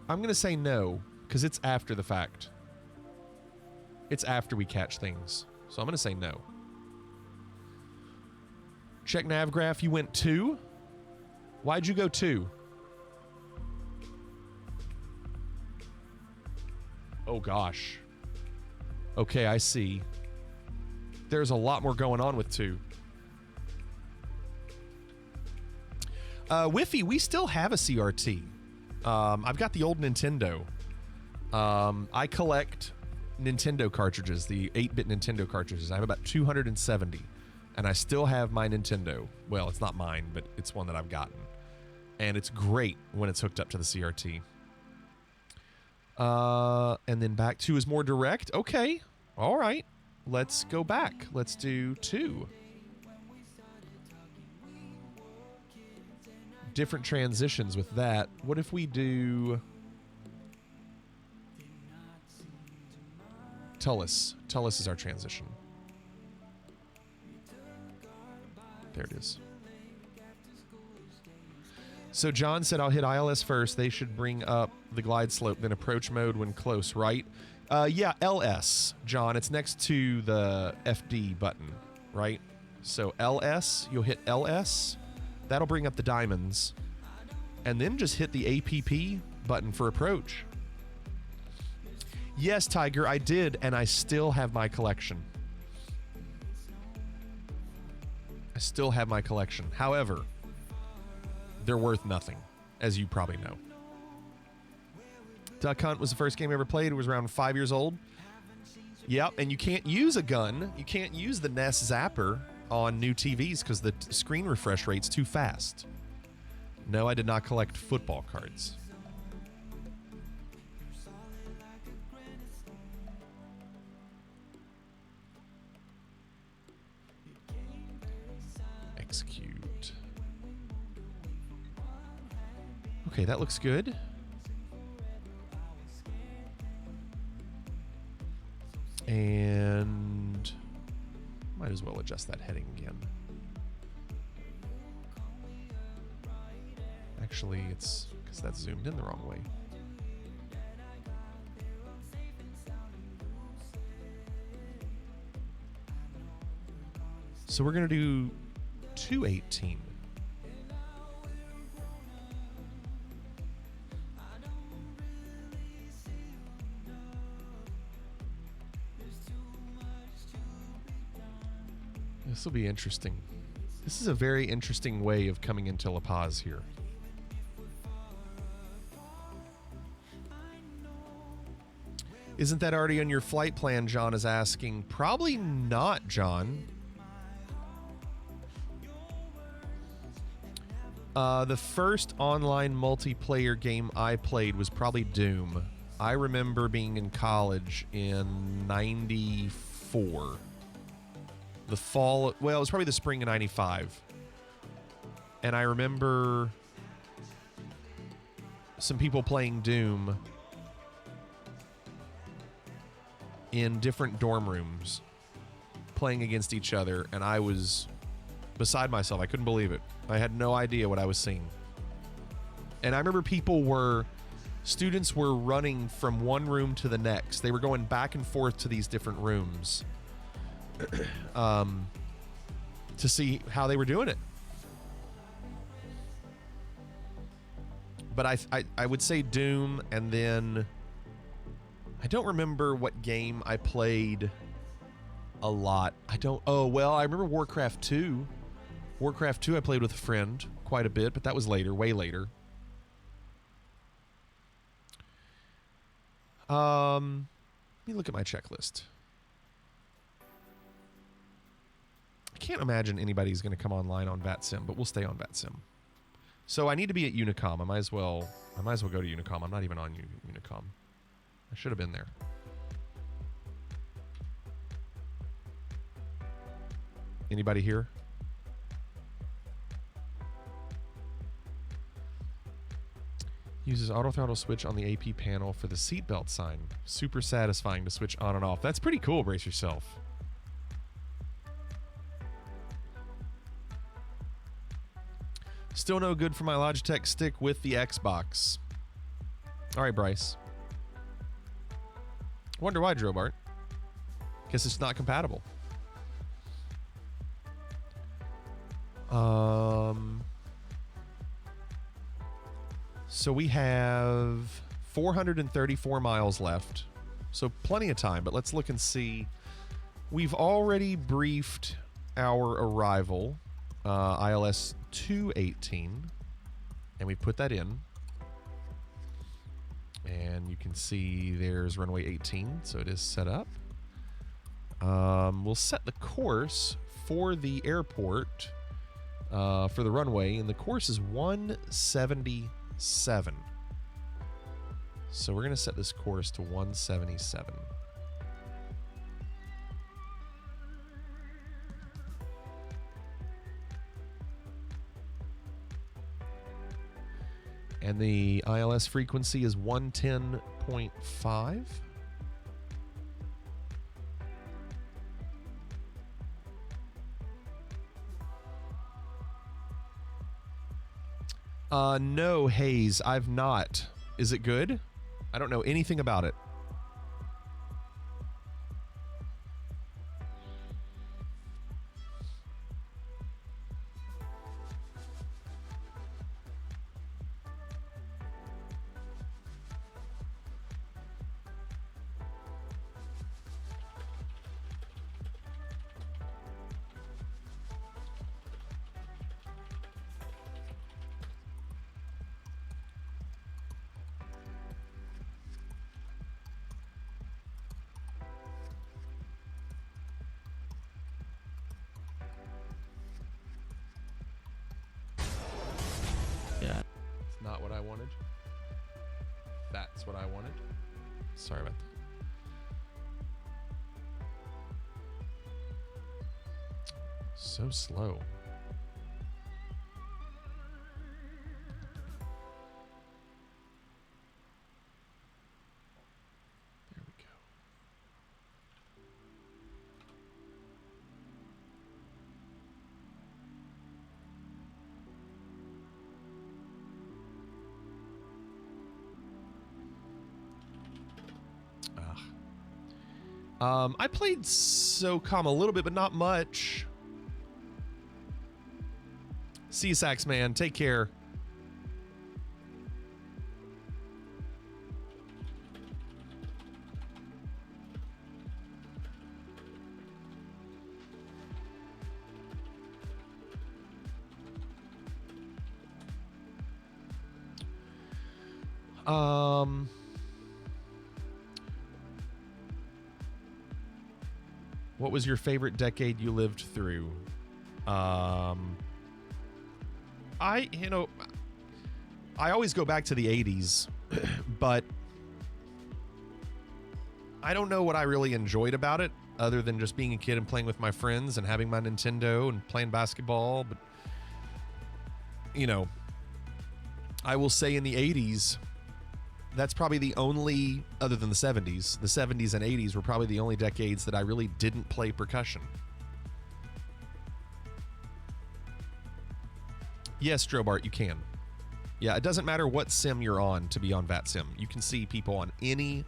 I'm going to say no, because it's after the fact. It's after we catch things. So I'm going to say no. Check nav graph, you went 2? Why'd you go 2? Oh, gosh. Okay, I see. There's a lot more going on with 2. Whiffy, we still have a CRT. I've got the old Nintendo. I collect Nintendo cartridges, the 8-bit Nintendo cartridges. I have about 270, and I still have my Nintendo. Well, it's not mine, but it's one that I've gotten. And it's great when it's hooked up to the CRT. And then back 2 is more direct. Okay. All right. Let's go back. Let's do 2. Different transitions with that. What if we do Tullus? Tullus is our transition. There it is. So John said, I'll hit ILS first. They should bring up the glide slope, then approach mode when close, right? Yeah, LS, John. It's next to the FD button, right? So LS, you'll hit LS. That'll bring up the diamonds. And then just hit the APP button for approach. Yes, Tiger, I did, and I still have my collection. I still have my collection. However, they're worth nothing, as you probably know. Duck Hunt was the first game I ever played. It was around 5 years old. Yep, and you can't use a gun. You can't use the NES Zapper on new TVs because the screen refresh rate's too fast. No, I did not collect football cards. Execute. Okay, that looks good. And might as well adjust that heading again. Actually, it's because that's zoomed in the wrong way. So we're going to do 218. This will be interesting. This is a very interesting way of coming into La Paz here. Isn't that already on your flight plan, John is asking. Probably not, John. The first online multiplayer game I played was probably Doom. I remember being in college in 94. The fall, well, it was probably the spring of 95. And I remember some people playing Doom in different dorm rooms, playing against each other, and I was beside myself. I couldn't believe it. I had no idea what I was seeing. And I remember students were running from one room to the next. They were going back and forth to these different rooms to see how they were doing it. But I would say Doom, and then I don't remember what game I played a lot. Oh, well, I remember Warcraft 2. Warcraft 2 I played with a friend quite a bit, but that was later, way later. Let me look at my checklist. I can't imagine anybody's going to come online on VATSIM, but we'll stay on VATSIM. So I need to be at Unicom. I might as well go to Unicom. I'm not even on Unicom. I should have been there. Anybody here? Uses auto throttle switch on the AP panel for the seatbelt sign. Super satisfying to switch on and off. That's pretty cool, brace yourself. Still no good for my Logitech stick with the Xbox. All right, Bryce. Wonder why, Drobart. Guess it's not compatible. So we have 434 miles left. So plenty of time, but let's look and see. We've already briefed our arrival, ILS 218, and we put that in. And you can see there's runway 18, so it is set up. We'll set the course for the airport, for the runway, and the course is 177. So we're going to set this course to 177. And the ILS frequency is 110.5. No, Hayes, I've not. Is it good? I don't know anything about it. Not what I wanted. That's what I wanted. Sorry about that. So slow. There we go. I played SOCOM a little bit, but not much. See you, Sax Man. Take care. What was your favorite decade you lived through? I always go back to the 80s, but I don't know what I really enjoyed about it other than just being a kid and playing with my friends and having my Nintendo and playing basketball. But, I will say in the 80s, that's probably the only, other than the 70s, the 70s and 80s were probably the only decades that I really didn't play percussion. Yes, Drobart, you can. Yeah, it doesn't matter what sim you're on to be on VATSIM. You can see people on any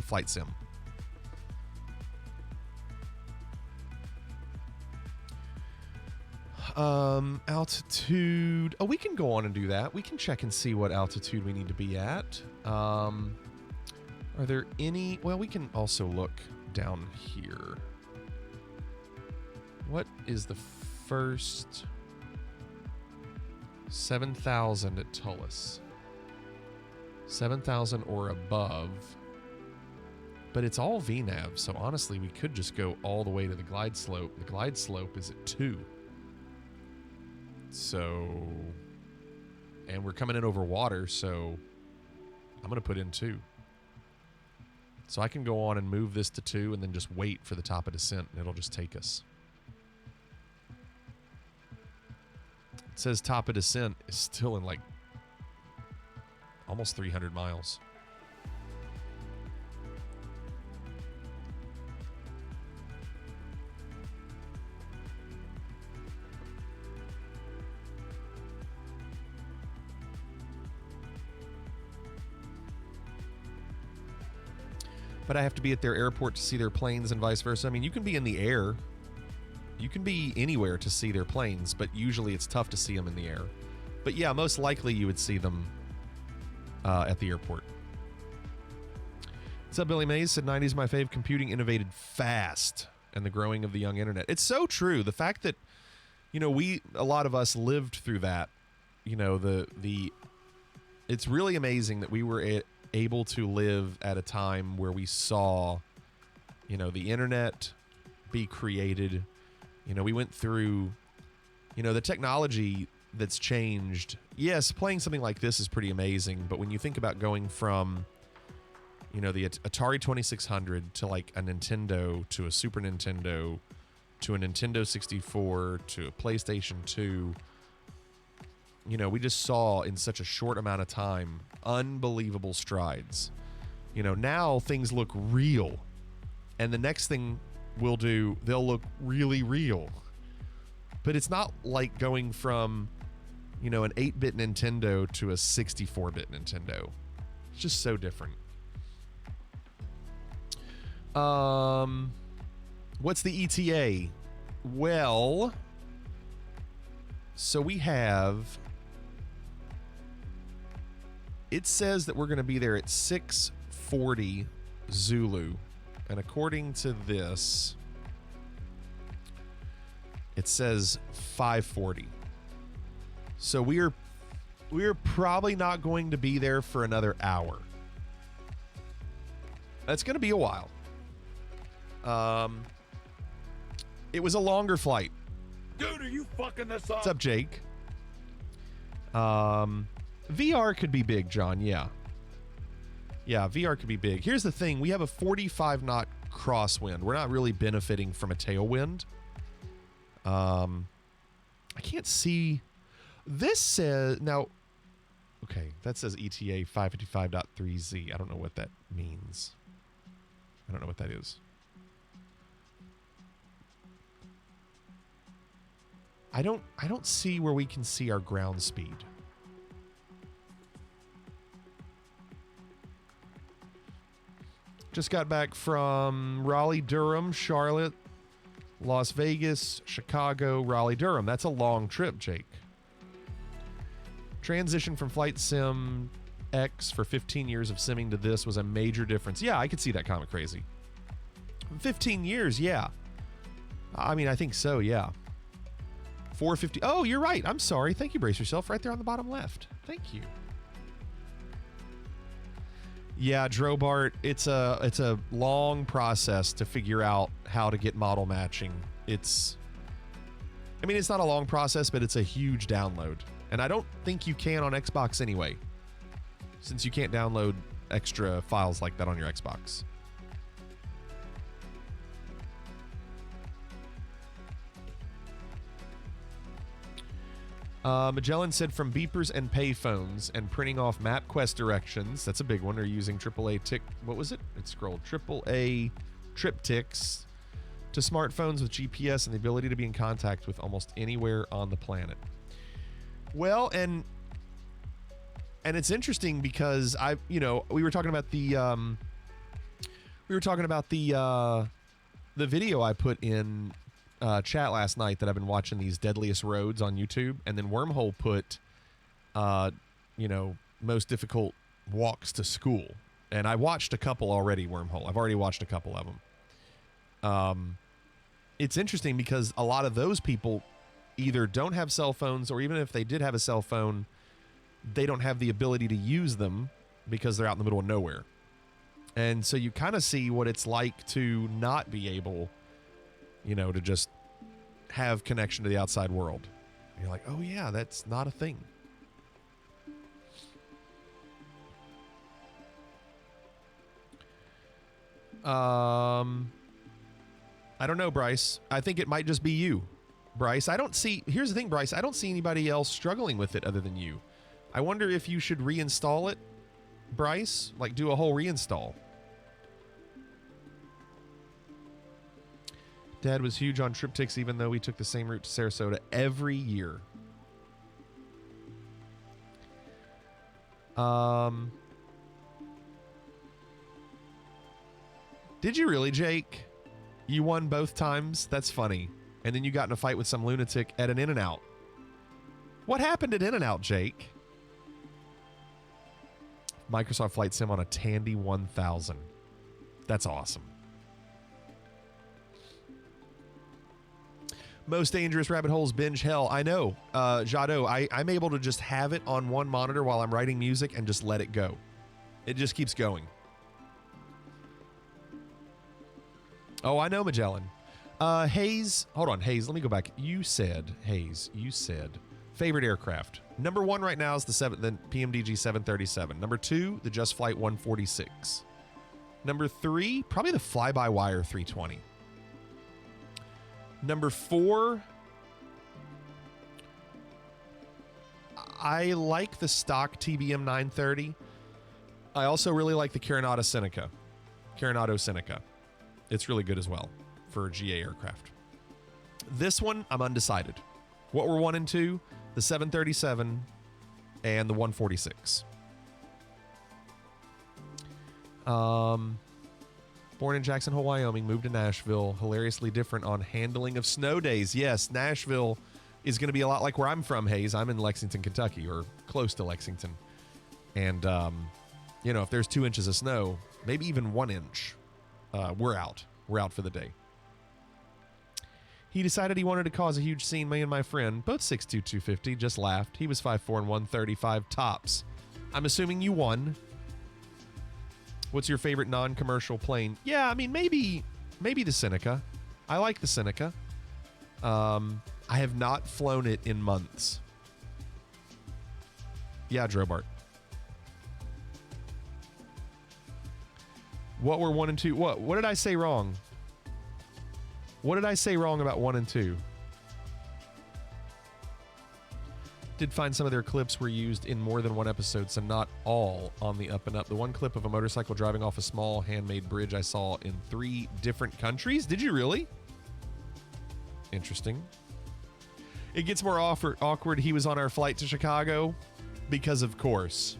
flight sim. Altitude. Oh, we can go on and do that. We can check and see what altitude we need to be at. Are there any? Well, we can also look down here. What is the first? 7,000 at Tullis. 7,000 or above. But it's all VNAV, so honestly, we could just go all the way to the glide slope. The glide slope is at 2. So, and we're coming in over water, so I'm going to put in 2. So I can go on and move this to 2 and then just wait for the top of descent, and it'll just take us. It says top of descent is still in like almost 300 miles. But I have to be at their airport to see their planes and vice versa. I mean, you can be in the air. You can be anywhere to see their planes, but usually it's tough to see them in the air. But yeah, most likely you would see them at the airport. What's up, Billy Mays? Said 90s my fave. Computing innovated fast and the growing of the young internet. It's so true. The fact that, a lot of us lived through that, it's really amazing that we were able to live at a time where we saw, the internet be created. We went through, the technology that's changed. Yes, playing something like this is pretty amazing, but when you think about going from, the Atari 2600 to like a Nintendo to a Super Nintendo to a Nintendo 64 to a PlayStation 2, we just saw in such a short amount of time unbelievable strides. Now things look real, and the next thing we'll do, they'll look really real. But it's not like going from, an 8-bit Nintendo to a 64-bit Nintendo. It's just so different. What's the ETA? Well, so we have, it says that we're going to be there at 6:40 Zulu. And according to this, it says 5:40. So we're probably not going to be there for another hour. That's going to be a while. It was a longer flight. Dude, are you fucking this up? What's up, Jake? VR could be big, John. Yeah. Yeah, VR could be big. Here's the thing. We have a 45 knot crosswind. We're not really benefiting from a tailwind. I can't see. This says, now, okay, that says ETA 555.3Z. I don't know what that means. I don't know what that is. I don't see where we can see our ground speed. Just got back from Raleigh, Durham, Charlotte, Las Vegas, Chicago, Raleigh, Durham. That's a long trip, Jake. Transition from Flight Sim X for 15 years of simming to this was a major difference. Yeah, I could see that, Comic Crazy. 15 years, yeah. I mean, I think so, yeah. 450. Oh, you're right. I'm sorry. Thank you, Brace Yourself. Right there on the bottom left. Thank you. Yeah, Drobart, it's a long process to figure out how to get model matching. It's not a long process, but it's a huge download. And I don't think you can on Xbox anyway, since you can't download extra files like that on your Xbox. Magellan said from beepers and payphones and printing off MapQuest directions, that's a big one, or using AAA tick, what was it? It scrolled, AAA triptychs to smartphones with GPS and the ability to be in contact with almost anywhere on the planet. Well, and it's interesting because we were talking about the video I put in chat last night that I've been watching, these deadliest roads on YouTube, and then Wormhole put most difficult walks to school, and I watched a couple already. Wormhole, I've already watched a couple of them. It's interesting because a lot of those people either don't have cell phones, or even if they did have a cell phone, they don't have the ability to use them because they're out in the middle of nowhere. And so you kind of see what it's like to not be able to just have connection to the outside world. And you're like, oh yeah, that's not a thing. I don't know, Bryce. I think it might just be you, Bryce. Here's the thing, Bryce. I don't see anybody else struggling with it other than you. I wonder if you should reinstall it, Bryce. Like, do a whole reinstall. Dad was huge on triptychs, even though we took the same route to Sarasota every year. Did you really, Jake? You won both times? That's funny. And then you got in a fight with some lunatic at an In-N-Out. What happened at In-N-Out, Jake? Microsoft Flight Sim on a Tandy 1000. That's awesome. Most dangerous rabbit holes binge hell. I know, Jado. I'm able to just have it on one monitor while I'm writing music and just let it go. It just keeps going. Oh, I know, Magellan. Hayes, hold on, Hayes. Let me go back. You said favorite aircraft. Number 1 right now is the PMDG 737. Number 2, the Just Flight 146. Number 3, probably the fly-by-wire 320. Number 4, I like the stock TBM 930. I also really like the Carenado Seneca. It's really good as well for GA aircraft. This one, I'm undecided. What were 1 and 2? The 737 and the 146. Born in Jackson Hole, Wyoming, moved to Nashville. Hilariously different on handling of snow days. Yes, Nashville is going to be a lot like where I'm from, Hayes. I'm in Lexington, Kentucky, or close to Lexington. And, if there's 2 inches of snow, maybe even 1 inch, we're out. We're out for the day. He decided he wanted to cause a huge scene. Me and my friend, both 6'2", 250, just laughed. He was 5'4" and 135 tops. I'm assuming you won. What's your favorite non-commercial plane? Yeah, I mean, maybe the Seneca. I like the Seneca. I have not flown it in months. Yeah, Drobart. What were 1 and 2? What did I say wrong? What did I say wrong about 1 and 2? Did find some of their clips were used in more than one episode, so not all on the up and up. The one clip of a motorcycle driving off a small handmade bridge I saw in 3 different countries. Did you really? Interesting. It gets more awkward. He was on our flight to Chicago because, of course.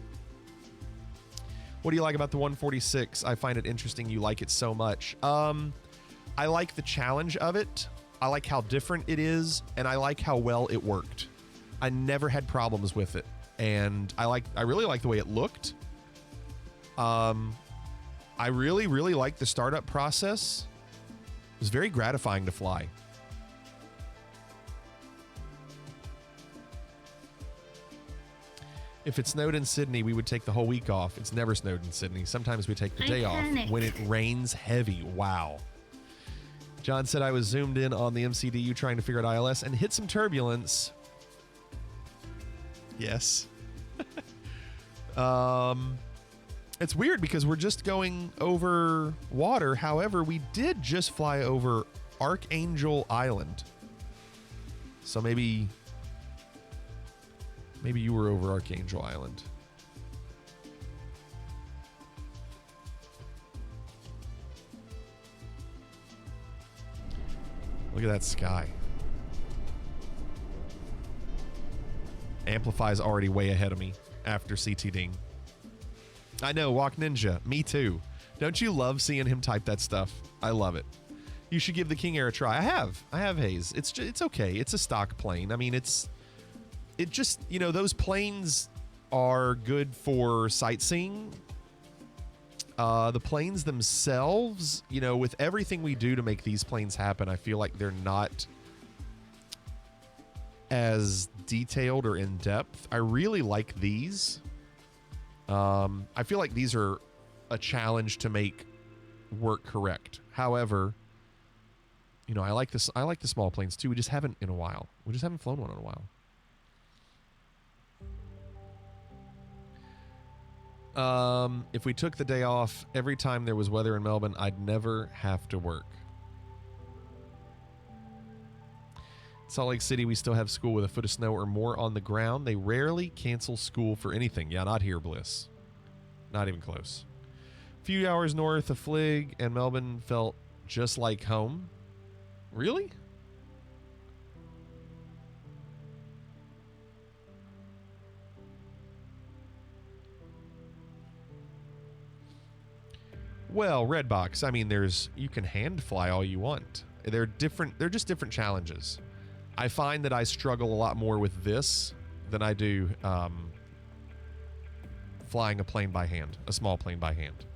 What do you like about the 146? I find it interesting you like it so much. I like the challenge of it. I like how different it is, and I like how well it worked. I never had problems with it. and I really like the way it looked. I really like the startup process. It was very gratifying to fly. If it snowed in Sydney, we would take the whole week off. It's never snowed in Sydney. Sometimes we take the day off when it rains heavy. Wow. John said I was zoomed in on the MCDU trying to figure out ILS and hit some turbulence. Yes. It's weird because we're just going over water. However, we did just fly over Archangel Island. So maybe you were over Archangel Island. Look at that sky. Amplify's already way ahead of me after CTDing. I know, Walk Ninja. Me too. Don't you love seeing him type that stuff? I love it. You should give the King Air a try. I have Hayes. It's okay. It's a stock plane. I mean, it just, you know, those planes are good for sightseeing. The planes themselves, you know, with everything we do to make these planes happen, I feel like they're not as detailed or in depth. I really like these. I feel like these are a challenge to make work correct. However, you know, I like the small planes too. We just haven't in a while. We just haven't flown one in a while. If we took the day off every time there was weather in Melbourne, I'd never have to work. Salt Lake City, we still have school with a foot of snow or more on the ground. They rarely cancel school for anything. Yeah, not here, Bliss. Not even close. A few hours north of Flig, and Melbourne felt just like home. Really? Well, Redbox, I mean, you can hand fly all you want. They're just different challenges. I find that I struggle a lot more with this than I do flying a plane by hand, a small plane by hand.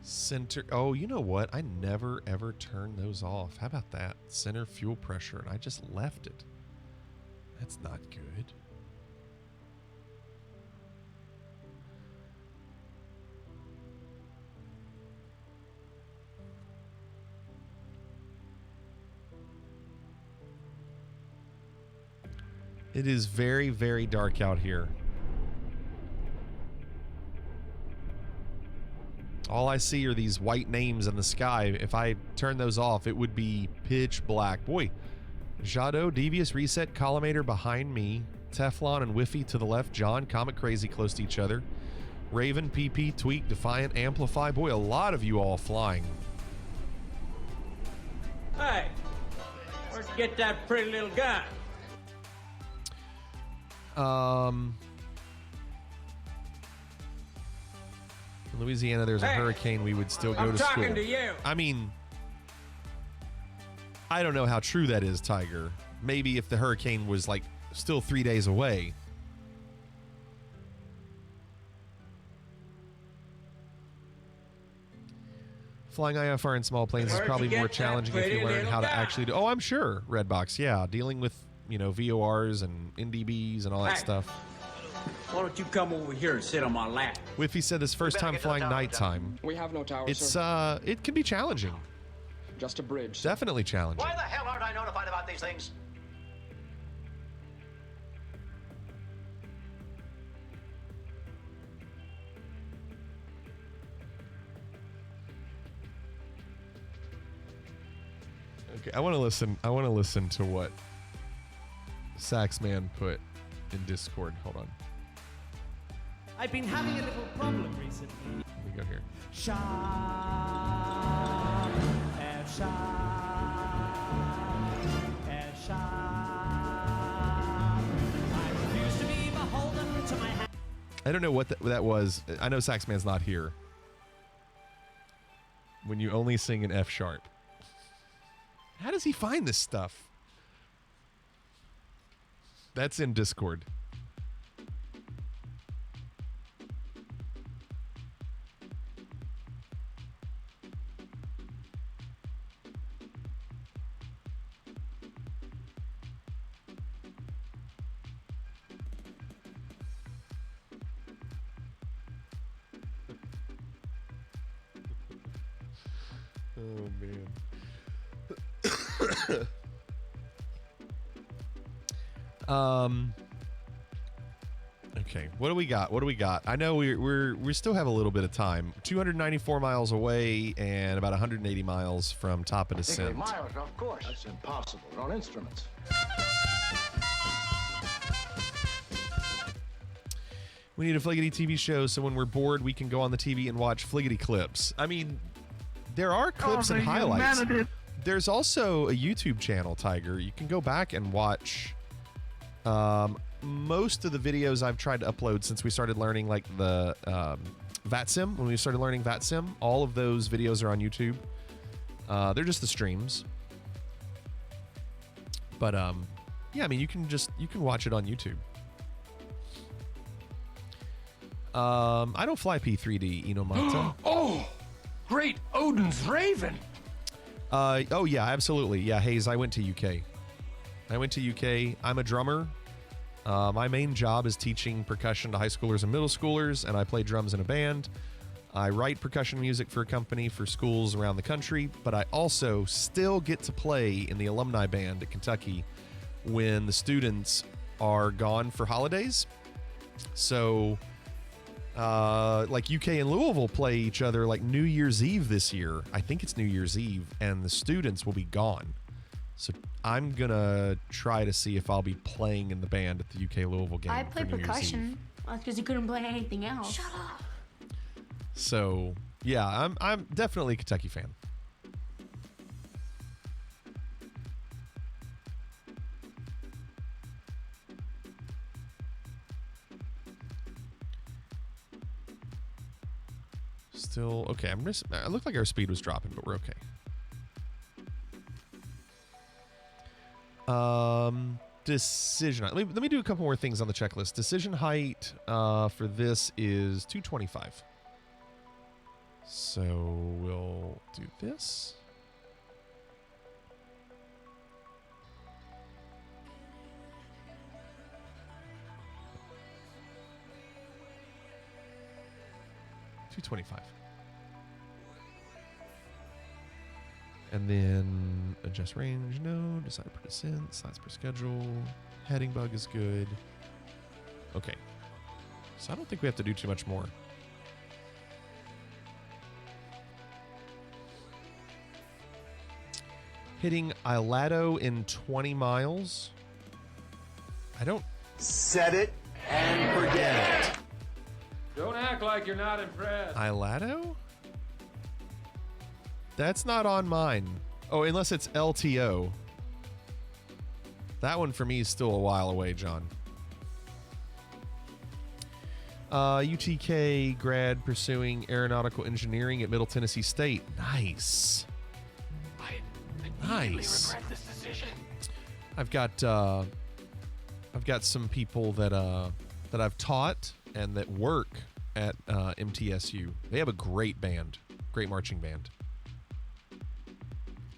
Center. Oh, you know what? I never ever turned those off. How about that? Center fuel pressure, and I just left it. That's not good. It is very, very dark out here. All I see are these white names in the sky. If I turn those off, it would be pitch black. Boy, Jado, Devious, Reset, Collimator behind me. Teflon and Whiffy to the left. John, Comet Crazy close to each other. Raven, PP, Tweak, Defiant, Amplify. Boy, a lot of you all flying. Hey, where'd you get that pretty little gun? In Louisiana, there's a hurricane. We would still go to school. I'm talking to you. I mean, I don't know how true that is, Tiger. Maybe if the hurricane was like still 3 days away. Flying IFR in small planes is probably more challenging if you learn how to actually do. Oh, I'm sure, Redbox. Yeah, dealing with, you know, VORs and NDBs and all that stuff. Why don't you come over here and sit on my lap? Whiffy said this first time flying nighttime. We have no tower, sir. It can be challenging. Just a bridge. Definitely challenging. Why the hell aren't I notified about these things? Okay, I want to listen to what Saxman put in Discord. Hold on. I've been having a little problem recently. Let me go here. Sharp, F sharp. I refuse to be beholden to my hand. I don't know what that was. I know Saxman's not here. When you only sing in F sharp. How does he find this stuff? That's in Discord. Oh, man. Okay, what do we got? What do we got? I know we still have a little bit of time. 294 miles away and about 180 miles from top of descent. Miles, of course. That's impossible. We're on instruments. We need a Fliggity TV show so when we're bored we can go on the TV and watch Fliggity clips. I mean, there are clips and highlights. There's also a YouTube channel, Tiger. You can go back and watch most of the videos I've tried to upload since we started learning like the VATSIM. When we started learning VATSIM, all of those videos are on YouTube. They're just the streams. But yeah, I mean you can watch it on YouTube. I don't fly P3D, Inomata. Oh, great Odin's Raven. Oh yeah, absolutely. Yeah, Hayes, I went to UK. I'm a drummer. My main job is teaching percussion to high schoolers and middle schoolers, and I play drums in a band. I write percussion music for a company for schools around the country, but I also still get to play in the alumni band at Kentucky when the students are gone for holidays. So like UK and Louisville play each other like New Year's Eve this year. I think it's New Year's Eve, and the students will be gone. So I'm gonna try to see if I'll be playing in the band at the UK Louisville game. I play for New Year's Eve. percussion because he couldn't play anything else. Shut up. So yeah, I'm definitely a Kentucky fan. Still okay. It looked like our speed was dropping, but we're okay. Decision. Let me do a couple more things on the checklist. Decision height for this is 225. So we'll do this. $225. And then adjust range, no. Decide per descent, size per schedule. Heading bug is good. Okay. So I don't think we have to do too much more. Hitting Ilado in 20 miles. I don't... Set it and forget it. Don't act like you're not impressed. Ilado? That's not on mine. Oh, unless it's LTO. That one for me is still a while away, John. UTK grad pursuing aeronautical engineering at Middle Tennessee State. Nice. Nice. Regret this decision. I've got some people that I've taught and that work at MTSU. They have a great band, great marching band.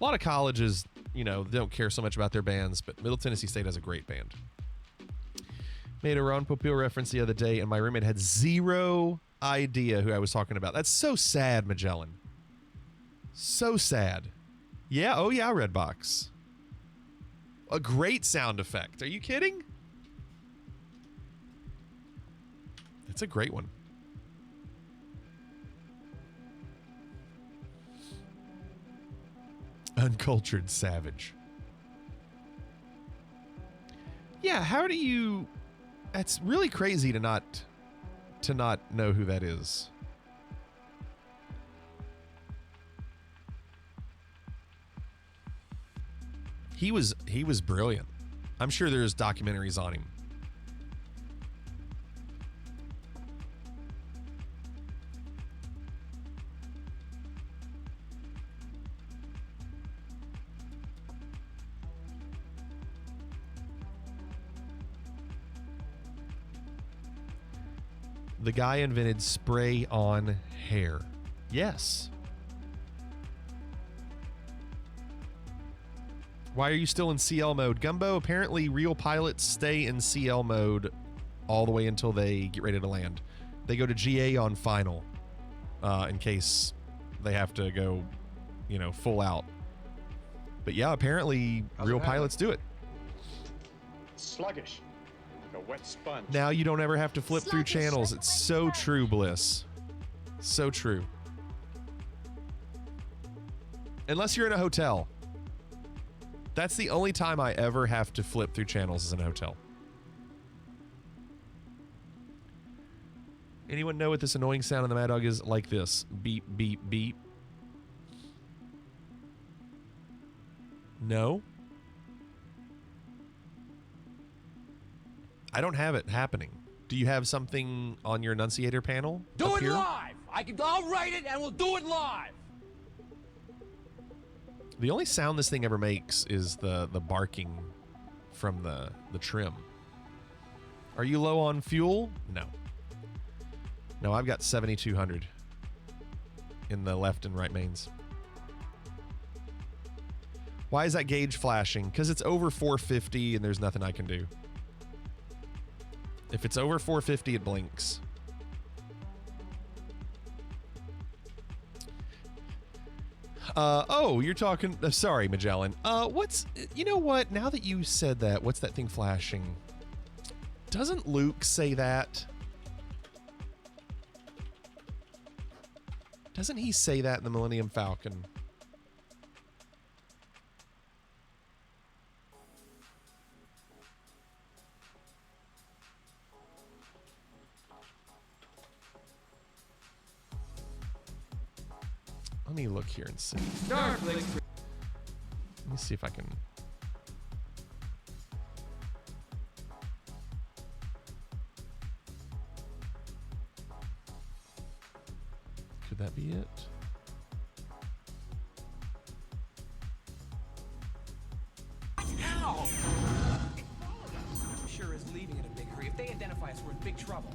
A lot of colleges, they don't care so much about their bands, but Middle Tennessee State has a great band. Made a Ron Popeil reference the other day, and my roommate had zero idea who I was talking about. That's so sad, Magellan. So sad. Yeah, oh yeah, Redbox. A great sound effect. Are you kidding? That's a great one. Uncultured savage. Yeah, Yeah, how do you... That's really crazy to not know who that is. He was brilliant. I'm sure there's documentaries on him. The guy invented spray on hair. Yes. Why are you still in CL mode? Gumbo, apparently real pilots stay in CL mode all the way until they get ready to land. They go to GA on final in case they have to go, you know, full out. But yeah, apparently real pilots do it. Sluggish. Like a wet sponge. Now you don't ever have to flip through channels. It's so true, Bliss. So true. Unless you're in a hotel. That's the only time I ever have to flip through channels is in a hotel. Anyone know what this annoying sound in the Mad Dog is? Like this. Beep, beep, beep. No? I don't have it happening. Do you have something on your enunciator panel? Do up it here? live! I'll write it and we'll do it live! The only sound this thing ever makes is the barking from the trim. Are you low on fuel? No. No, I've got 7,200 in the left and right mains. Why is that gauge flashing? Because it's over 450 and there's nothing I can do. If it's over 450, it blinks. Oh, you're talking... sorry, Magellan. What's... You know what? Now that you said that, what's that thing flashing? Doesn't Luke say that? Doesn't he say that in the Millennium Falcon? Let me look here and see. Let me see if I can... Could that be it? Ow! Sure is leaving in a big hurry. If they identify us, we're in big trouble.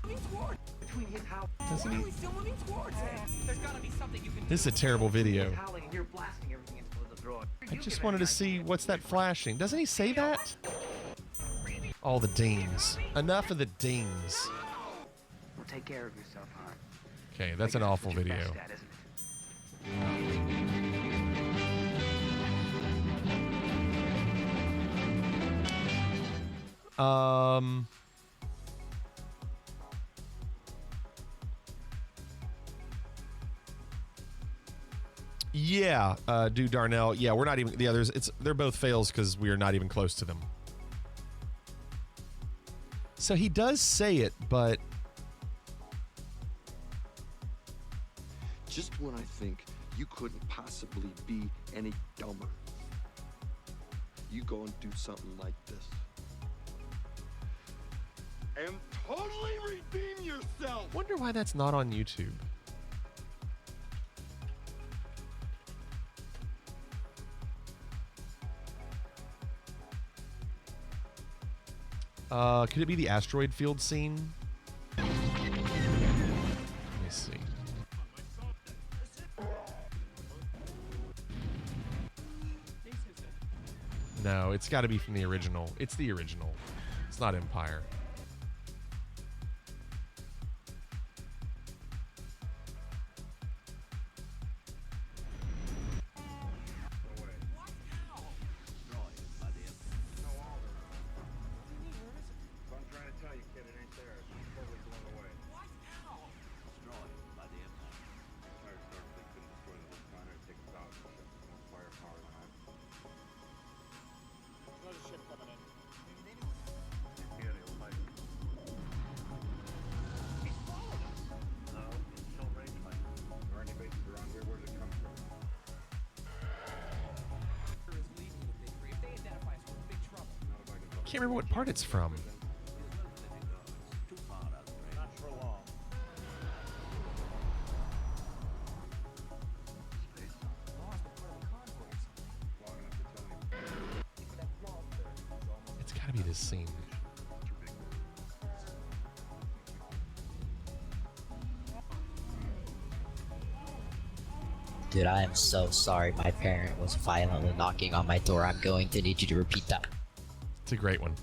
Moving toward between his house. Doesn't Why he- are we still moving towards it? There's gotta be something you can This is a terrible video. howling and you're blasting everything into the drawer. I just wanted to see what's that flashing. Doesn't he say that? All the dings. Enough of the dings. Well, take care of yourself, hon. Okay, that's an awful video. Best at, isn't it? Yeah, dude, Darnell. Yeah, we're not even the others. They're both fails because we are not even close to them. So he does say it, but just when I think you couldn't possibly be any dumber, you go and do something like this. And totally redeem yourself! wonder why that's not on YouTube. Could it be the asteroid field scene? Let me see. No, it's got to be from the original. It's the original. It's not Empire. Can't remember what part it's from. It's gotta be this scene. Dude, I am so sorry. My parent was violently knocking on my door. I'm going to need you to repeat that. It's a great one.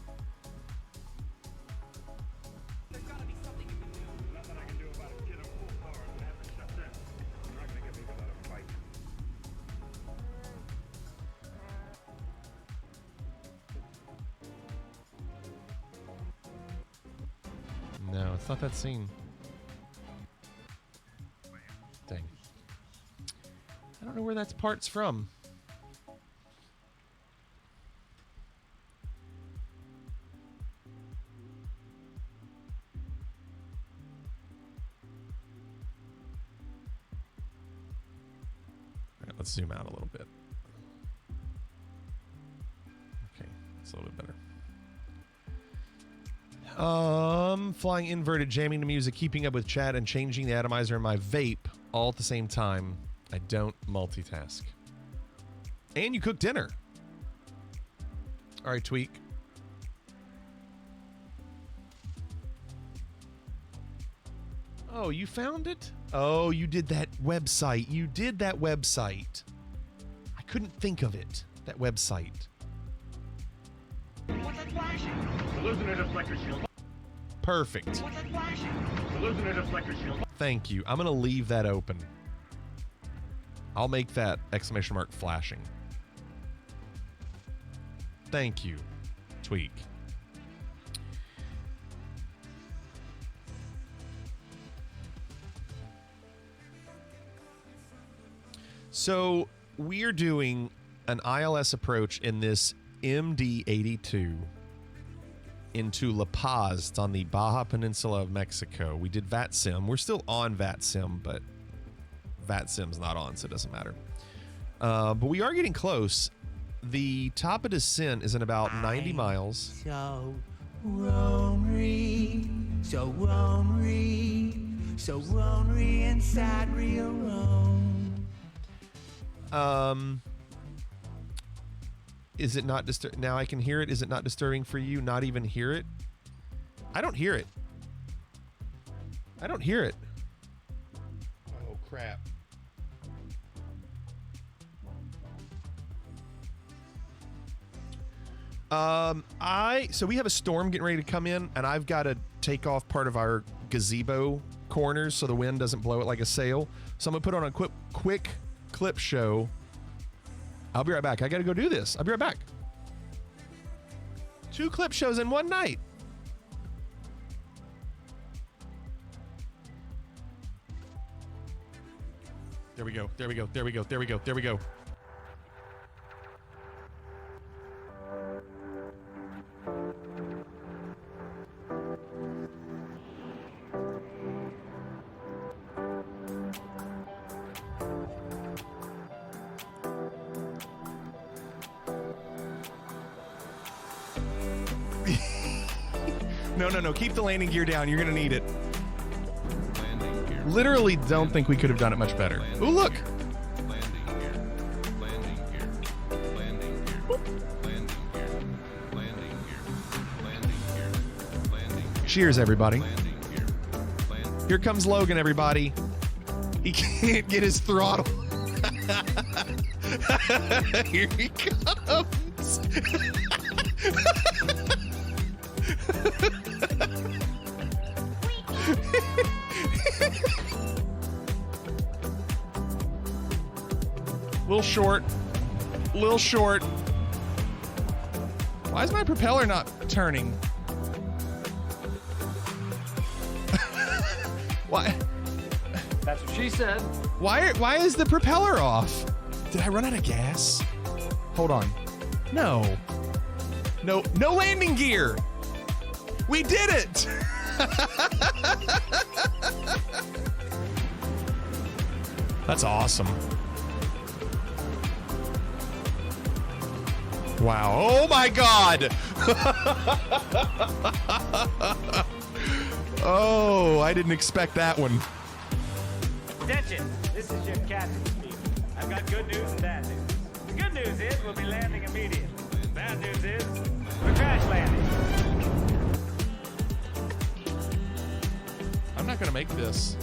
No, it's not that scene. Dang. I don't know where that part's from. All right, let's zoom out a little bit. Okay, it's a little bit better. Flying inverted, jamming to music, keeping up with chat, and changing the atomizer in my vape all at the same time. I don't multitask. And you cook dinner. All right, Tweak. Oh, you found it? Oh, you did that website. You did that website. I couldn't think of it. That website. What's that flashing? Losing a deflector shield. Perfect. What's that flashing? Losing a deflector shield. Thank you. I'm going to leave that open. I'll make that exclamation mark flashing. Thank you, Tweak. So we're doing an ILS approach in this MD82 into La Paz. It's on the Baja Peninsula of Mexico. We did VATSIM. We're still on VATSIM, but VATSIM's not on, so it doesn't matter. But we are getting close. The top of descent is in about 90 miles. So lonely, so lonely, so lonely inside real Rome. Is it not disturb? Now I can hear it. Is it not disturbing for you? Not even hear it? I don't hear it. I don't hear it. Oh, crap. So we have a storm getting ready to come in, and I've got to take off part of our gazebo corners so the wind doesn't blow it like a sail. So I'm gonna put on a quick clip show. I'll be right back. I gotta go do this. I'll be right back. 2 clip shows in one night. There we go. There we go. There we go. There we go. There we go. No. Keep the landing gear down. You're going to need it. Literally don't think we could have done it much better. Ooh, look. Cheers, everybody. Here comes Logan, everybody. He can't get his throttle. Here he comes. Little short. Why is my propeller not turning? Why? That's what she said. Why is the propeller off? Did I run out of gas? Hold on. No landing gear. We did it. That's awesome. Wow. Oh my God. Oh, I didn't expect that one. Attention, this is your captain speaking. I've got good news and bad news. The good news is we'll be landing immediately. The bad news is we're crash landing. I'm not going to make this.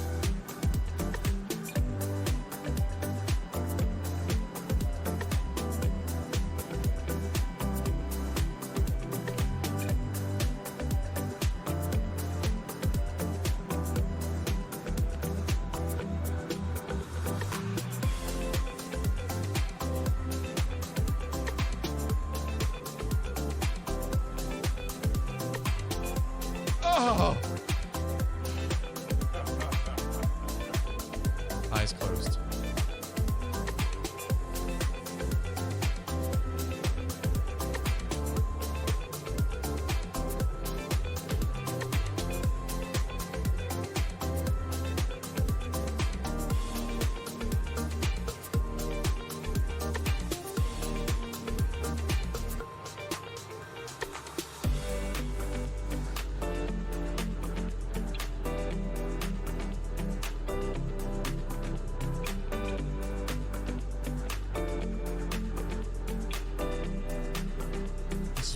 Oh! Eyes closed.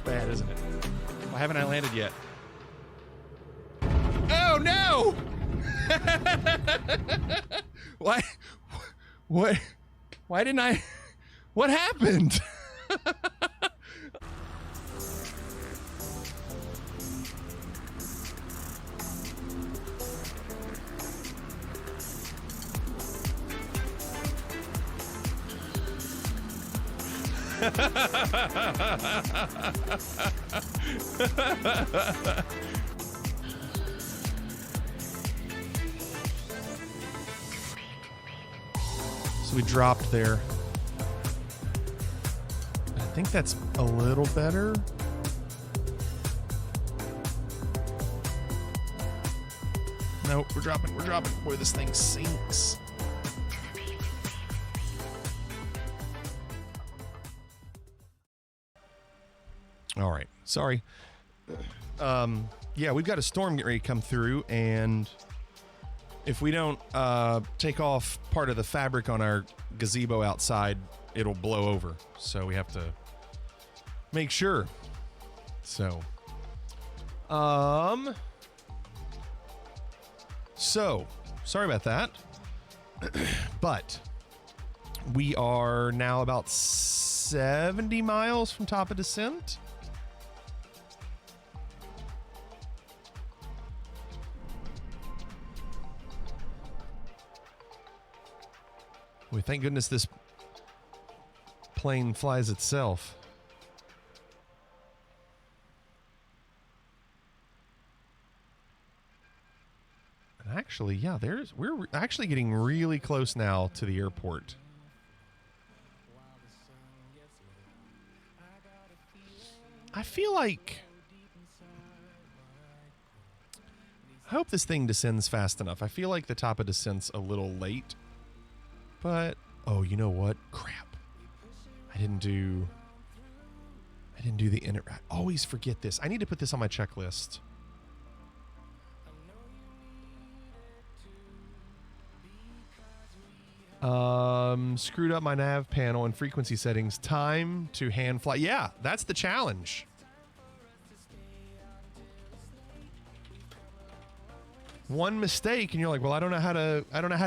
Bad, isn't it? Why haven't I landed yet? Oh no! Why? What? Why didn't I? What happened? So we dropped there. I think that's a little better. Nope, we're dropping. Boy, this thing sinks. All right, sorry. Yeah, we've got a storm getting ready to come through, and if we don't take off part of the fabric on our gazebo outside, it'll blow over. So we have to make sure. So, sorry about that. But we are now about 70 miles from top of descent. Well, thank goodness this plane flies itself. And actually, yeah, we're actually getting really close now to the airport. I feel like I hope this thing descends fast enough. I feel like the top of descent's a little late. But, oh, you know what? Crap. I didn't do the inner. I always forget this. I need to put this on my checklist. Screwed up my nav panel and frequency settings. Time to hand fly. Yeah, that's the challenge. One mistake and you're like, well, I don't know how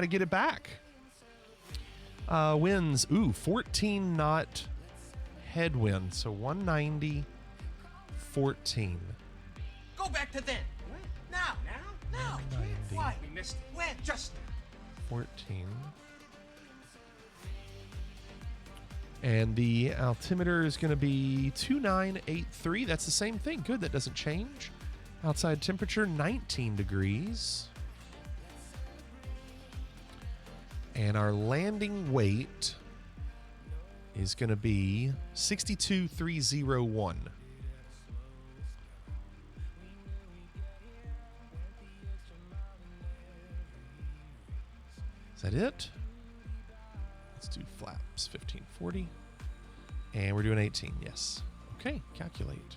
to get it back. Winds, 14 knot headwind, so 190, 14. Go back to then. Now. Why? We missed it. When? Just now. 14. And the altimeter is going to be 2983. That's the same thing. Good, that doesn't change. Outside temperature, 19 degrees. And our landing weight is going to be 62,301. Is that it? Let's do flaps, 1540. And we're doing 18, yes. Okay, calculate.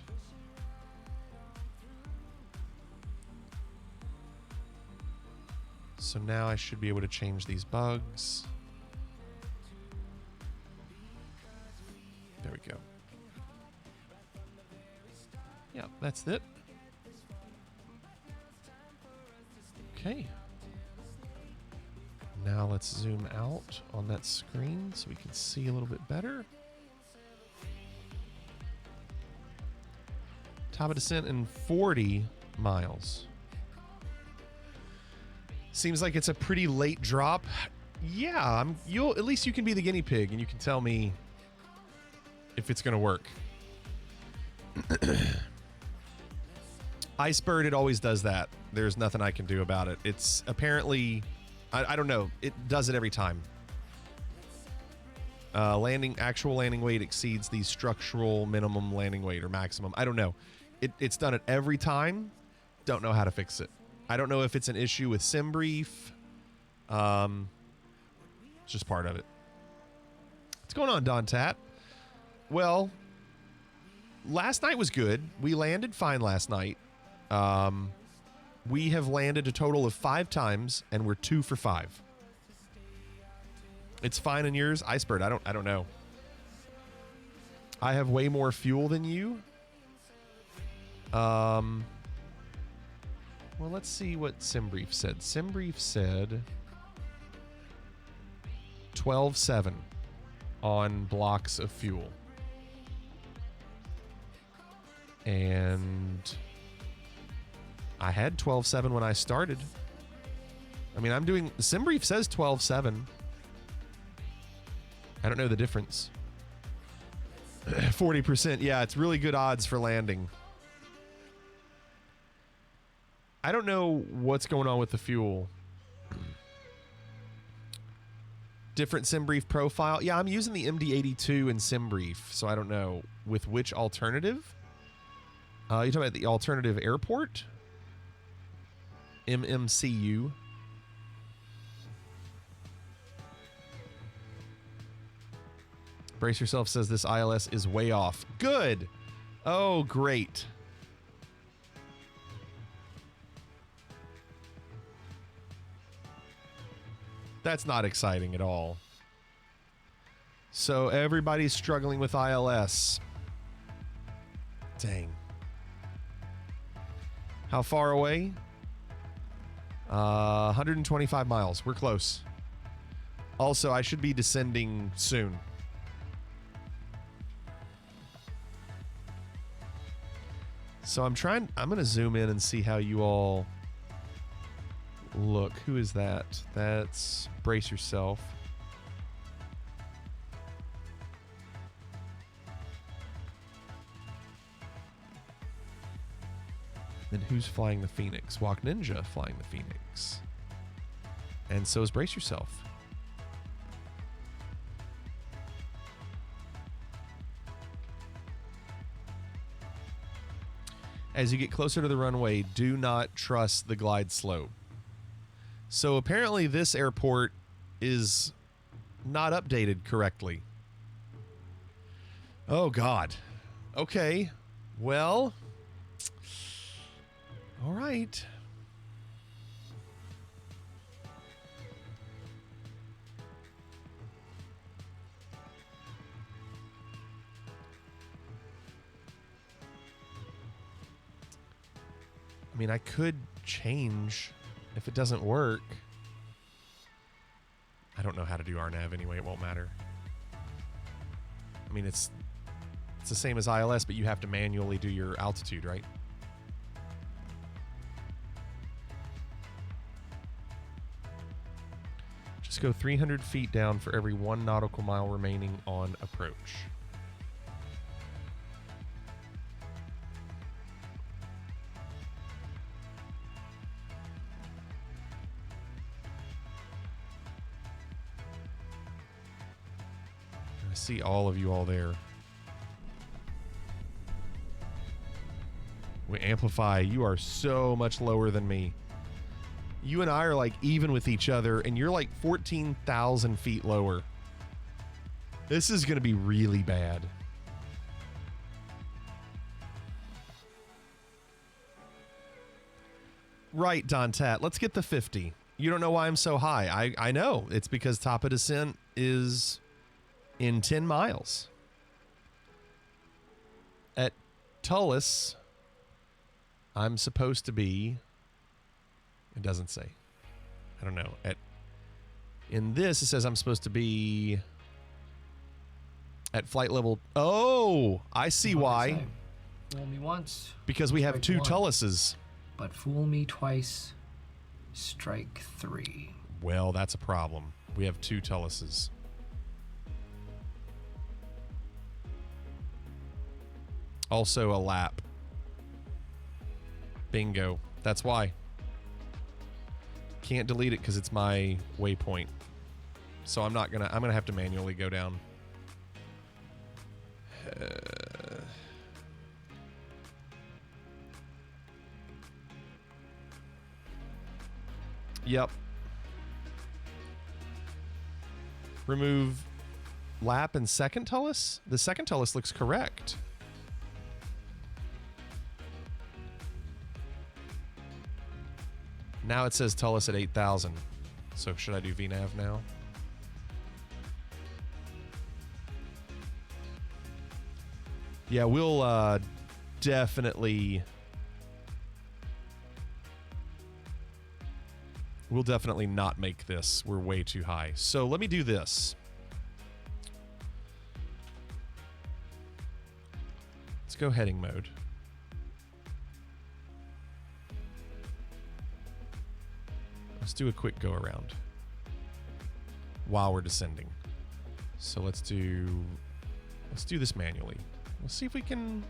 So now I should be able to change these bugs. There we go. Yeah, that's it. Okay. Now let's zoom out on that screen so we can see a little bit better. Top of descent in 40 miles. Seems like it's a pretty late drop. Yeah, at least you can be the guinea pig and you can tell me if it's gonna work. Icebird, it always does that. There's nothing I can do about it. It's apparently, I don't know, it does it every time. Actual landing weight exceeds the structural minimum landing weight or maximum. I don't know. It's done it every time. Don't know how to fix it. I don't know if it's an issue with SimBrief. It's just part of it. What's going on, Don Tat? Well, last night was good. We landed fine last night. We have landed a total of 5 times, and we're 2 for 5. It's fine in yours, Icebird. I don't know. I have way more fuel than you. Well, let's see what SimBrief said. SimBrief said 12.7 on blocks of fuel. And I had 12.7 when I started. I mean, SimBrief says 12.7. I don't know the difference. 40%. Yeah, it's really good odds for landing. I don't know what's going on with the fuel. Different SimBrief profile. Yeah, I'm using the MD82 in SimBrief, so I don't know with which alternative. You talking about the alternative airport? MMCU. Brace Yourself says this ILS is way off. Good. Oh, great. That's not exciting at all. So everybody's struggling with ILS. Dang. How far away? 125 miles. We're close. Also, I should be descending soon. So I'm going to zoom in and see how you all look. Who is that? That's Brace Yourself. Then who's flying the Phoenix? Walk Ninja flying the Phoenix. And so is Brace Yourself. As you get closer to the runway, do not trust the glide slope. So apparently this airport is not updated correctly. Oh, God. Okay. Well. All right. I mean, I could change if it doesn't work. I don't know how to do RNAV anyway. It won't matter. I mean, it's the same as ILS, but you have to manually do your altitude, right? Just go 300 feet down for every 1 nautical mile remaining on approach. I see all of you all there. We amplify. You are so much lower than me. You and I are like even with each other, and you're like 14,000 feet lower. This is going to be really bad. Right, Don Tat. Let's get the 50. You don't know why I'm so high. I know. It's because top of descent is in 10 miles. At Tullis, I'm supposed to be... It doesn't say. I don't know. In this, it says I'm supposed to be at flight level... Oh! I see why. Fool me once. Because we have two one. Tullises. But fool me twice, strike 3. Well, that's a problem. We have two Tullises. Also a lap. Bingo. That's why. Can't delete it because it's my waypoint. So I'm gonna have to manually go down. Yep. Remove lap and second Tullus? The second Tullus looks correct. Now it says Tullus at 8,000. So should I do VNAV now? Yeah, we'll definitely not make this. We're way too high. So let me do this. Let's go heading mode. Let's do a quick go around while we're descending. So let's do this manually. Let's see if we can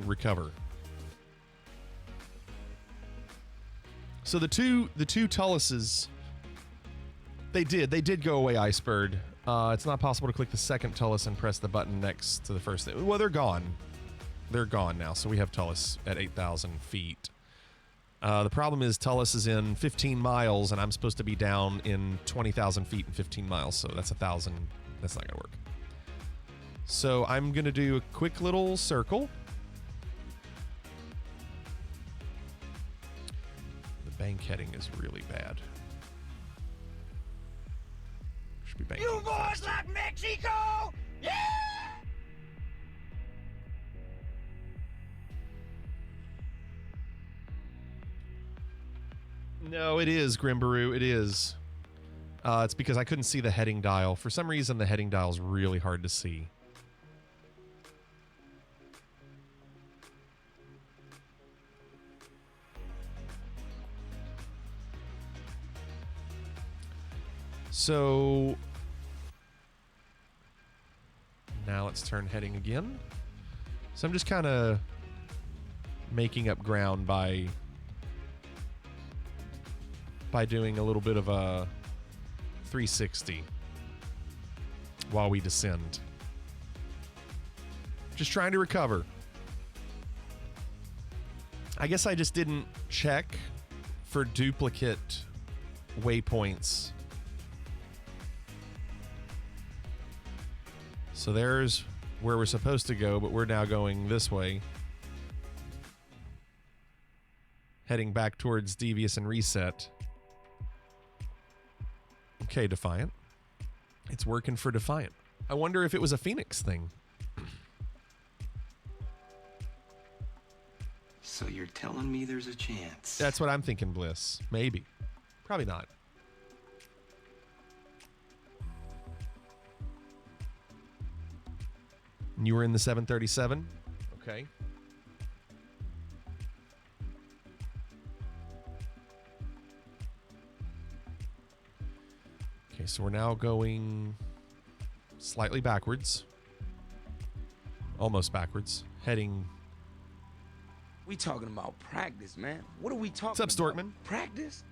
recover. So the two Tullises, they did go away, Icebird. It's not possible to click the second Tullus and press the button next to the first thing. Well, they're gone. They're gone now, so we have Tullus at 8,000 feet. The problem is Tullus is in 15 miles, and I'm supposed to be down in 20,000 feet in 15 miles, so that's 1,000. That's not going to work. So I'm going to do a quick little circle. The bank heading is really bad. Should be banking. You boys like Mexico? Yeah! No, it is, Grimbaroo. It is. It's because I couldn't see the heading dial. For some reason, the heading dial is really hard to see. So now let's turn heading again. So I'm just kind of making up ground by doing a little bit of a 360 while we descend. Just trying to recover. I guess I just didn't check for duplicate waypoints. So there's where we're supposed to go, but we're now going this way. Heading back towards Devious and Reset. Okay, Defiant. It's working for Defiant. I wonder if it was a Phoenix thing. So you're telling me there's a chance? That's what I'm thinking, Bliss. Maybe. Probably not. And you were in the 737? Okay. Okay, so we're now going slightly backwards. Almost backwards. Heading... We talking about practice, man. What are we talking What's up, Stortman? Practice?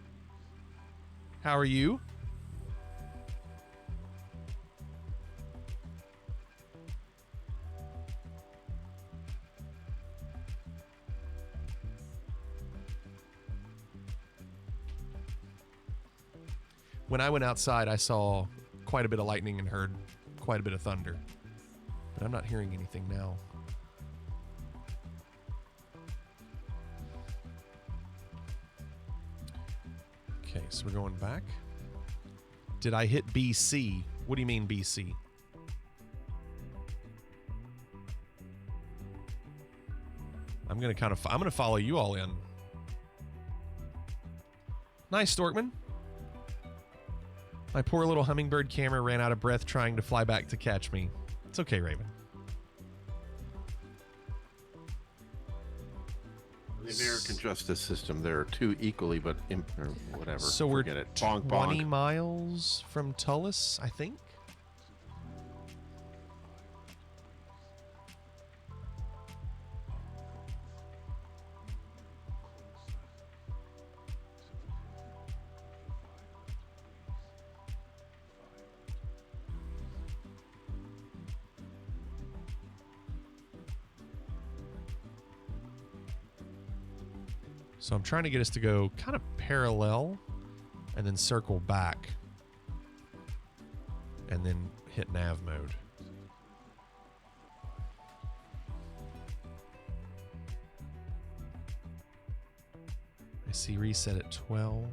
How are you? When I went outside, I saw quite a bit of lightning and heard quite a bit of thunder. But I'm not hearing anything now. Okay, so we're going back. Did I hit BC? What do you mean BC? I'm gonna follow you all in. Nice, Storkman. My poor little hummingbird camera ran out of breath trying to fly back to catch me. It's okay, Raven. The American justice system, there are two equally, but or whatever. So we're Forget it. Bonk, 20 bonk. miles from Tullis, I think. So I'm trying to get us to go kind of parallel and then circle back and then hit nav mode. I see reset at 12.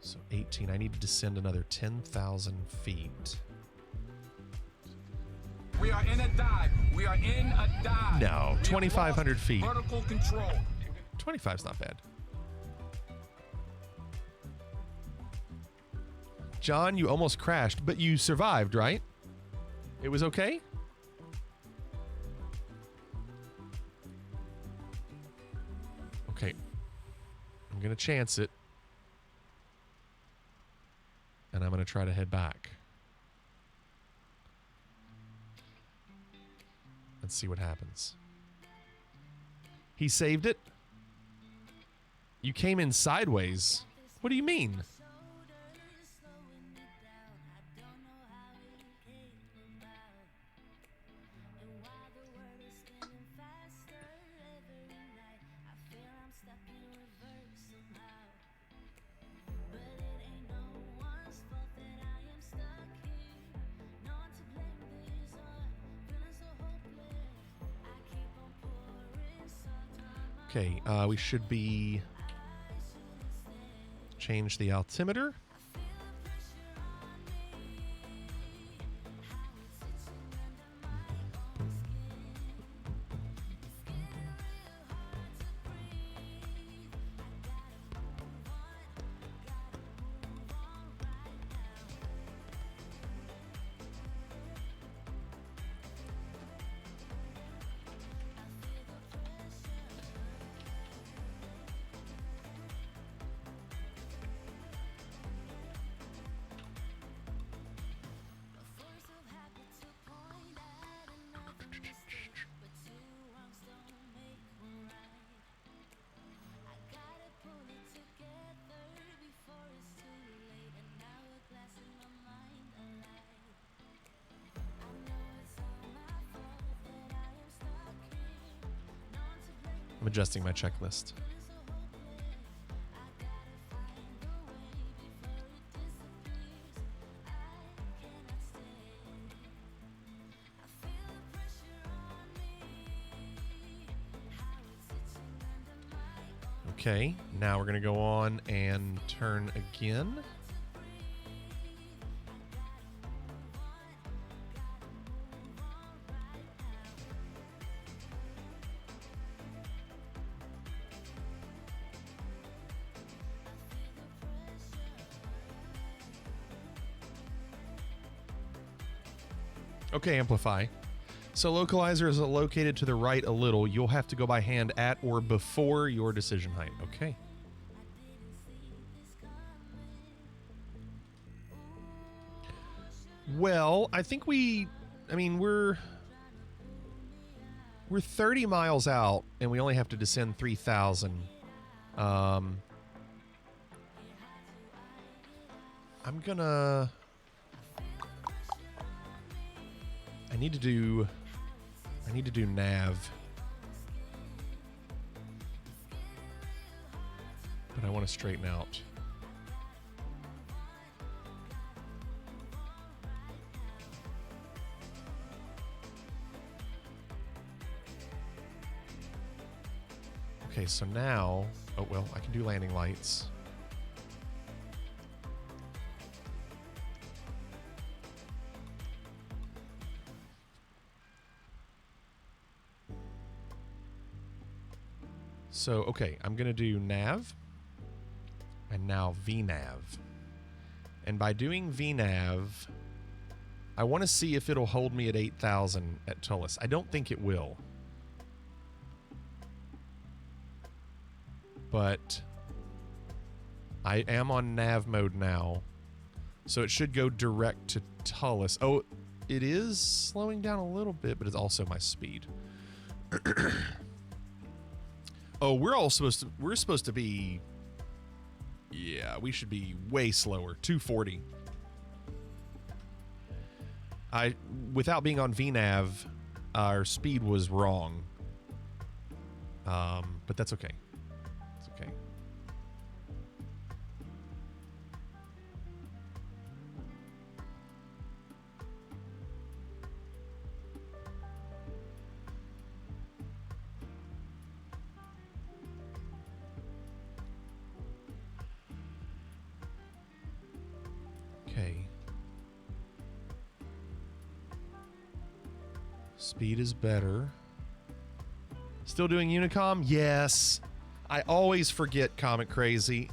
So 18. I need to descend another 10,000 feet. We are in a dive. We are in a dive. No, 2,500 feet. Vertical control. 25's not bad. John, you almost crashed, but you survived, right? It was okay? Okay. I'm going to chance it. And I'm going to try to head back. Let's see what happens. He saved it? You came in sideways. What do you mean? Okay, we should be change the altimeter. I'm adjusting my checklist. Okay, now we're going to go on and turn again. Okay, Amplify. So localizer is located to the right a little. You'll have to go by hand at or before your decision height. Okay. Well, I think we're 30 miles out and we only have to descend 3,000. I'm gonna... I need to do nav. But I want to straighten out. Okay, so now... Oh, well, I can do landing lights. So, okay, I'm going to do nav. And now VNav. And by doing VNav, I want to see if it'll hold me at 8,000 at Tullis. I don't think it will. But I am on nav mode now. So it should go direct to Tullis. Oh, it is slowing down a little bit, but it's also my speed. Oh, we're supposed to be... Yeah, we should be way slower. 240. Without being on VNav, our speed was wrong. But that's okay. It's okay. Okay. Speed is better. Still doing Unicom? Yes. I always forget Comet Crazy.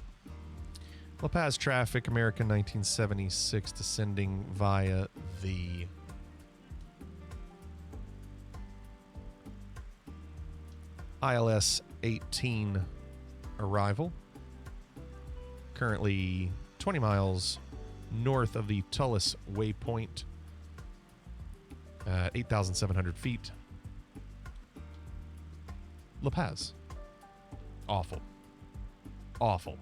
La Paz traffic, American 1976, descending via the ILS 18 arrival. Currently 20 miles north of the Tullis waypoint at 8,700 feet. La Paz. Awful. Awful.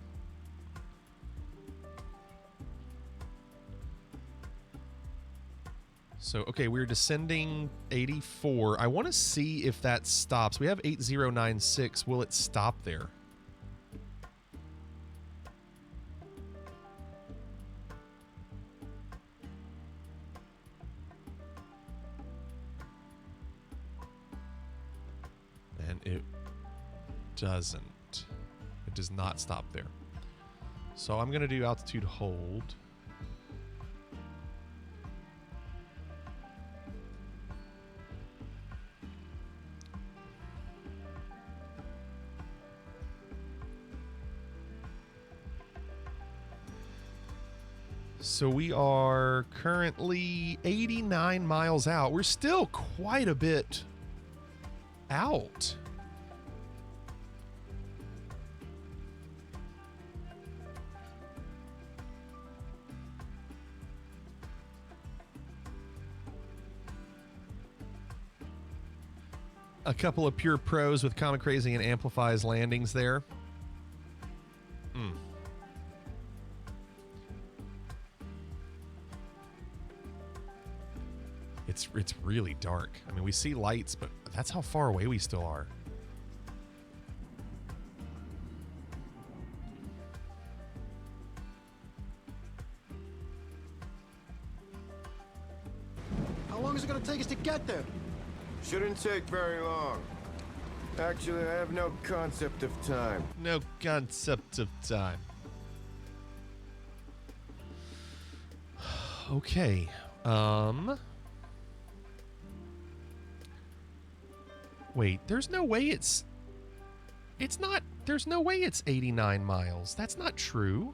So, okay, we're descending 84. I want to see if that stops. We have 8096. Will it stop there? And it doesn't. It does not stop there. So I'm going to do altitude hold. So we are currently 89 miles out. We're still quite a bit out. A couple of pure pros with Comet Crazy and amplifies landings there. It's really dark. I mean, we see lights, but that's how far away we still are. How long is it going to take us to get there? Shouldn't take very long. Actually, I have no concept of time. No concept of time. Okay. Wait, there's no way it's not, there's no way it's 89 miles. That's not true.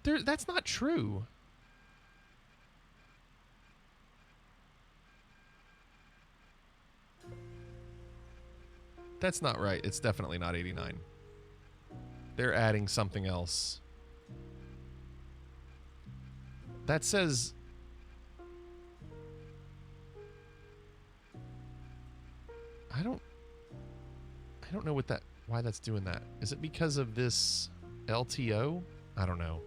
That's not true. That's not right. It's definitely not 89. They're adding something else. That says... I don't know why that's doing that. Is it because of this LTO? I don't know.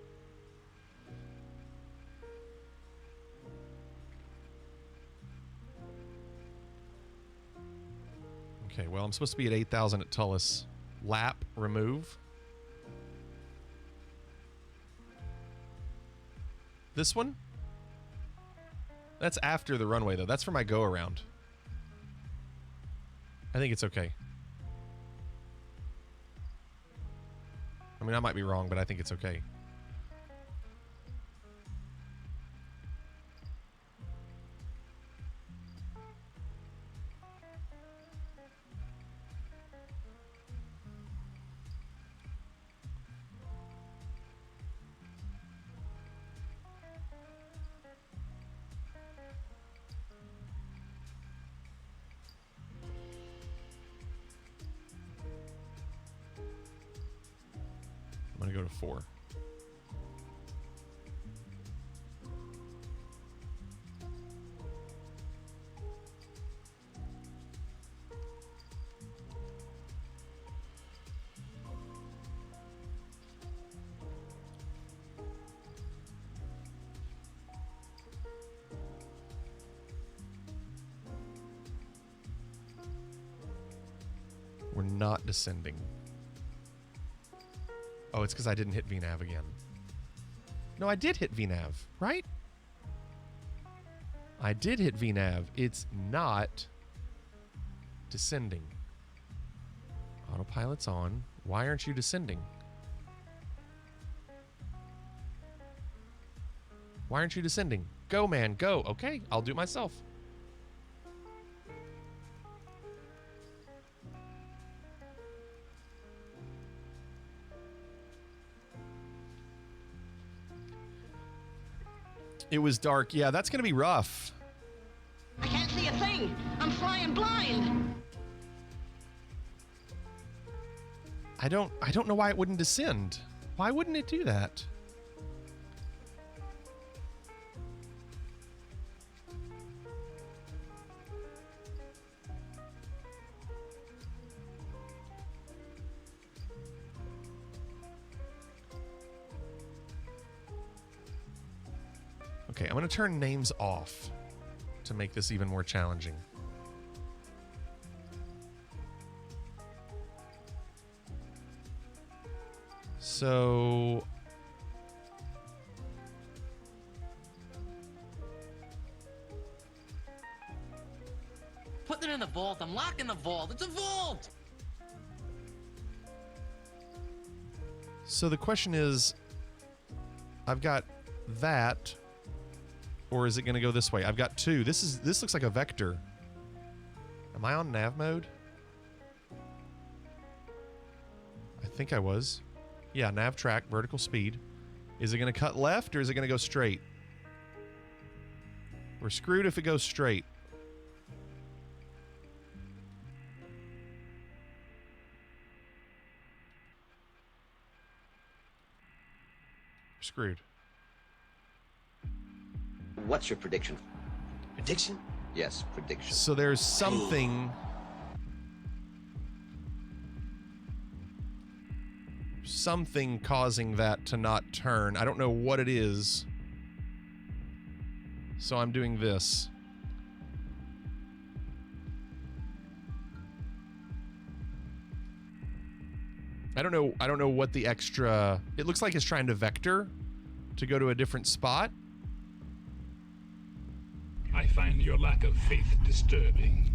Okay, well, I'm supposed to be at 8,000 at Tullis. Lap, remove. This one? That's after the runway, though. That's for my go-around. I think it's okay. mean, I might be wrong, but I think it's okay. I'm going to go to 4. We're not descending. Oh, it's because I didn't hit VNav again. No, I did hit VNav, right? I did hit VNav. It's not descending. Autopilot's on. Why aren't you descending? Why aren't you descending? Go, man, go. Okay, I'll do it myself. It was dark. Yeah, that's going to be rough. I can't see a thing. I'm flying blind. I don't know why it wouldn't descend. Why wouldn't it do that? Okay, I'm going to turn names off to make this even more challenging. So... Put it in the vault. I'm locking the vault. It's a vault! So the question is, I've got that, or is it going to go this way? I've got 2. This looks like a vector. Am I on nav mode? I think I was. Yeah, nav track, vertical speed. Is it going to cut left or is it going to go straight? We're screwed if it goes straight. We're screwed. What's your prediction? Prediction? Yes, prediction. So there's something... something causing that to not turn. I don't know what it is. So I'm doing this. I don't know what the extra... It looks like it's trying to vector to go to a different spot. I find your lack of faith disturbing.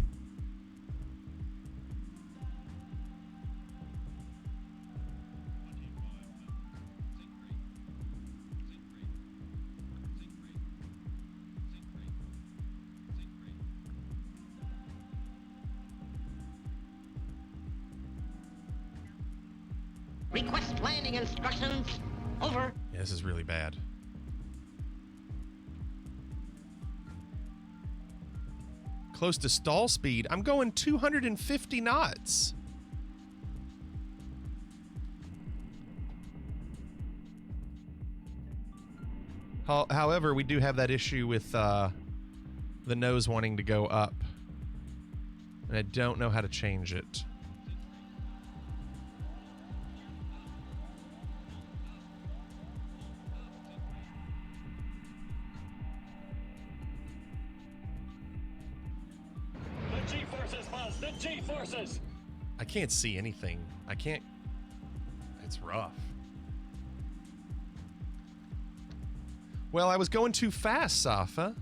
Request landing instructions. Over. Yeah, this is really bad. Close to stall speed. I'm going 250 knots. However, we do have that issue with the nose wanting to go up. And I don't know how to change it. I can't see anything. I can't... It's rough. Well, I was going too fast, Safa.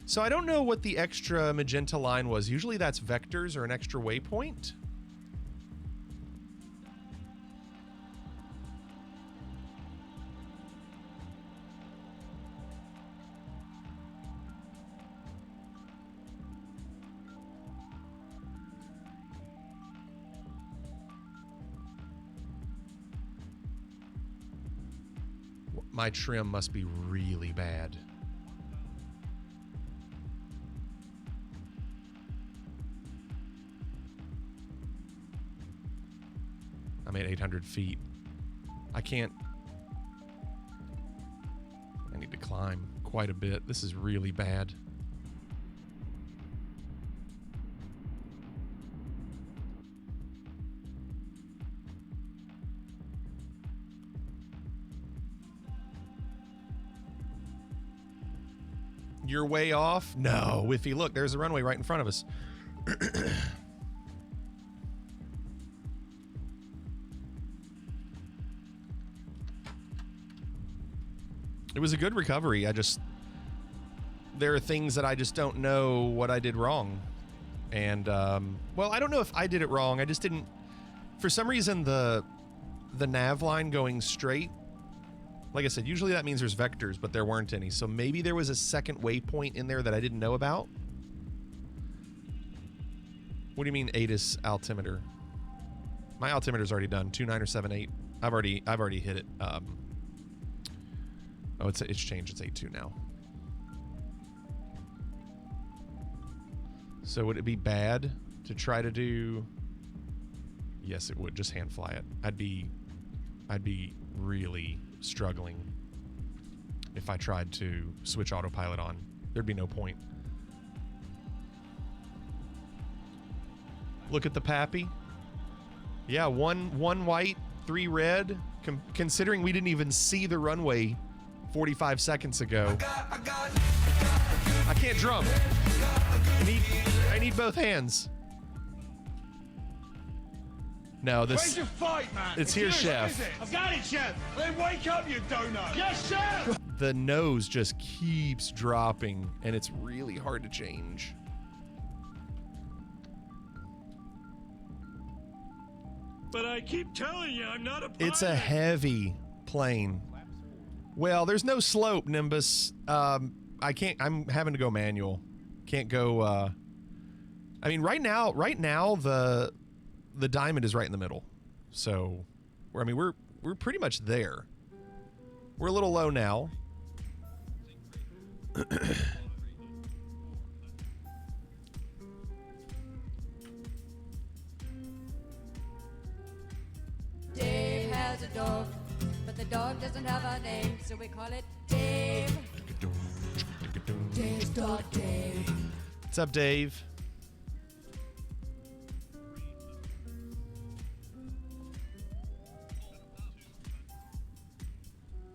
So I don't know what the extra magenta line was. Usually that's vectors or an extra waypoint. my trim must be really bad. I'm at 800 feet. I can't... I need to climb quite a bit. This is really bad. You're way off? No, Whiffy. Look, there's a runway right in front of us. It was a good recovery. There are things that I just don't know what I did wrong. And, well, I don't know if I did it wrong. I just didn't, for some reason, the nav line going straight, like I said, usually that means there's vectors, but there weren't any. So maybe there was a second waypoint in there that I didn't know about. What do you mean ATIS altimeter? My altimeter's already done, 29 or 78. I've already hit it. Oh, it's changed. It's 8.2 now. So would it be bad to try to do? Yes, it would. Just hand fly it. I'd be really struggling if I tried to switch autopilot on. There'd be no point. Look at the Pappy. Yeah, one white, 3 red. Considering we didn't even see the runway 45 seconds ago. I can't drum. I need both hands. No, this. Where's your fight, man? It's here, chef. I've got it, chef. Then wake up, you donut. Yes, chef. The nose just keeps dropping, and it's really hard to change. But I keep telling you, I'm not a pilot. It's a heavy plane. Well, there's no slope, Nimbus. I can't. I'm having to go manual. Can't go. I mean, right now, the diamond is right in the middle. So, we're pretty much there. We're a little low now. Dave has a dog, but the dog doesn't have a name, so we call it Dave. Dave's dog, Dave. What's up, Dave?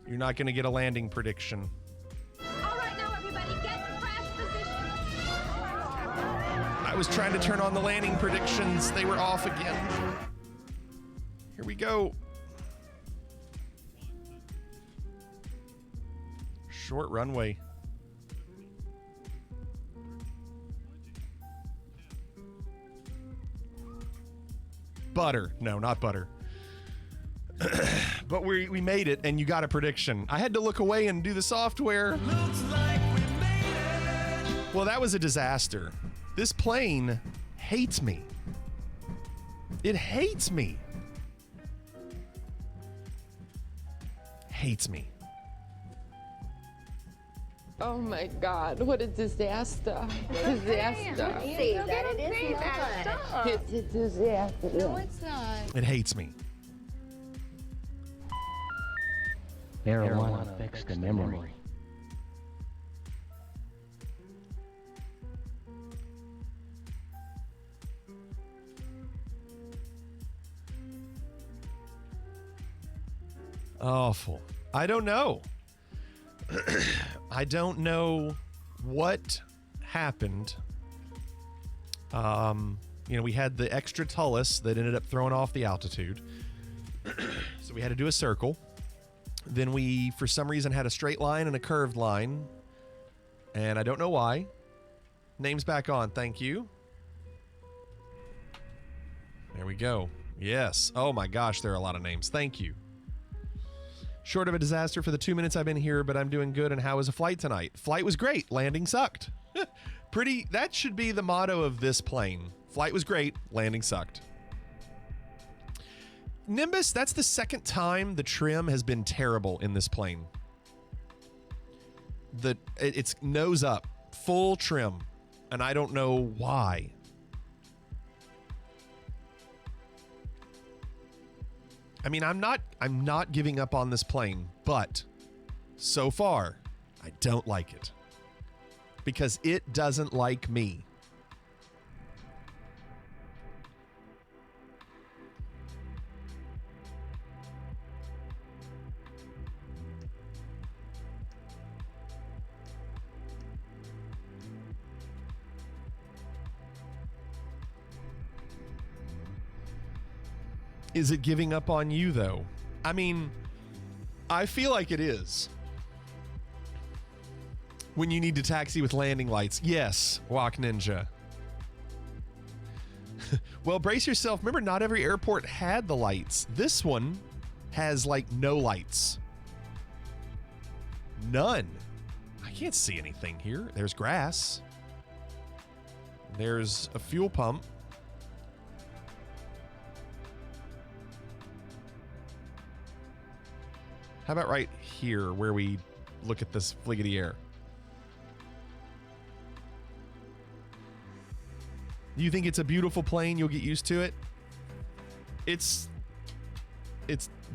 You're not going to get a landing prediction. All right, now everybody, get in crash position. I was trying to turn on the landing predictions. They were off again. Here we go. Short runway. Butter. No, not butter. But we made it, and you got a prediction. I had to look away and do the software. Looks like we made it. Well, that was a disaster. This plane hates me. It hates me. Hates me. Oh my God, what a disaster. Disaster. Say that it is not. It's a disaster. No, it's not. It hates me. Marijuana affects the memory. Awful. I don't know. I don't know what happened. You know, we had the extra tullus that ended up throwing off the altitude. So we had to do a circle. Then we, for some reason, had a straight line and a curved line. And I don't know why. Name's back on. Thank you. There we go. Yes. Oh my gosh, there are a lot of names. Thank you. Short of a disaster for the 2 minutes I've been here, but I'm doing good. And how was the flight tonight? Flight was great. Landing sucked. That should be the motto of this plane. Flight was great. Landing sucked. Nimbus, that's the second time the trim has been terrible in this plane. it's nose up, full trim, and I don't know why. I mean, I'm not giving up on this plane, but so far, I don't like it because it doesn't like me. Is it giving up on you, though? I mean, I feel like it is. When you need to taxi with landing lights. Yes, Walk Ninja. Well, brace yourself. Remember, not every airport had the lights. This one has, like, no lights. None. I can't see anything here. There's grass. There's a fuel pump. How about right here where we look at this fliggity air? You think it's a beautiful plane? You'll get used to it? It's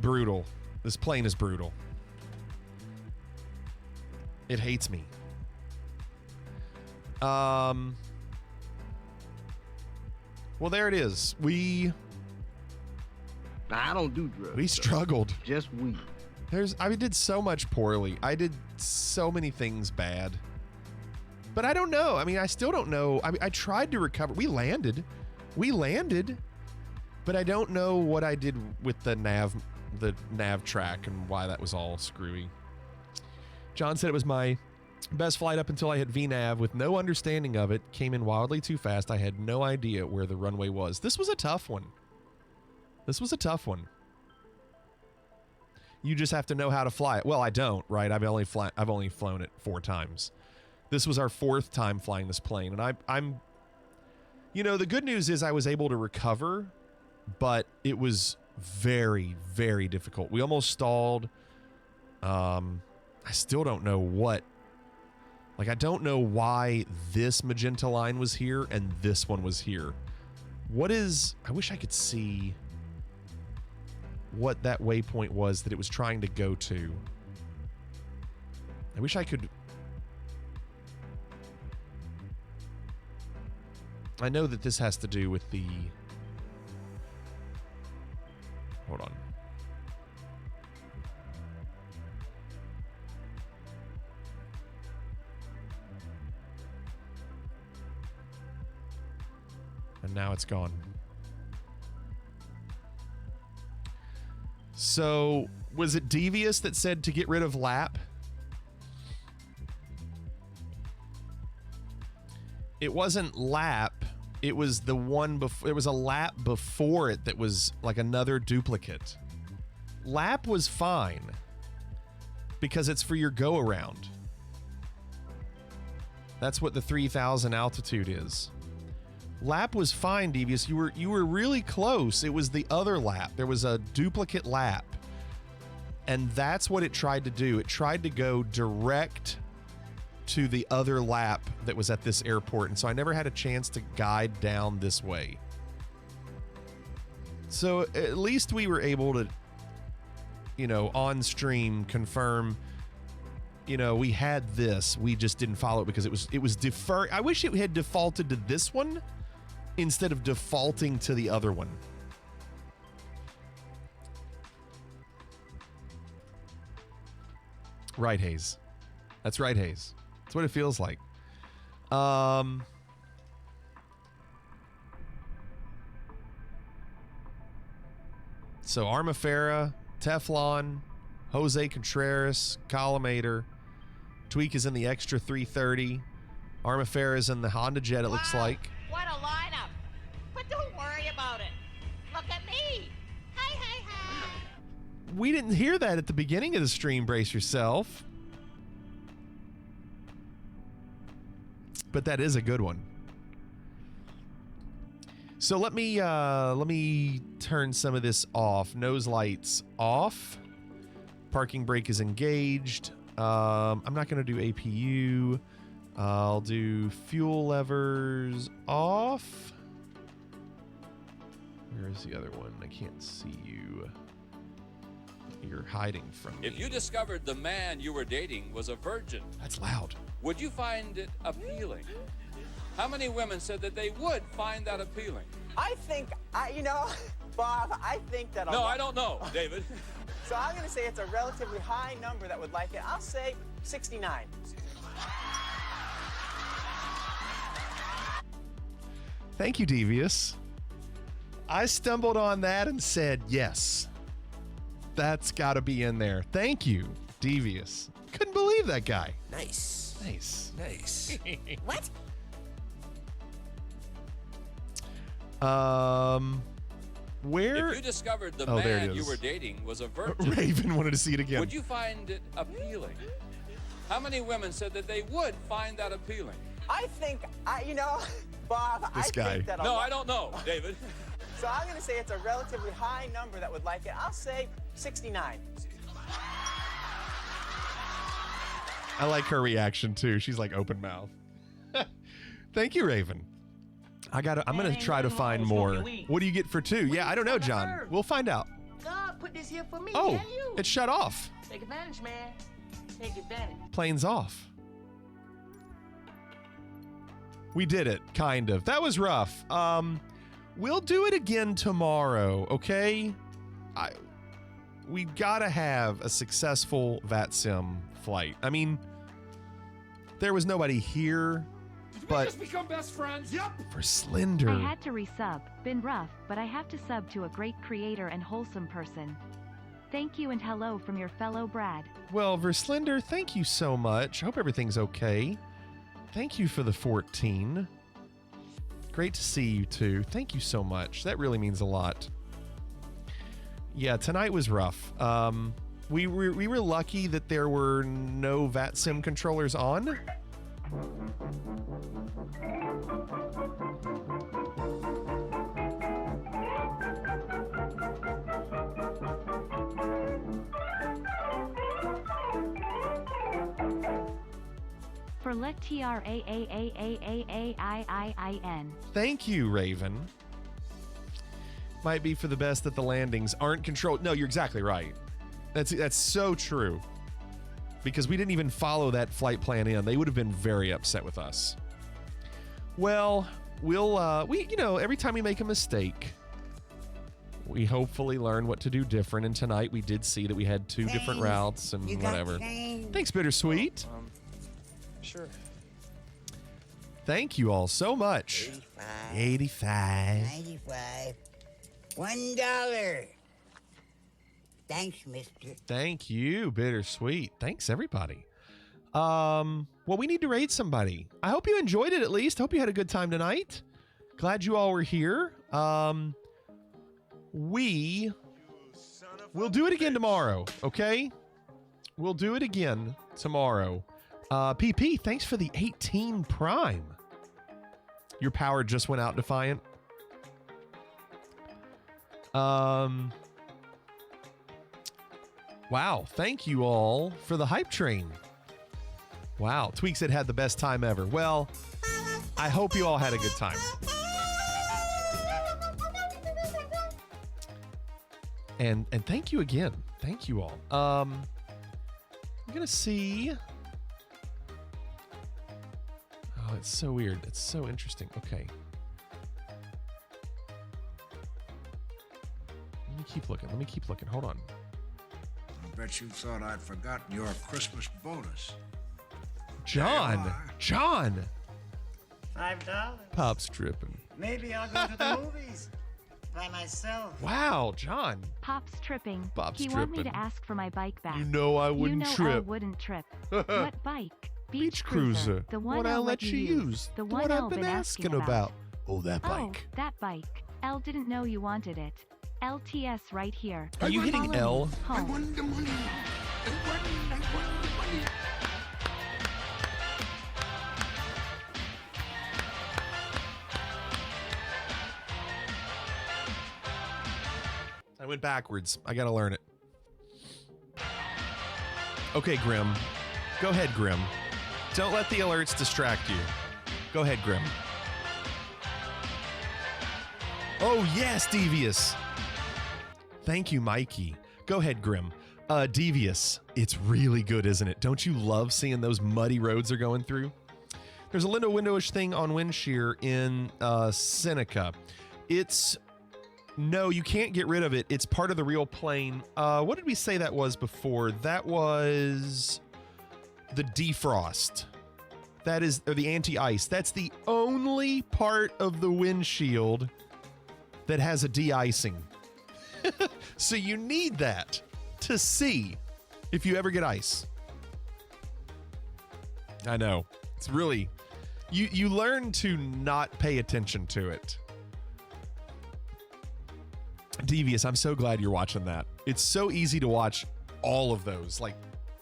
brutal. This plane is brutal. It hates me. Well, there it is. I don't do drugs. We struggled. Just weed. I did so much poorly. I did so many things bad. But I don't know. I mean, I still don't know. I tried to recover. We landed. But I don't know what I did with the nav track and why that was all screwy. John said it was my best flight up until I hit VNav with no understanding of it. Came in wildly too fast. I had no idea where the runway was. This was a tough one. You just have to know how to fly it. Well, I don't, right? I've only flown it 4 times. This was our 4th time flying this plane, and I'm you know, the good news is I was able to recover, but it was very, very difficult. We almost stalled. I still don't know what. Like, I don't know why this magenta line was here and this one was here. I wish I could see what that waypoint was that it was trying to go to. I wish I could. I know that this has to do with the. Hold on. And now it's gone. So, was it Devious that said to get rid of lap? It wasn't lap. It was the one before. It was a lap before it that was like another duplicate. Lap was fine because it's for your go around. That's what the 3,000 altitude is. Lap was fine, Devious. You were really close. It was the other lap. There was a duplicate lap. And that's what it tried to do. It tried to go direct to the other lap that was at this airport. And so I never had a chance to guide down this way. So at least we were able to, you know, on stream confirm, you know, we had this. We just didn't follow it because it was deferred. I wish it had defaulted to this one instead of defaulting to the other one. Right, Hayes. That's right, Hayes. That's what it feels like. So Armafera, Teflon, Jose Contreras, Collimator. Tweak is in the extra 330. Armafera is in the Honda Jet, it looks like. What a lineup. But don't worry about it. Look at me. Hi, hi, hi. We didn't hear that at the beginning of the stream, brace yourself. But that is a good one. So let me turn some of this off. Nose lights off. Parking brake is engaged. I'm not going to do APU. I'll do fuel levers off. Where is the other one? I can't see you. You're hiding from me. If you discovered the man you were dating was a virgin, that's loud. Would you find it appealing? How many women said that they would find that appealing? I think, Bob, I think that... No, I don't know, David. So I'm going to say it's a relatively high number that would like it. I'll say 69. Thank you, Devious. I stumbled on that and said, yes, that's got to be in there. Thank you, Devious. Couldn't believe that guy. Nice. Nice. Nice. What? Where? If you discovered the there it man you is. were dating was a virgin, Raven wanted to see it again. would you find it appealing? How many women said that they would find that appealing? I think, Bob, This guy. think that... No, I don't know, David. So I'm going to say it's a relatively high number that would like it. I'll say 69. I like her reaction too. She's like open mouth. Thank you, Raven. I'm gonna try to find more. What do you get for 2? Yeah, I don't know, John. We'll find out. God put this here for me Oh, and you. it's shut off. Take advantage, man. Take advantage. Plane's off. We did it, kind of. That was rough. We'll do it again tomorrow, okay? We've got to have a successful VATSIM flight. I mean, there was nobody here, but Just become best friends. Yep. for Slender. I had to resub. Been rough, but I have to sub to a great creator and wholesome person. Thank you and hello from your fellow Brad. Well, Verslender, thank you so much. I hope everything's okay. Thank you for the 14. Great to see you too. Thank you so much. That really means a lot. Yeah, tonight was rough. We were lucky that there were no VATSIM controllers on. For let TRAAAAAIIIN. Thank you, Raven. Might be for the best that the landings aren't controlled. No, you're exactly right. That's so true. Because we didn't even follow that flight plan in. They would have been very upset with us. Well, every time we make a mistake, we hopefully learn what to do different. And tonight we did see that we had 2 different routes and whatever. Thanks, Bittersweet. Sure. Thank you all so much. 85. 95. $1. Thanks, mister. Thank you, Bittersweet. Thanks, everybody. Well, we need to raid somebody. I hope you enjoyed it at least. Hope you had a good time tonight. Glad you all were here. We'll do it again tomorrow, okay? We'll do it again tomorrow. PP, thanks for the 18 Prime. Your power just went out, Defiant. Wow, thank you all for the hype train. Wow, Tweaks had the best time ever. Well, I hope you all had a good time. And thank you again. Thank you all. I'm gonna see. Oh, it's so weird. It's so interesting. Okay. Let me keep looking. Hold on. I bet you thought I'd forgotten your Christmas bonus. John. $5. Pop's tripping. Maybe I'll go to the movies by myself. Wow, John. Pop's tripping. Pop's he want me tripping. to ask for my bike back. You know I wouldn't I trip. wouldn't trip. What bike? Beach Cruiser. The one what I'll let you use. The what one I've I've been asking about. Oh, that bike. Oh, that bike. L didn't know you wanted it. LTS right here. Are you hitting L? Home. I want the money. I want the money. I went backwards. I gotta learn it. Okay, Grim. Go ahead, Grim. Don't let the alerts distract you. Go ahead, Grim. Oh, yes, Devious. Thank you, Mikey. Go ahead, Grim. Devious. It's really good, isn't it? Don't you love seeing those muddy roads they're going through? There's a windowish thing on Windshear in Seneca. No, you can't get rid of it. It's part of the real plane. What did we say that was before? That was the defrost. That is, or the anti-ice. That's the only part of the windshield that has a de-icing. So you need that to see if you ever get ice. I know. It's really, you learn to not pay attention to it. Devious, I'm so glad you're watching that. It's so easy to watch all of those. Like,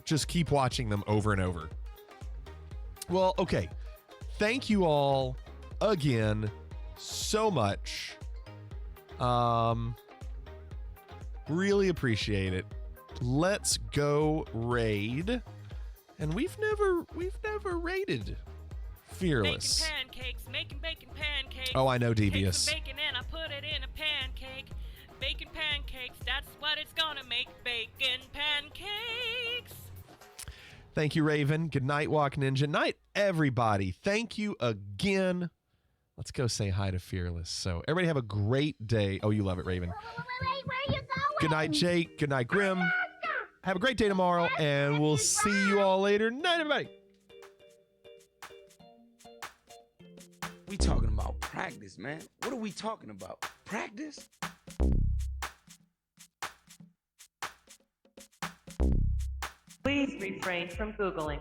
just keep watching them over and over. Well, okay. Thank you all again so much. Really appreciate it. Let's go raid. And we've never raided Fearless. Making bacon pancakes. Oh, I know, Devious. Take some bacon and I put it in a pancake. Bacon pancakes, that's what it's gonna make. Bacon pancakes. Thank you, Raven. Good night, Walk Ninja. Night, everybody. Thank you again. Let's go say hi to Fearless. So everybody have a great day. Oh, you love it, Raven. Wait, where are you going? Good night, Jake. Good night, Grim. Have a great day tomorrow, and we'll see you all later. Night, everybody. We talking about practice, man. What are we talking about? Practice? Please refrain from Googling.